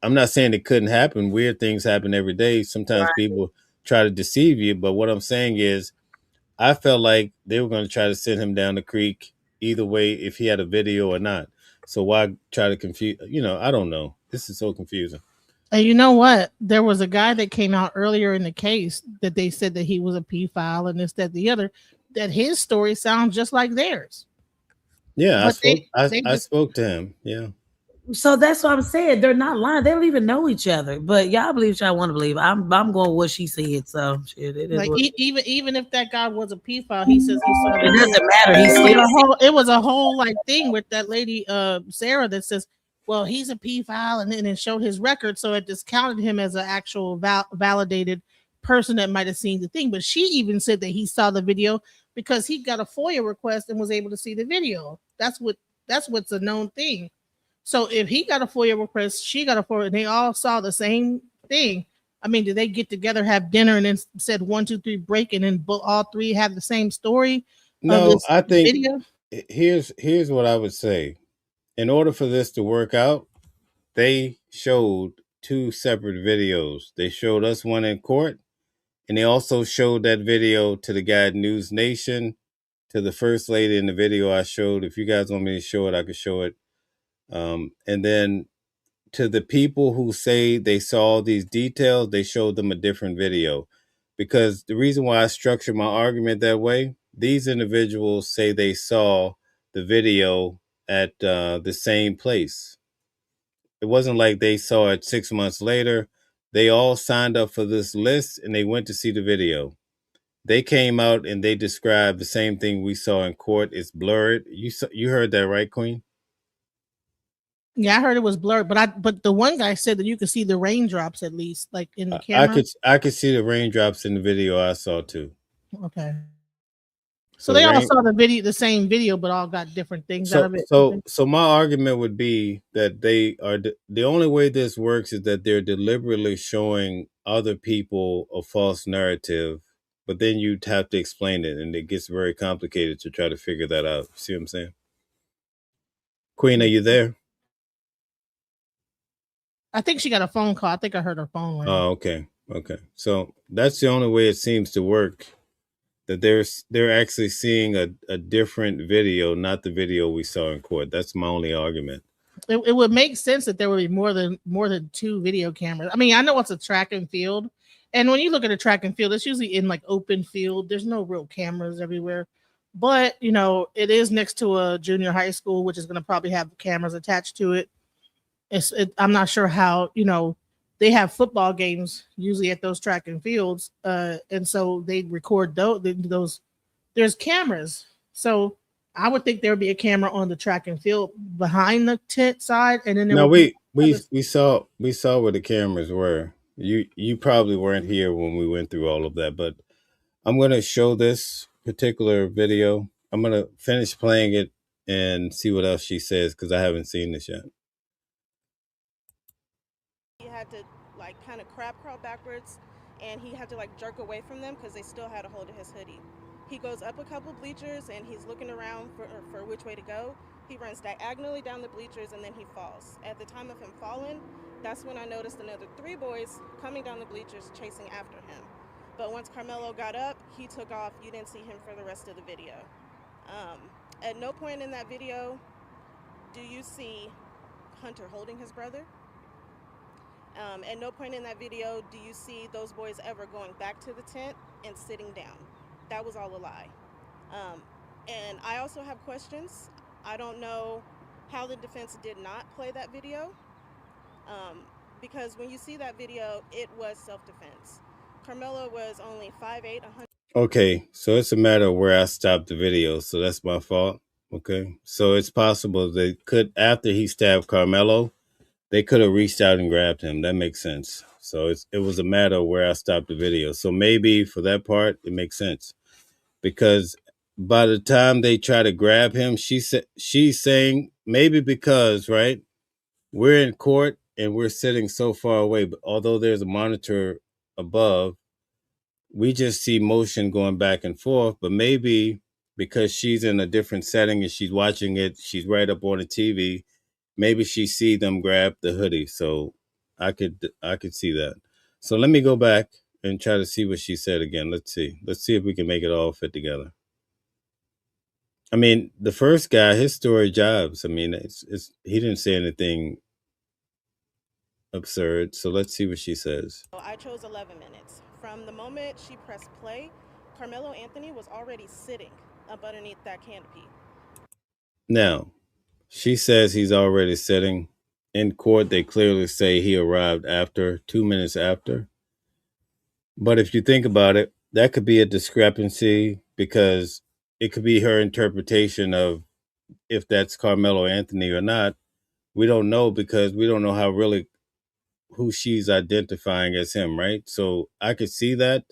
I'm not saying it couldn't happen. Weird things happen every day. Sometimes people try to deceive you. But what I'm saying is I felt like they were going to try to send him down the creek either way, if he had a video or not. So why try to confuse? I don't know. This is so confusing. And you know what? There was a guy that came out earlier in the case that they said that he was a pedophile and this, that, the other, that his story sounds just like theirs. Yeah, I spoke to him. Yeah. So that's what I'm saying. They're not lying. They don't even know each other. But y'all believe what y'all want to believe. I'm going with what she said. So shit, it is like even if that guy was a pedophile, he says he saw it doesn't matter. It was a whole like thing with that lady Sarah that says, well, he's a pedophile, and then it showed his record, so it discounted him as an actual validated person that might have seen the thing. But she even said that he saw the video because he got a FOIA request and was able to see the video. That's what's a known thing. So if he got a FOIA request, she got a FOIA, and they all saw the same thing. I mean, did they get together, have dinner, and then said 1, 2, 3, break, and then all three have the same story? No, I think video? Here's what I would say. In order for this to work out, they showed two separate videos. They showed us one in court, and they also showed that video to the guy at News Nation, to the first lady in the video I showed. If you guys want me to show it, I could show it. And then to the people who say they saw these details, they showed them a different video. Because the reason why I structured my argument that way, these individuals say they saw the video at the same place. It wasn't like they saw it 6 months later. They all signed up for this list and they went to see the video. They came out and they described the same thing we saw in court. It's blurred. You heard that, right, Queen? Yeah, I heard it was blurred, but the one guy said that you could see the raindrops at least, like in the camera. I could see the raindrops in the video I saw too. Okay. So So they all rain. saw the same video, but all got different things out of it. So my argument would be that they are the only way this works is that they're deliberately showing other people a false narrative, but then you'd have to explain it, and it gets very complicated to try to figure that out. See what I'm saying? Queen, are you there? I think she got a phone call. I think I heard her phone ring. Oh, okay. Okay. So that's the only way it seems to work. That they're actually seeing a different video, not the video we saw in court. That's my only argument. It would make sense that there would be more than 2 video cameras. I mean, I know it's a track and field, and when you look at a track and field, it's usually in like open field. There's no real cameras everywhere, but it is next to a junior high school, which is going to probably have cameras attached to it. I'm not sure how they have football games usually at those track and fields, and so they record those. There's cameras, so I would think there would be a camera on the track and field behind the tent side, and then No, we saw where the cameras were. You probably weren't here when we went through all of that, but I'm gonna show this particular video. I'm gonna finish playing it and see what else she says because I haven't seen this yet. He had to like kind of crab crawl backwards, and he had to like jerk away from them because they still had a hold of his hoodie. He goes up a couple bleachers and he's looking around for which way to go. He runs diagonally down the bleachers and then he falls. At the time of him falling, that's when I noticed another 3 boys coming down the bleachers chasing after him. But once Karmelo got up, he took off. You didn't see him for the rest of the video. At no point in that video do you see Hunter holding his brother. At no point in that video do you see those boys ever going back to the tent and sitting down. That was all a lie. And I also have questions. I don't know how the defense did not play that video, because when you see that video, it was self-defense. Karmelo was only 5'8", 100. Okay, so it's a matter of where I stopped the video, so that's my fault. Okay, so it's possible they could, after he stabbed Karmelo, they could have reached out and grabbed him. That makes sense. So it was a matter of where I stopped the video. So maybe for that part, it makes sense. Because by the time they try to grab him, she's saying maybe because, right, we're in court and we're sitting so far away, but although there's a monitor above, we just see motion going back and forth. But maybe because she's in a different setting and she's watching it, she's right up on the TV. Maybe she see them grab the hoodie. So I could see that. So let me go back and try to see what she said again. Let's see if we can make it all fit together. I mean, the first guy, his story jibes. I mean, it's he didn't say anything absurd. So let's see what she says. I chose 11 minutes. From the moment she pressed play, Karmelo Anthony was already sitting up underneath that canopy. Now, she says he's already sitting. In court, they clearly say he arrived after, 2 minutes after. But if you think about it, that could be a discrepancy because it could be her interpretation of if that's Karmelo Anthony or not. We don't know because we don't know who she's identifying as him, right? So I could see that.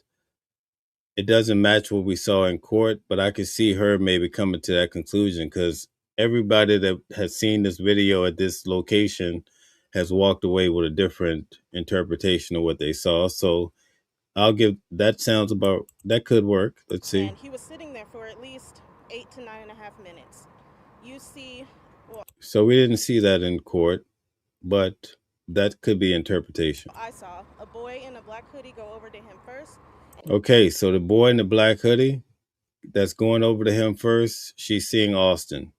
It doesn't match what we saw in court, but I could see her maybe coming to that conclusion because everybody that has seen this video at this location has walked away with a different interpretation of what they saw. So I'll give that that could work. Let's see. And he was sitting there for at least 8 to 9.5 minutes. You see, so we didn't see that in court, but that could be interpretation. I saw a boy in a black hoodie go over to him first. Okay, so the boy in the black hoodie that's going over to him first, she's seeing Austin.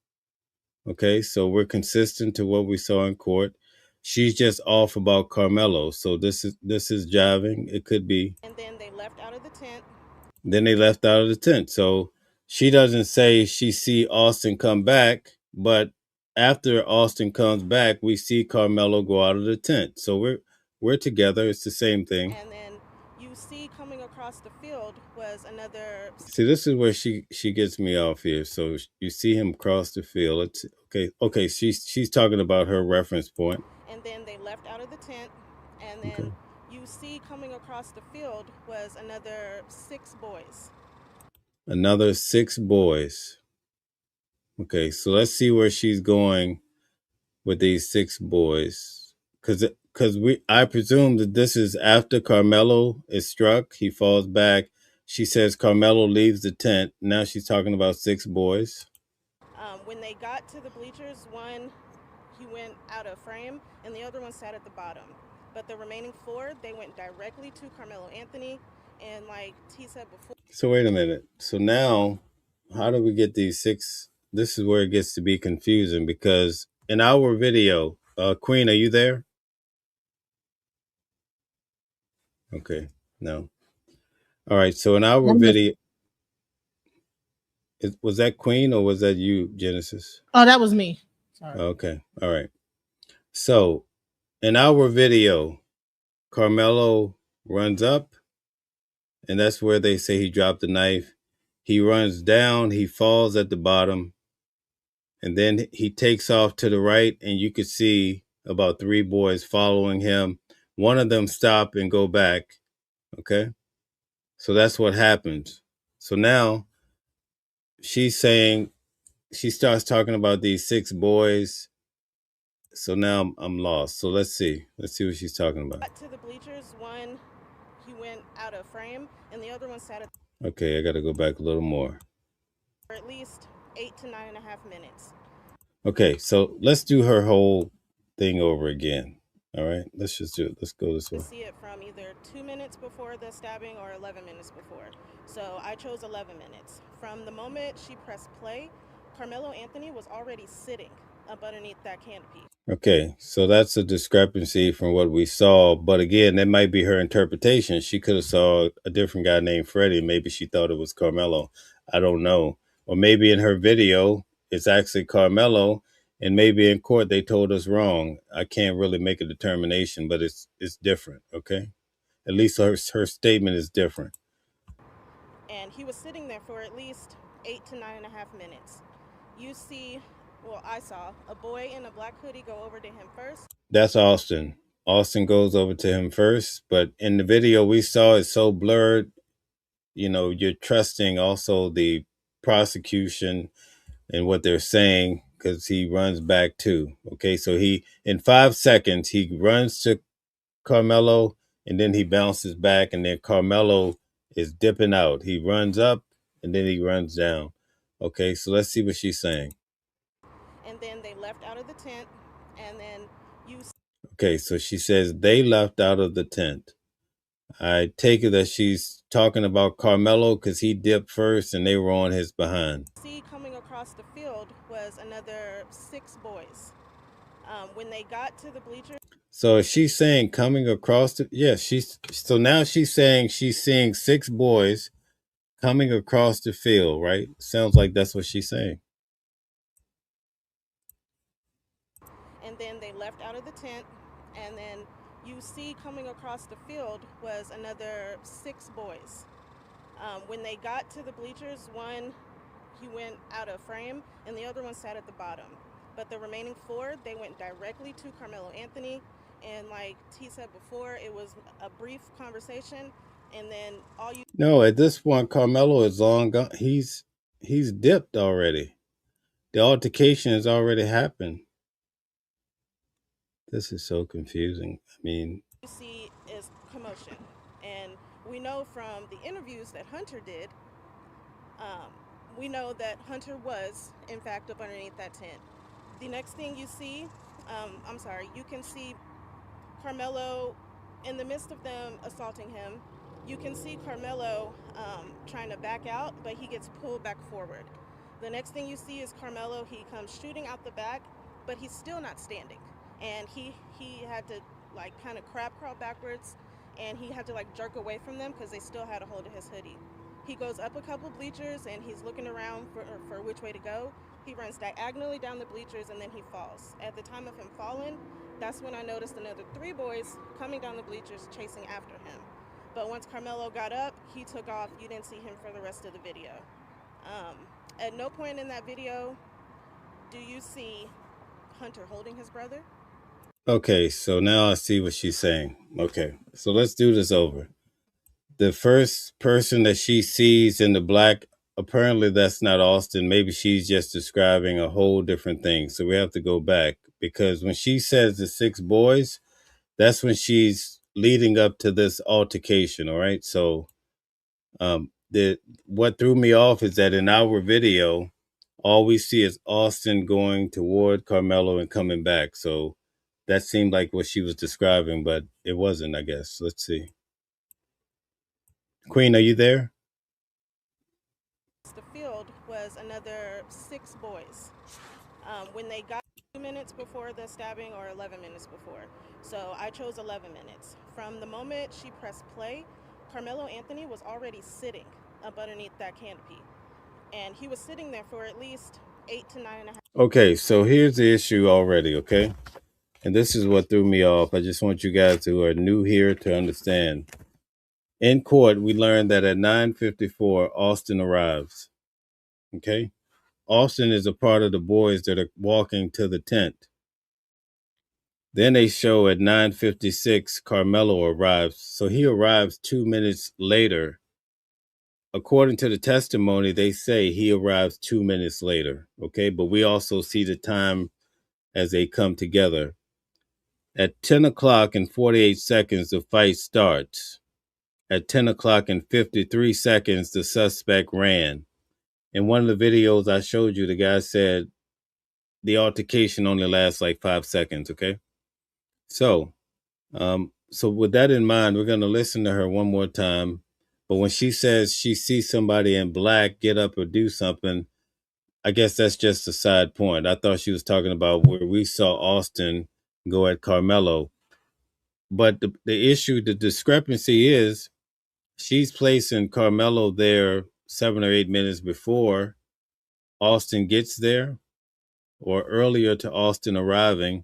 Okay, so we're consistent to what we saw in court. She's just off about Karmelo, so this is jiving. It could be. And then they left out of the tent. So she doesn't say she see Austin come back, but after Austin comes back, we see Karmelo go out of the tent. So we're together. It's the same thing. And then you see coming across the field was another. See, this is where she gets me off here. So you see him cross the field. It's okay. She's talking about her reference point. And then they left out of the tent, and then you see coming across the field was another 6 boys. Another 6 boys. Okay, so let's see where she's going with these 6 boys, because I presume that this is after Karmelo is struck. He falls back. She says Karmelo leaves the tent. Now she's talking about 6 boys. When they got to the bleachers, one, he went out of frame, and the other one sat at the bottom. But the remaining 4, they went directly to Karmelo Anthony, and like T said before. So wait a minute. So now, how do we get these 6? This is where it gets to be confusing, because in our video, Queen, are you there? Okay, no. All right, so in our video, was that Queen or was that you, Genesis? Oh, that was me. Sorry. Okay, all right. So in our video, Karmelo runs up, and that's where they say he dropped the knife. He runs down, he falls at the bottom, and then he takes off to the right, and you could see about 3 boys following him. One of them stop and go back. Okay, so that's what happens. So now she's saying, she starts talking about these 6 boys. So now I'm lost. So let's see what she's talking about. To the bleachers, one, he went out of frame, and the other one sat at. Okay, I got to go back a little more. For at least 8 to 9.5 minutes. Okay, so let's do her whole thing over again. All right, let's just do it. Let's go this way. See it from either 2 minutes before the stabbing or 11 minutes before. So I chose 11 minutes. From the moment she pressed play, Karmelo Anthony was already sitting up underneath that canopy. Okay, so that's a discrepancy from what we saw. But again, that might be her interpretation. She could have saw a different guy named Freddie. Maybe she thought it was Karmelo. I don't know. Or maybe in her video, it's actually Karmelo. And maybe in court, they told us wrong. I can't really make a determination, but it's different, okay? At least her statement is different. And he was sitting there for at least 8 to 9.5 minutes. You see, well, I saw a boy in a black hoodie go over to him first. That's Austin. Austin goes over to him first, but in the video we saw, it's so blurred. You know, you're trusting also the prosecution and what they're saying, because he runs back too. Okay, so he, in 5 seconds, he runs to Karmelo, and then he bounces back, and then Karmelo is dipping out. He runs up, and then he runs down. Okay, so let's see what she's saying. And then they left out of the tent, and then you. Okay, so she says they left out of the tent. I take it that she's talking about Karmelo because he dipped first and they were on his behind. See coming across the field was another 6 boys. When they got to the bleachers. So is she saying coming across the, so now she's saying she's seeing 6 boys coming across the field, right? Sounds like that's what she's saying. And then they left out of the tent, and then you see coming across the field was another 6 boys. When they got to the bleachers, one, he went out of frame, and the other one sat at the bottom. But the remaining 4, they went directly to Karmelo Anthony, and like T said before, it was a brief conversation, and then all you. No, at this point, Karmelo is long gone. He's dipped already. The altercation has already happened. This is so confusing. I mean, you see is commotion, and we know from the interviews that Hunter did, we know that Hunter was in fact up underneath that tent. The next thing you see, you can see Karmelo in the midst of them assaulting him. You can see Karmelo trying to back out, but he gets pulled back forward. The next thing you see is Karmelo, he comes shooting out the back, but he's still not standing. And he had to like kind of crab crawl backwards, and he had to like jerk away from them because they still had a hold of his hoodie. He goes up a couple bleachers and he's looking around for which way to go. He runs diagonally down the bleachers and then he falls. At the time of him falling, that's when I noticed another 3 boys coming down the bleachers chasing after him. But once Karmelo got up, he took off. You didn't see him for the rest of the video. At no point in that video do you see Hunter holding his brother. Okay, so now I see what she's saying. Okay, so let's do this over. The first person that she sees in the black, apparently that's not Austin. Maybe she's just describing a whole different thing. So we have to go back, because when she says the 6 boys, that's when she's leading up to this altercation. All right. So what threw me off is that in our video, all we see is Austin going toward Karmelo and coming back. So that seemed like what she was describing, but it wasn't, I guess. Let's see. Queen, are you there? The field was another 6 boys. When they got 2 minutes before the stabbing or 11 minutes before. So I chose 11 minutes. From the moment she pressed play, Karmelo Anthony was already sitting up underneath that canopy. And he was sitting there for at least 8 to 9.5. Okay, so here's the issue already, okay? And this is what threw me off. I just want you guys who are new here to understand. In court, we learned that at 9:54, Austin arrives. Okay? Austin is a part of the boys that are walking to the tent. Then they show at 9:56, Karmelo arrives. So he arrives 2 minutes later. According to the testimony, they say he arrives 2 minutes later. Okay? But we also see the time as they come together. At 10 o'clock and 48 seconds, the fight starts. At 10 o'clock and 53 seconds, the suspect ran. In one of the videos I showed you, the guy said the altercation only lasts like 5 seconds, okay? So with that in mind, we're going to listen to her one more time. But when she says she sees somebody in black get up or do something, I guess that's just a side point. I thought she was talking about where we saw Austin go at Karmelo. But the issue, the discrepancy is she's placing Karmelo there 7 or 8 minutes before Austin gets there, or earlier to Austin arriving.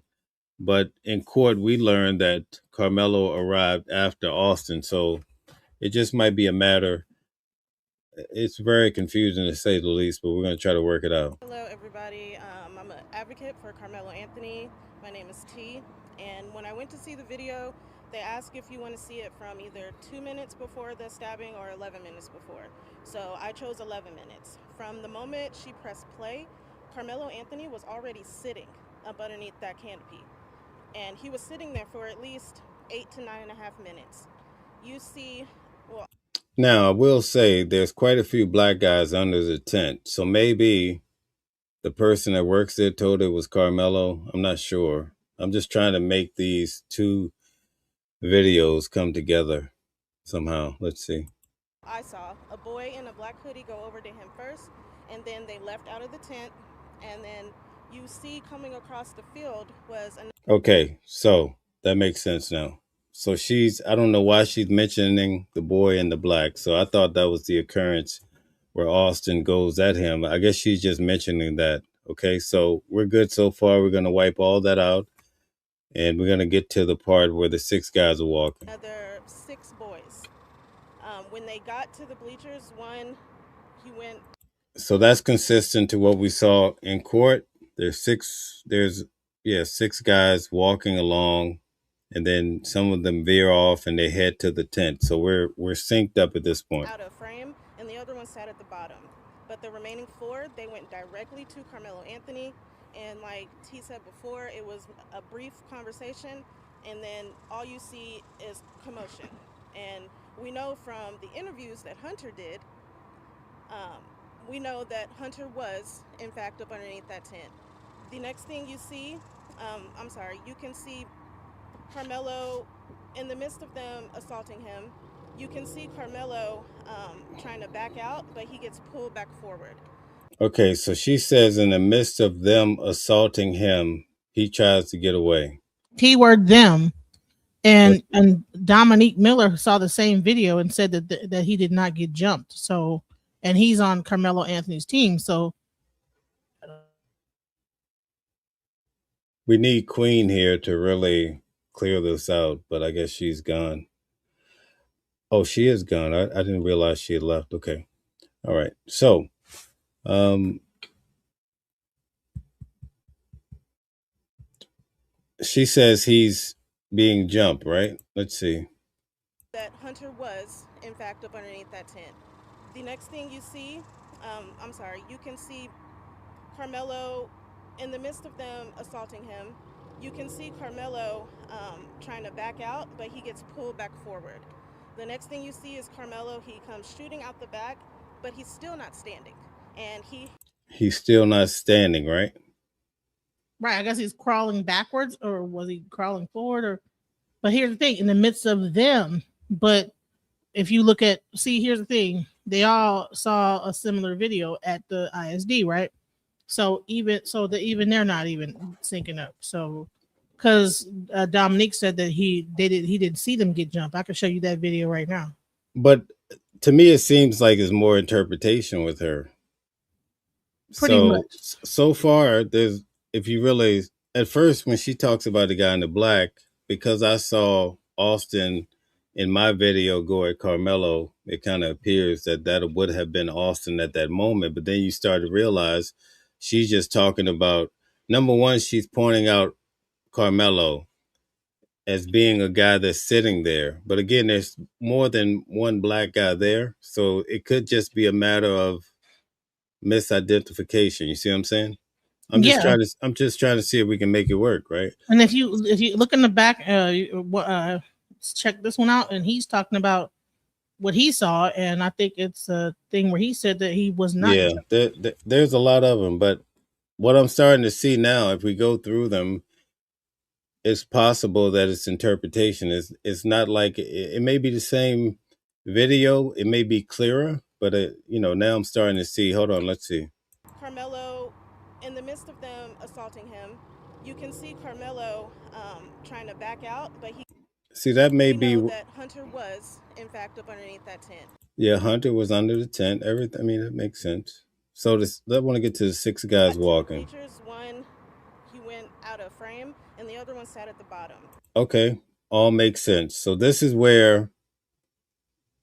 But in court, we learned that Karmelo arrived after Austin. So it just might be a matter. It's very confusing to say the least, but we're going to try to work it out. Hello, everybody. I'm an advocate for Karmelo Anthony. My name is T. And when I went to see the video, they ask if you want to see it from either 2 minutes before the stabbing or 11 minutes before. So I chose 11 minutes. From the moment she pressed play, Karmelo Anthony was already sitting up underneath that canopy. And he was sitting there for at least 8 to 9.5 minutes. You see, well, now, I will say there's quite a few black guys under the tent. So maybe the person that works there told it was Karmelo. I'm not sure. I'm just trying to make these 2 videos come together somehow. Let's see. I saw a boy in a black hoodie go over to him first, and then they left out of the tent, and then you see coming across the field was an Okay, so that makes sense now. So I don't know why she's mentioning the boy in the black. So I thought that was the occurrence where Austin goes at him. I guess she's just mentioning that. Okay, so we're good so far. We're going to wipe all that out. And we're going to get to the part where the 6 guys are walking. another 6 boys. When they got to the bleachers, one, he went. So that's consistent to what we saw in court. There's 6 guys walking along, and then some of them veer off and they head to the tent. So we're synced up at this point. Out of frame, and the other one sat at the bottom. But the remaining 4, they went directly to Karmelo Anthony. And like T said before, it was a brief conversation, and then all you see is commotion. And we know from the interviews that Hunter did, we know that Hunter was, in fact, up underneath that tent. The next thing you see, you can see Karmelo, in the midst of them assaulting him, you can see Karmelo trying to back out, but he gets pulled back forward. Okay, so she says in the midst of them assaulting him, he tries to get away. Keyword them. And Dominique Miller saw the same video and said that he did not get jumped. So, and he's on Karmelo Anthony's team. So we need Queen here to really clear this out, but I guess she's gone. Oh, she is gone. I didn't realize she had left. Okay. All right. So, she says he's being jumped, right? Let's see. That Hunter was, in fact, up underneath that tent. The next thing you see, you can see Karmelo in the midst of them assaulting him. You can see Karmelo trying to back out, but he gets pulled back forward. The next thing you see is Karmelo, he comes shooting out the back, but he's still not standing. And he's still not standing, right? Right. I guess he's crawling backwards, or was he crawling forward? Or, but here's the thing: in the midst of them. But if you look at, here's the thing: they all saw a similar video at the ISD, right? So even they're not even syncing up. So, because Dominique said that he didn't see them get jumped. I can show you that video right now. But to me, it seems like it's more interpretation with her. Pretty much. So far, there's, if you really, at first when she talks about the guy in the black, because I saw Austin in my video go at Karmelo, it kind of appears that would have been Austin at that moment. But then you start to realize she's just talking about, number one, she's pointing out Karmelo as being a guy that's sitting there. But again, there's more than one black guy there. So it could just be a matter of misidentification. You see what I'm saying? I'm just trying to see if we can make it work, right? And if you look in the back, check this one out, and he's talking about what he saw, and I think it's a thing where he said that he was not. Yeah, there's a lot of them, but what I'm starting to see now, if we go through them, it's possible that it's interpretation. It's not like it may be the same video, it may be clearer, but now I'm starting to see. Hold on, let's see. Karmelo, in the midst of them assaulting him, you can see Karmelo trying to back out, but he. See, that may be that Hunter was, in fact, up underneath that tent. Yeah, Hunter was under the tent. Everything. I mean, that makes sense. So I want to get to the 6 guys walking. One, he went out of frame, and the other one sat at the bottom. Okay, all makes sense. So this is where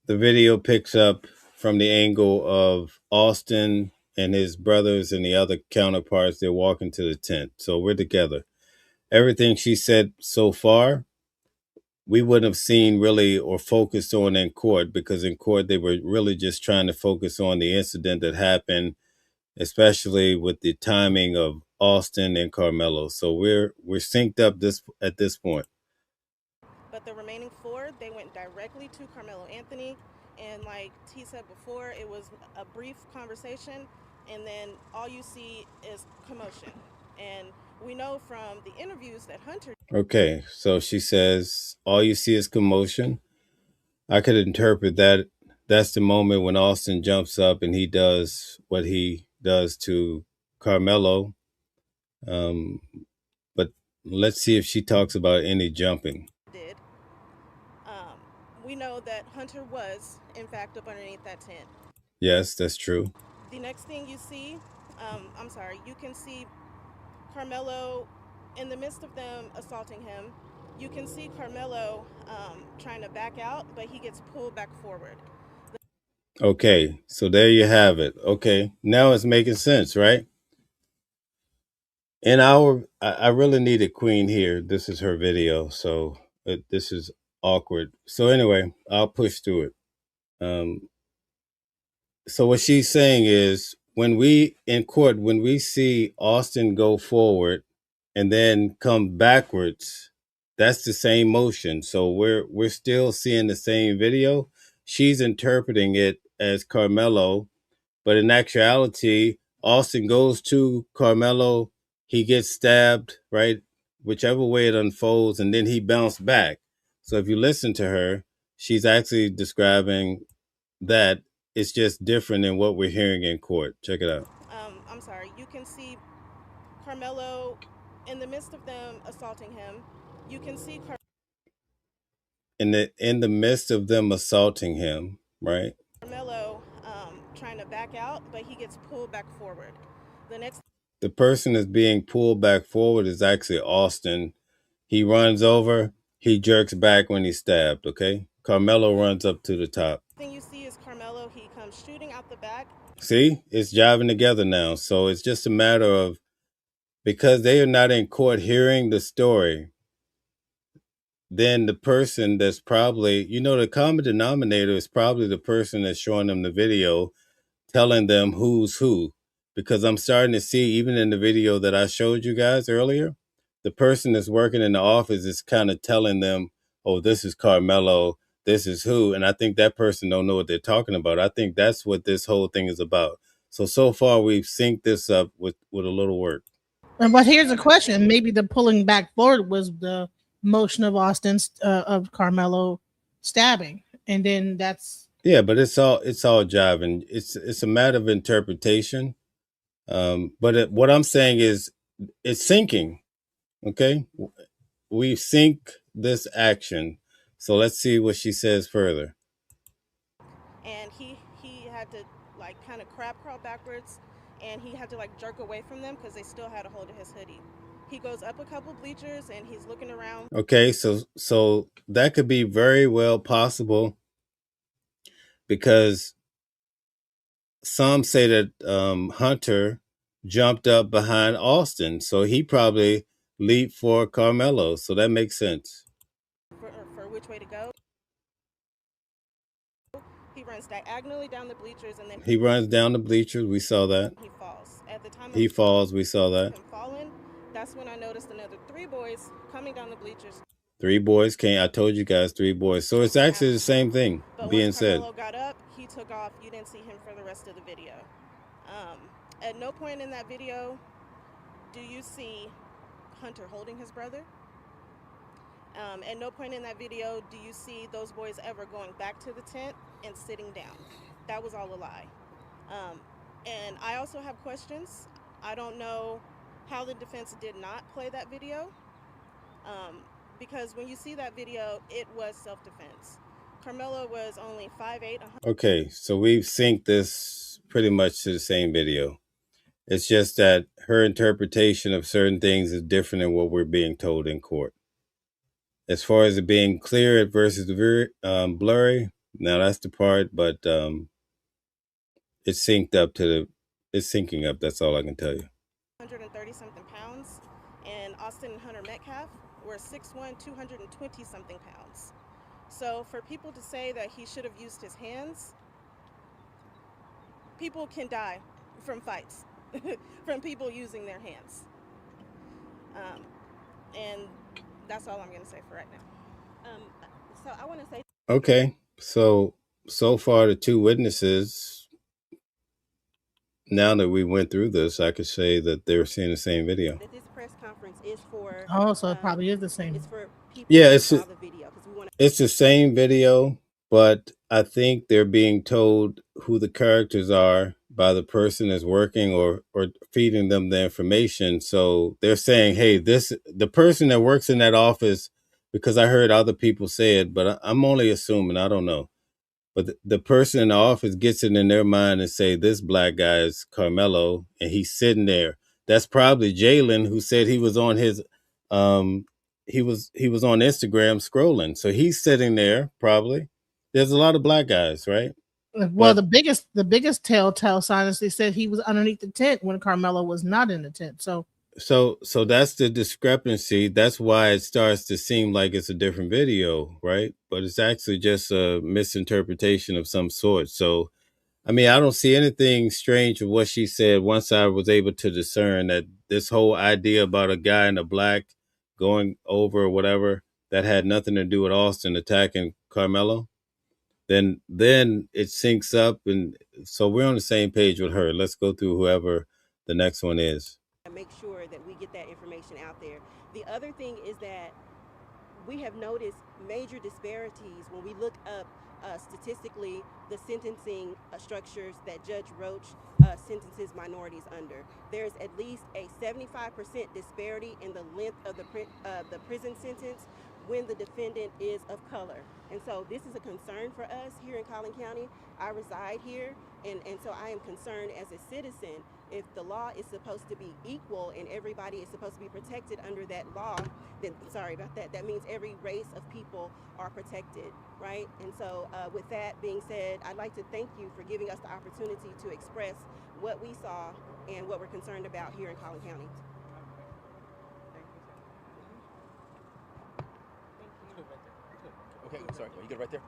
the video picks up from the angle of Austin and his brothers and the other counterparts. They're walking to the tent. So we're together. Everything she said so far, we wouldn't have seen really or focused on in court, because in court they were really just trying to focus on the incident that happened, especially with the timing of Austin and Karmelo. So we're synced up at this point. But the remaining 4, they went directly to Karmelo Anthony, and like T said before, it was a brief conversation, and then all you see is commotion. And we know from the interviews that Hunter. Okay, so she says all you see is commotion. I could interpret that that's the moment when Austin jumps up and he does what he does to Karmelo. But let's see if she talks about any jumping. We know that Hunter was, in fact, up underneath that tent. Yes, that's true. The next thing you see, you can see Karmelo in the midst of them assaulting him. You can see Karmelo trying to back out, but he gets pulled back forward. Okay, so there you have it. Okay, now it's making sense, right? I really need a queen here. This is her video, so this is awkward. So anyway, I'll push through it. So what she's saying is, when we see Austin go forward and then come backwards, that's the same motion. So we're still seeing the same video. She's interpreting it as Karmelo, but in actuality, Austin goes to Karmelo, he gets stabbed, right? Whichever way it unfolds, and then he bounced back. So if you listen to her, she's actually describing that. It's just different than what we're hearing in court. Check it out. You can see Karmelo in the midst of them assaulting him. You can see in the midst of them assaulting him, right? Karmelo trying to back out, but he gets pulled back forward. The person that's being pulled back forward is actually Austin. He runs over, he jerks back when he's stabbed, okay? Karmelo runs up to the top. Thing you see is Karmelo. He comes shooting out the back. See, it's jiving together now. So it's just a matter of, because they are not in court hearing the story, then the person that's probably, the common denominator is probably the person that's showing them the video, telling them who's who. Because I'm starting to see, even in the video that I showed you guys earlier, the person that's working in the office is kind of telling them, oh, this is Karmelo, this is who. And I think that person don't know what they're talking about. I think that's what this whole thing is about. So far we've synced this up with a little work. But here's a question: maybe the pulling back forward was the motion of Austin's of Karmelo stabbing, and then that's Yeah, but it's all jiving. It's a matter of interpretation. But what I'm saying is, it's syncing. Okay, we sync this action. So let's see what she says further. And he had to like kind of crab crawl backwards, and he had to like jerk away from them because they still had a hold of his hoodie. He goes up a couple bleachers and he's looking around. Okay, so that could be very well possible, because some say that Hunter jumped up behind Austin, so he probably leaped for Karmelo. So that makes sense. For which way to go. He runs diagonally down the bleachers, and then he runs down the bleachers. We saw that. He falls. At the time he falls. We saw that. Him falling, that's when I noticed another 3 boys coming down the bleachers. 3 boys came. I told you guys 3 boys. So it's actually the same thing being said. Karmelo got up, he took off. You didn't see him for the rest of the video. At no point in that video do you see Hunter holding his brother. At no point in that video do you see those boys ever going back to the tent and sitting down. That was all a lie. And I also have questions. I don't know how the defense did not play that video, because when you see that video, it was self-defense. Karmelo was only 5'8". Okay, so we've synced this pretty much to the same video. It's just that her interpretation of certain things is different than what we're being told in court. As far as it being clear versus blurry, now that's the part, but it's synced up it's syncing up. That's all I can tell you. 130-something pounds, and Austin and Hunter Metcalf were 6'1", 220-something pounds. So for people to say that he should have used his hands, people can die from fights, from people using their hands. And that's all I'm going to say for right now. So I want to say... Okay, so far the 2 witnesses, now that we went through this, I could say that they're seeing the same video. That this press conference is for... Oh, so it probably is the same. It's for people yeah, who saw the video, because we want to... It's the same video, but I think they're being told who the characters are by the person that's working or feeding them the information. So they're saying, hey, the person that works in that office, because I heard other people say it, but I'm only assuming, I don't know. But the person in the office gets it in their mind and say, this black guy is Karmelo, and he's sitting there. That's probably Jalen, who said he was on his, he was on Instagram scrolling. So he's sitting there probably. There's a lot of black guys, right? Well, the biggest telltale sign is they said he was underneath the tent when Karmelo was not in the tent. So that's the discrepancy. That's why it starts to seem like it's a different video, right? But it's actually just a misinterpretation of some sort. So, I mean, I don't see anything strange with what she said once I was able to discern that this whole idea about a guy in a black going over or whatever, that had nothing to do with Austin attacking Karmelo. Then it syncs up, and so we're on the same page with her. Let's go through whoever the next one is. Make sure that we get that information out there. The other thing is that we have noticed major disparities when we look up statistically the sentencing structures that Judge Roach sentences minorities under. There's at least a 75% disparity in the length of the prison sentence when the defendant is of color. And so this is a concern for us here in Collin County. I reside here, and so I am concerned as a citizen. If the law is supposed to be equal and everybody is supposed to be protected under that law, then, sorry about that, that means every race of people are protected, right? And so with that being said, I'd like to thank you for giving us the opportunity to express what we saw and what we're concerned about here in Collin County. Okay, sorry, you good right there?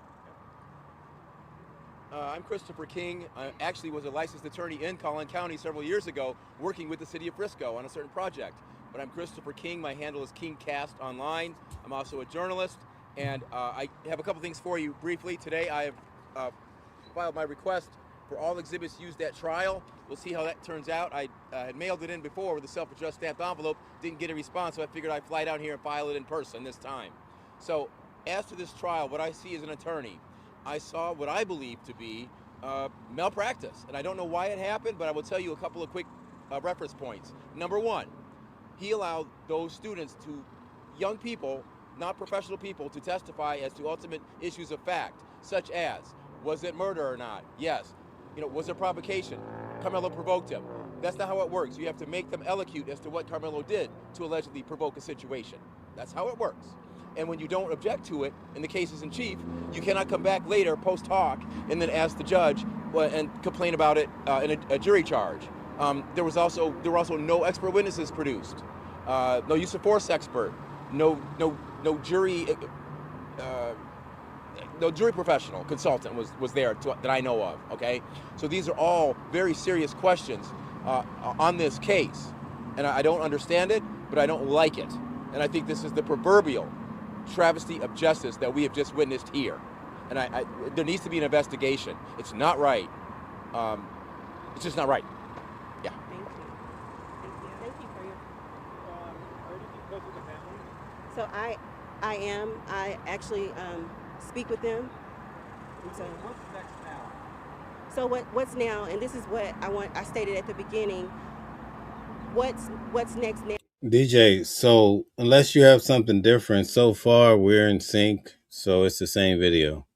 I'm Christopher King. I actually was a licensed attorney in Collin County several years ago, working with the city of Frisco on a certain project. But I'm Christopher King. My handle is KingCast online. I'm also a journalist, and I have a couple things for you briefly. Today I have filed my request for all exhibits used at trial. We'll see how that turns out. I had mailed it in before with a self-addressed stamped envelope, didn't get a response, so I figured I'd fly down here and file it in person this time. So as to this trial, what I see as an attorney, I saw what I believe to be malpractice. And I don't know why it happened, but I will tell you a couple of quick reference points. Number one, he allowed those students, young people, not professional people, to testify as to ultimate issues of fact, such as, was it murder or not? Yes. Was there provocation? Karmelo provoked him. That's not how it works. You have to make them elocute as to what Karmelo did to allegedly provoke a situation. That's how it works. And when you don't object to it in the cases in chief, you cannot come back later post hoc and then ask the judge and complain about it in a jury charge. There were also no expert witnesses produced, no use of force expert, no jury professional consultant was there that I know of. Okay, so these are all very serious questions on this case, and I don't understand it, but I don't like it, and I think this is the proverbial travesty of justice that we have just witnessed here. And there needs to be an investigation. It's not right. It's just not right. Yeah. Thank you. Thank you for your. Are you close with the family? So I am. I actually speak with them. And so What's next now? So what's now? And this is what I stated at the beginning. What's next now? DJ, so unless you have something different, so far we're in sync, so it's the same video.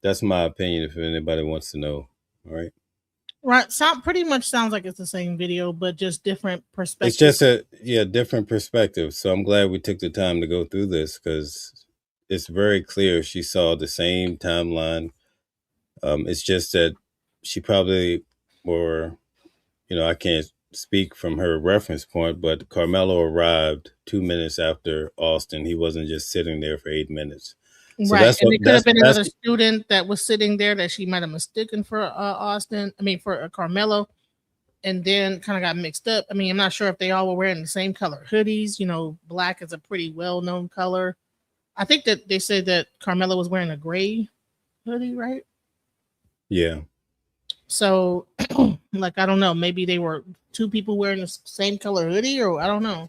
That's my opinion if anybody wants to know. All right. Right. Pretty much sounds like it's the same video, but just different perspectives. It's just different perspective. So I'm glad we took the time to go through this because it's very clear she saw the same timeline. It's just that she probably, or, I can't speak from her reference point, but Karmelo arrived 2 minutes after Austin. He wasn't just sitting there for 8 minutes. So right. And it could have been another student that was sitting there that she might have mistaken for for Karmelo, and then kind of got mixed up. I mean, I'm not sure if they all were wearing the same color hoodies. Black is a pretty well-known color. I think that they said that Karmelo was wearing a gray hoodie, right? Yeah. So, I don't know. Maybe they were two people wearing the same color hoodie, or I don't know.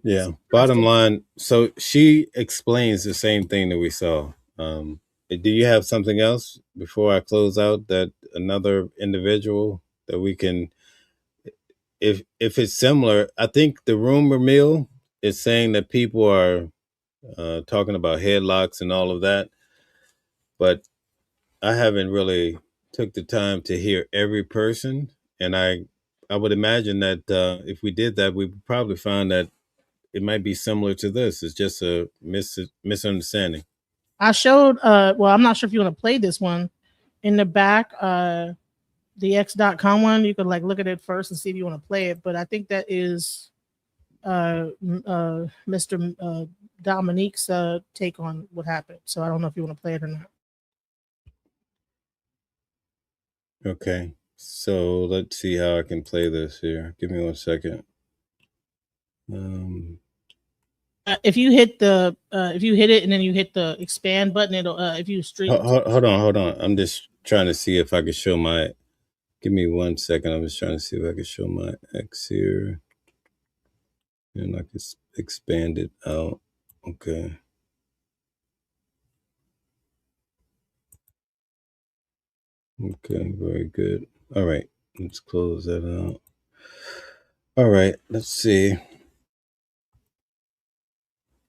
Yeah. Bottom line, so she explains the same thing that we saw. Do you have something else before I close out, that another individual that we can, if it's similar? I think the rumor mill is saying that people are talking about headlocks and all of that, but I haven't really took the time to hear every person, and I would imagine that if we did that, we would probably find that it might be similar to this. It's just a misunderstanding. I showed, well, I'm not sure if you want to play this one in the back, the X.com one. You could look at it first and see if you want to play it. But I think that is Mr. Dominique's take on what happened. So I don't know if you want to play it or not. Okay. So let's see how I can play this here. Give me 1 second. If you hit it and then you hit the expand button, it'll if you stream. Hold on. I'm just trying to see if I can show my. Give me 1 second. I'm just trying to see if I can show my X here, and I can expand it out. Okay. Okay. Very good. All right. Let's close that out. All right. Let's see.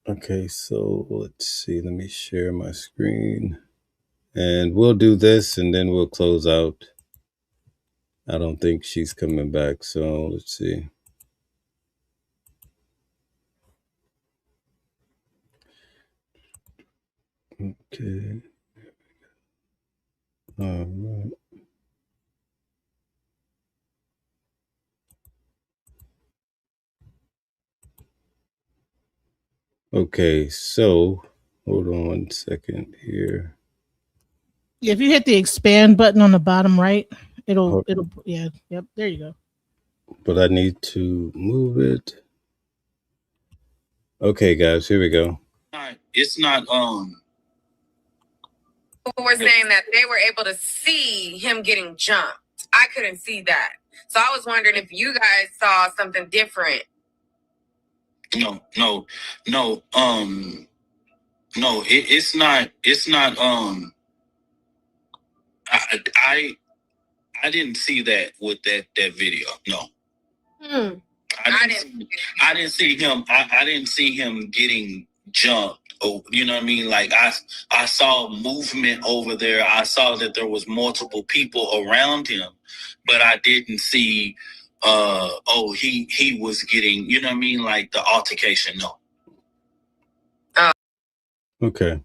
Okay, so let's see. Let me share my screen. And we'll do this and then we'll close out. I don't think she's coming back, so let's see. Okay. All right. Okay, so hold on 1 second here. If you hit the expand button on the bottom right, it'll yeah, yep, there you go. But I need to move it. Okay, guys, here we go. It's not People were saying that they were able to see him getting jumped. I couldn't see that. So I was wondering if you guys saw something different. No. It's not I didn't see that with that video. No. I didn't see him. I didn't see him getting jumped. Oh, you know what I mean? Like I saw movement over there. I saw that there was multiple people around him, but I didn't see he was getting, you know what I mean, like the altercation. No. Okay.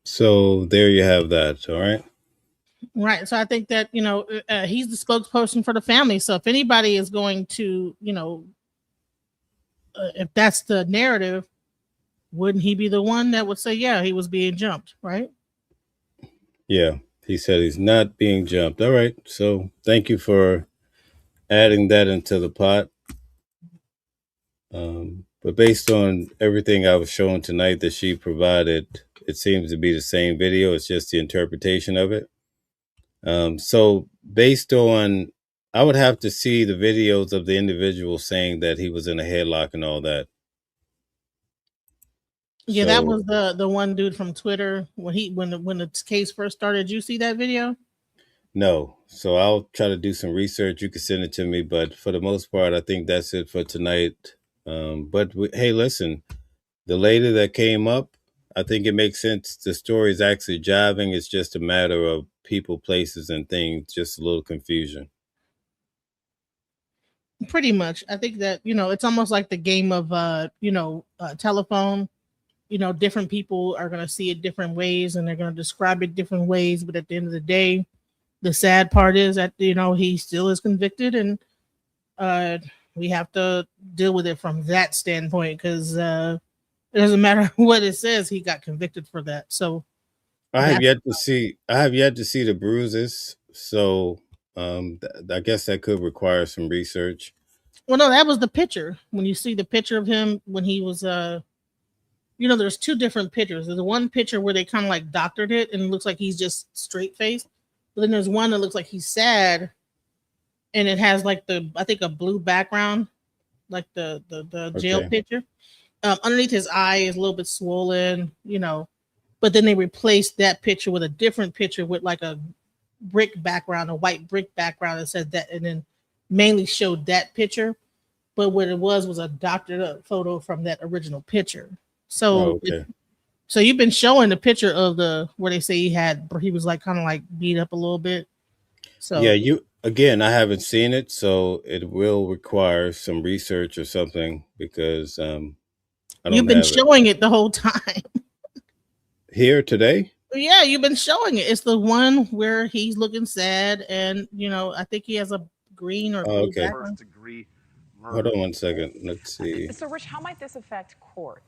So there you have that. All right. Right. So I think that, he's the spokesperson for the family. So if anybody is going to, if that's the narrative, wouldn't he be the one that would say, yeah, he was being jumped, right? Yeah. He said he's not being jumped. All right. So thank you for adding that into the pot. But based on everything I was shown tonight that she provided, it seems to be the same video. It's just the interpretation of it. So based on, I would have to see the videos of the individual saying that he was in a headlock and all that. Yeah, that was the one dude from Twitter when the case first started. Did you see that video? No. So I'll try to do some research. You can send it to me, but for the most part, I think that's it for tonight. Hey, listen, the lady that came up, I think it makes sense. The story is actually jiving. It's just a matter of people, places, and things. Just a little confusion. Pretty much. I think that, it's almost like the game of, telephone. Different people are going to see it different ways and they're going to describe it different ways. But at the end of the day, the sad part is that, he still is convicted and we have to deal with it from that standpoint because it doesn't matter what it says. He got convicted for that. So I have yet to see the bruises. So I guess that could require some research. Well, no, that was the picture. When you see the picture of him when he was there's two different pictures. There's one picture where they kind of like doctored it and it looks like he's just straight faced. But then there's one that looks like he's sad and it has like I think a blue background, like the jail picture. Underneath his eye is a little bit swollen, but then they replaced that picture with a different picture with like a brick background, a white brick background that said that, and then mainly showed that picture. But what it was a doctored up photo from that original picture. So, so you've been showing the picture of where they say he was like kind of like beat up a little bit. So yeah, I haven't seen it, so it will require some research or something because you've been showing it the whole time. Here today? Yeah, you've been showing it. It's the one where he's looking sad, and I think he has a green or blue background. First-degree murder. Hold on 1 second. Let's see. So, Rich, how might this affect court?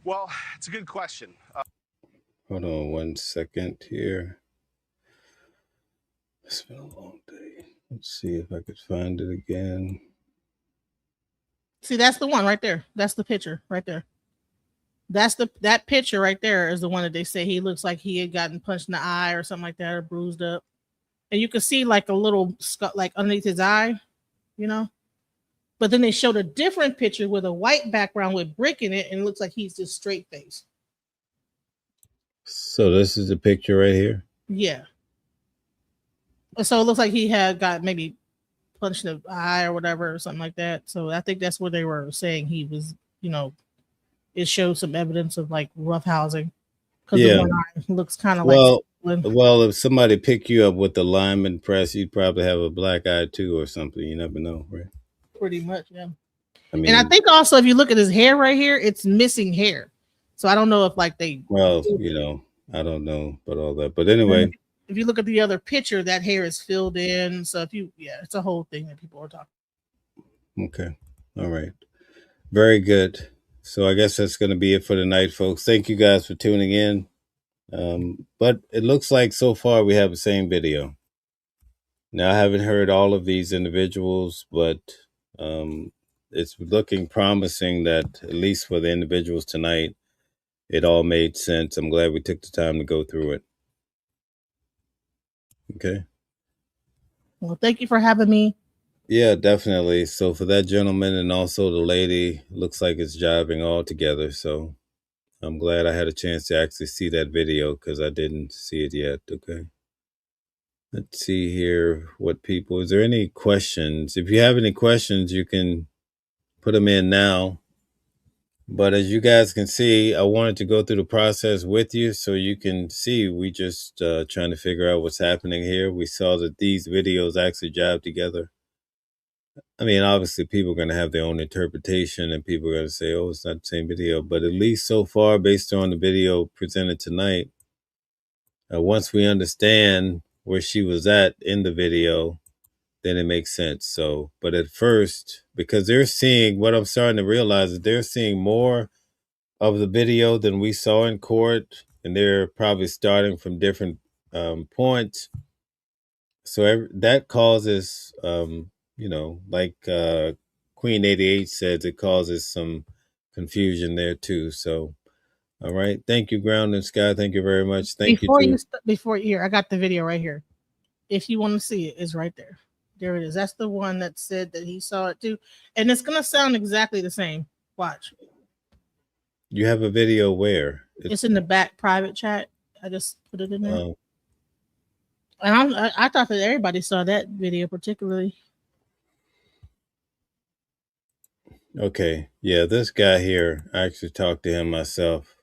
Well, it's a good question. Hold on 1 second here. It's been a long day. Let's see if I could find it again. See, that's the one right there. That's the picture right there. That picture right there is the one that they say he looks like he had gotten punched in the eye or something like that, or bruised up. And you can see like a little like underneath his eye, But then they showed a different picture with a white background with brick in it, and it looks like he's just straight face. So this is the picture right here? Yeah. So it looks like he had got maybe punched in the eye or whatever or something like that. So I think that's where they were saying he was it shows some evidence of like rough housing because the Yeah. one eye looks kind of Well, like well, if somebody pick you up with the lineman press, you'd probably have a black eye too, or something. You never know, right? pretty much, yeah. I And I mean, think also if you look at his hair right here, it's missing hair. So I don't know if like they. well, I don't know about all that, but anyway. If you look at the other picture, that hair is filled in. So it's a whole thing that people are talking. Okay. All right. Very good. So I guess that's going to be it for tonight, folks. Thank you guys for tuning in. But it looks like so far we have the same video. Now, I haven't heard all of these individuals, but it's looking promising that at least for the individuals tonight, it all made sense. I'm glad we took the time to go through it. Okay. Well, thank you for having me. Yeah, definitely. So for that gentleman and also the lady, looks like it's jiving all together. So I'm glad I had a chance to actually see that video because I didn't see it yet. Okay. Let's see here what people, is there any questions? If you have any questions, you can put them in now. But as you guys can see, I wanted to go through the process with you so you can see we just trying to figure out what's happening here. We saw that these videos actually jive together. I mean, obviously, people are going to have their own interpretation and people are going to say, oh, it's not the same video. But at least so far, based on the video presented tonight, once we understand where she was at in the video, then it makes sense. So, but at first, because they're seeing, what I'm starting to realize is they're seeing more of the video than we saw in court, and they're probably starting from different points. So that causes, like Queen 88 says, it causes some confusion there too. So, all right. Thank you, Ground and Sky. Thank you very much. Thank you. Before here, I got the video right here. If you want to see it, it's right there. There it is. That's the one that said that he saw it too. And it's going to sound exactly the same. Watch. You have a video where? It's in the back private chat. I just put it in there. And I thought that everybody saw that video particularly. Okay. Yeah, this guy here, I actually talked to him myself.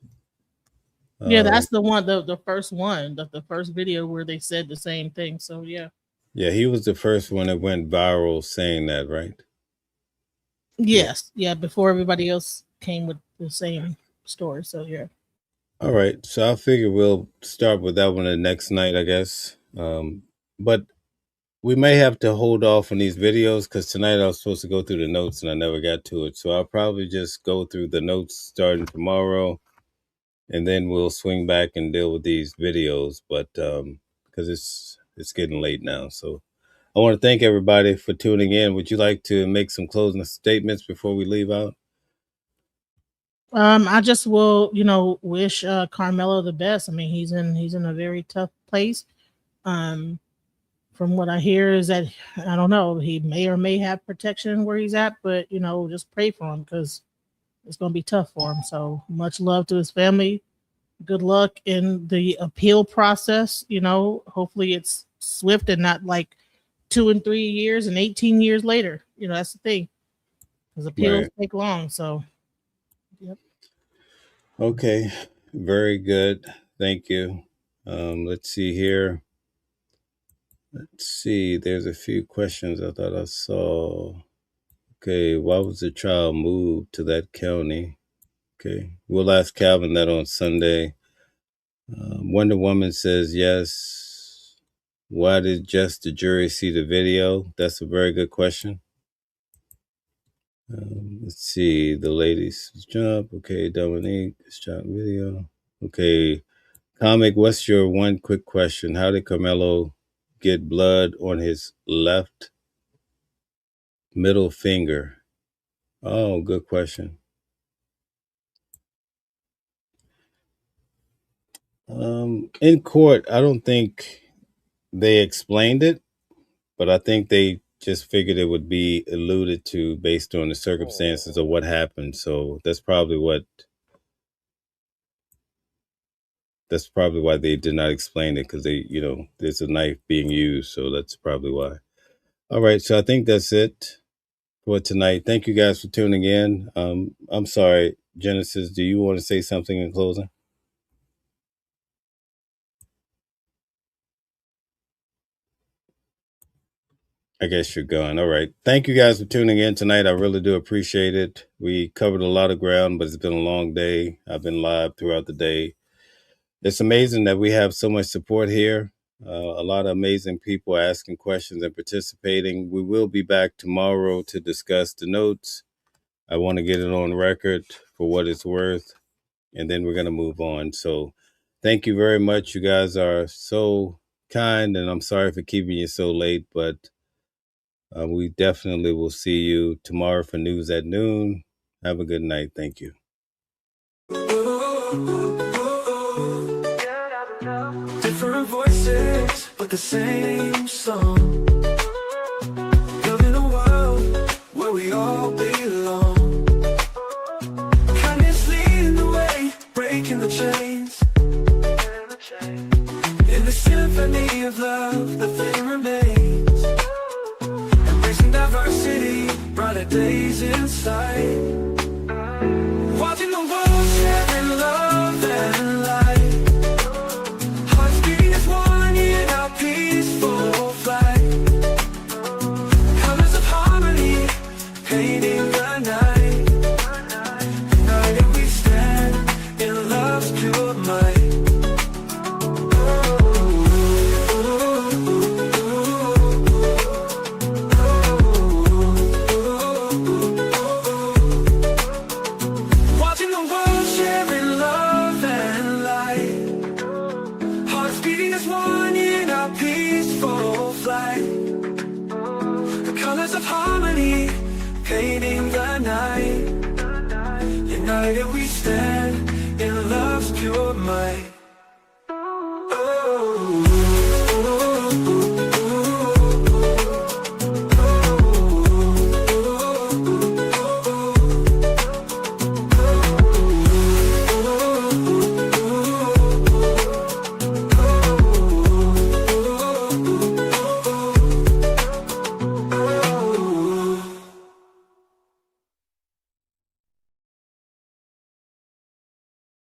Yeah, that's the one, the first one, the first video where they said the same thing. So, yeah. Yeah, he was the first one that went viral saying that, right? Yes. Yeah, before everybody else came with the same story. So, yeah. All right. So I figure we'll start with that one the next night, I guess. But we may have to hold off on these videos because tonight I was supposed to go through the notes and I never got to it. So I'll probably just go through the notes starting tomorrow, and then we'll swing back and deal with these videos. But because it's getting late now, so I want to thank everybody for tuning in. Would you like to make some closing statements before we leave out? I just will, wish Karmelo the best. I mean, he's in a very tough place. From what I hear is that, I don't know, he may or may have protection where he's at, but, just pray for him because it's going to be tough for him. So much love to his family. Good luck in the appeal process. Hopefully it's swift and not like 2 and 3 years and 18 years later. That's the thing. Because appeals take long. So, yep. Okay. Very good. Thank you. Let's see here. Let's see. There's a few questions I thought I saw. Okay. Why was the trial moved to that county? Okay. We'll ask Calvin that on Sunday. Wonder Woman says yes. Why did just the jury see the video? That's a very good question. Let's see. The ladies jump. Okay. Dominique, shot video. Okay. Comic, what's your one quick question? How did Karmelo get blood on his left middle finger? Oh, good question. In court, I don't think they explained it, but I think they just figured it would be alluded to based on the circumstances of what happened. So that's probably why they did not explain it, because there's a knife being used. So that's probably why. All right. So I think that's it for tonight. Thank you guys for tuning in. I'm sorry, Genesis, do you want to say something in closing? I guess you're gone. All right. Thank you guys for tuning in tonight. I really do appreciate it. We covered a lot of ground, but it's been a long day. I've been live throughout the day. It's amazing that we have so much support here. A lot of amazing people asking questions and participating. We will be back tomorrow to discuss the notes. I want to get it on record for what it's worth, and then we're going to move on. So thank you very much. You guys are so kind, and I'm sorry for keeping you so late, but we definitely will see you tomorrow for News at Noon. Have a good night. Thank you. Different voices, but the same song. Living a world where we all belong. Kindness leading the way, breaking the chains. In the symphony of love, the thing remains. Embracing diversity, brighter days in sight. Watching the world sharing love and light. Hearts beating as one in our peaceful flight. Colors of harmony, painting the night. United we stand in love's pure might. Watching the world sharing love and light. Hearts beating as one in our peaceful flight. The colors of harmony, painting the night. United we stand in love's pure might.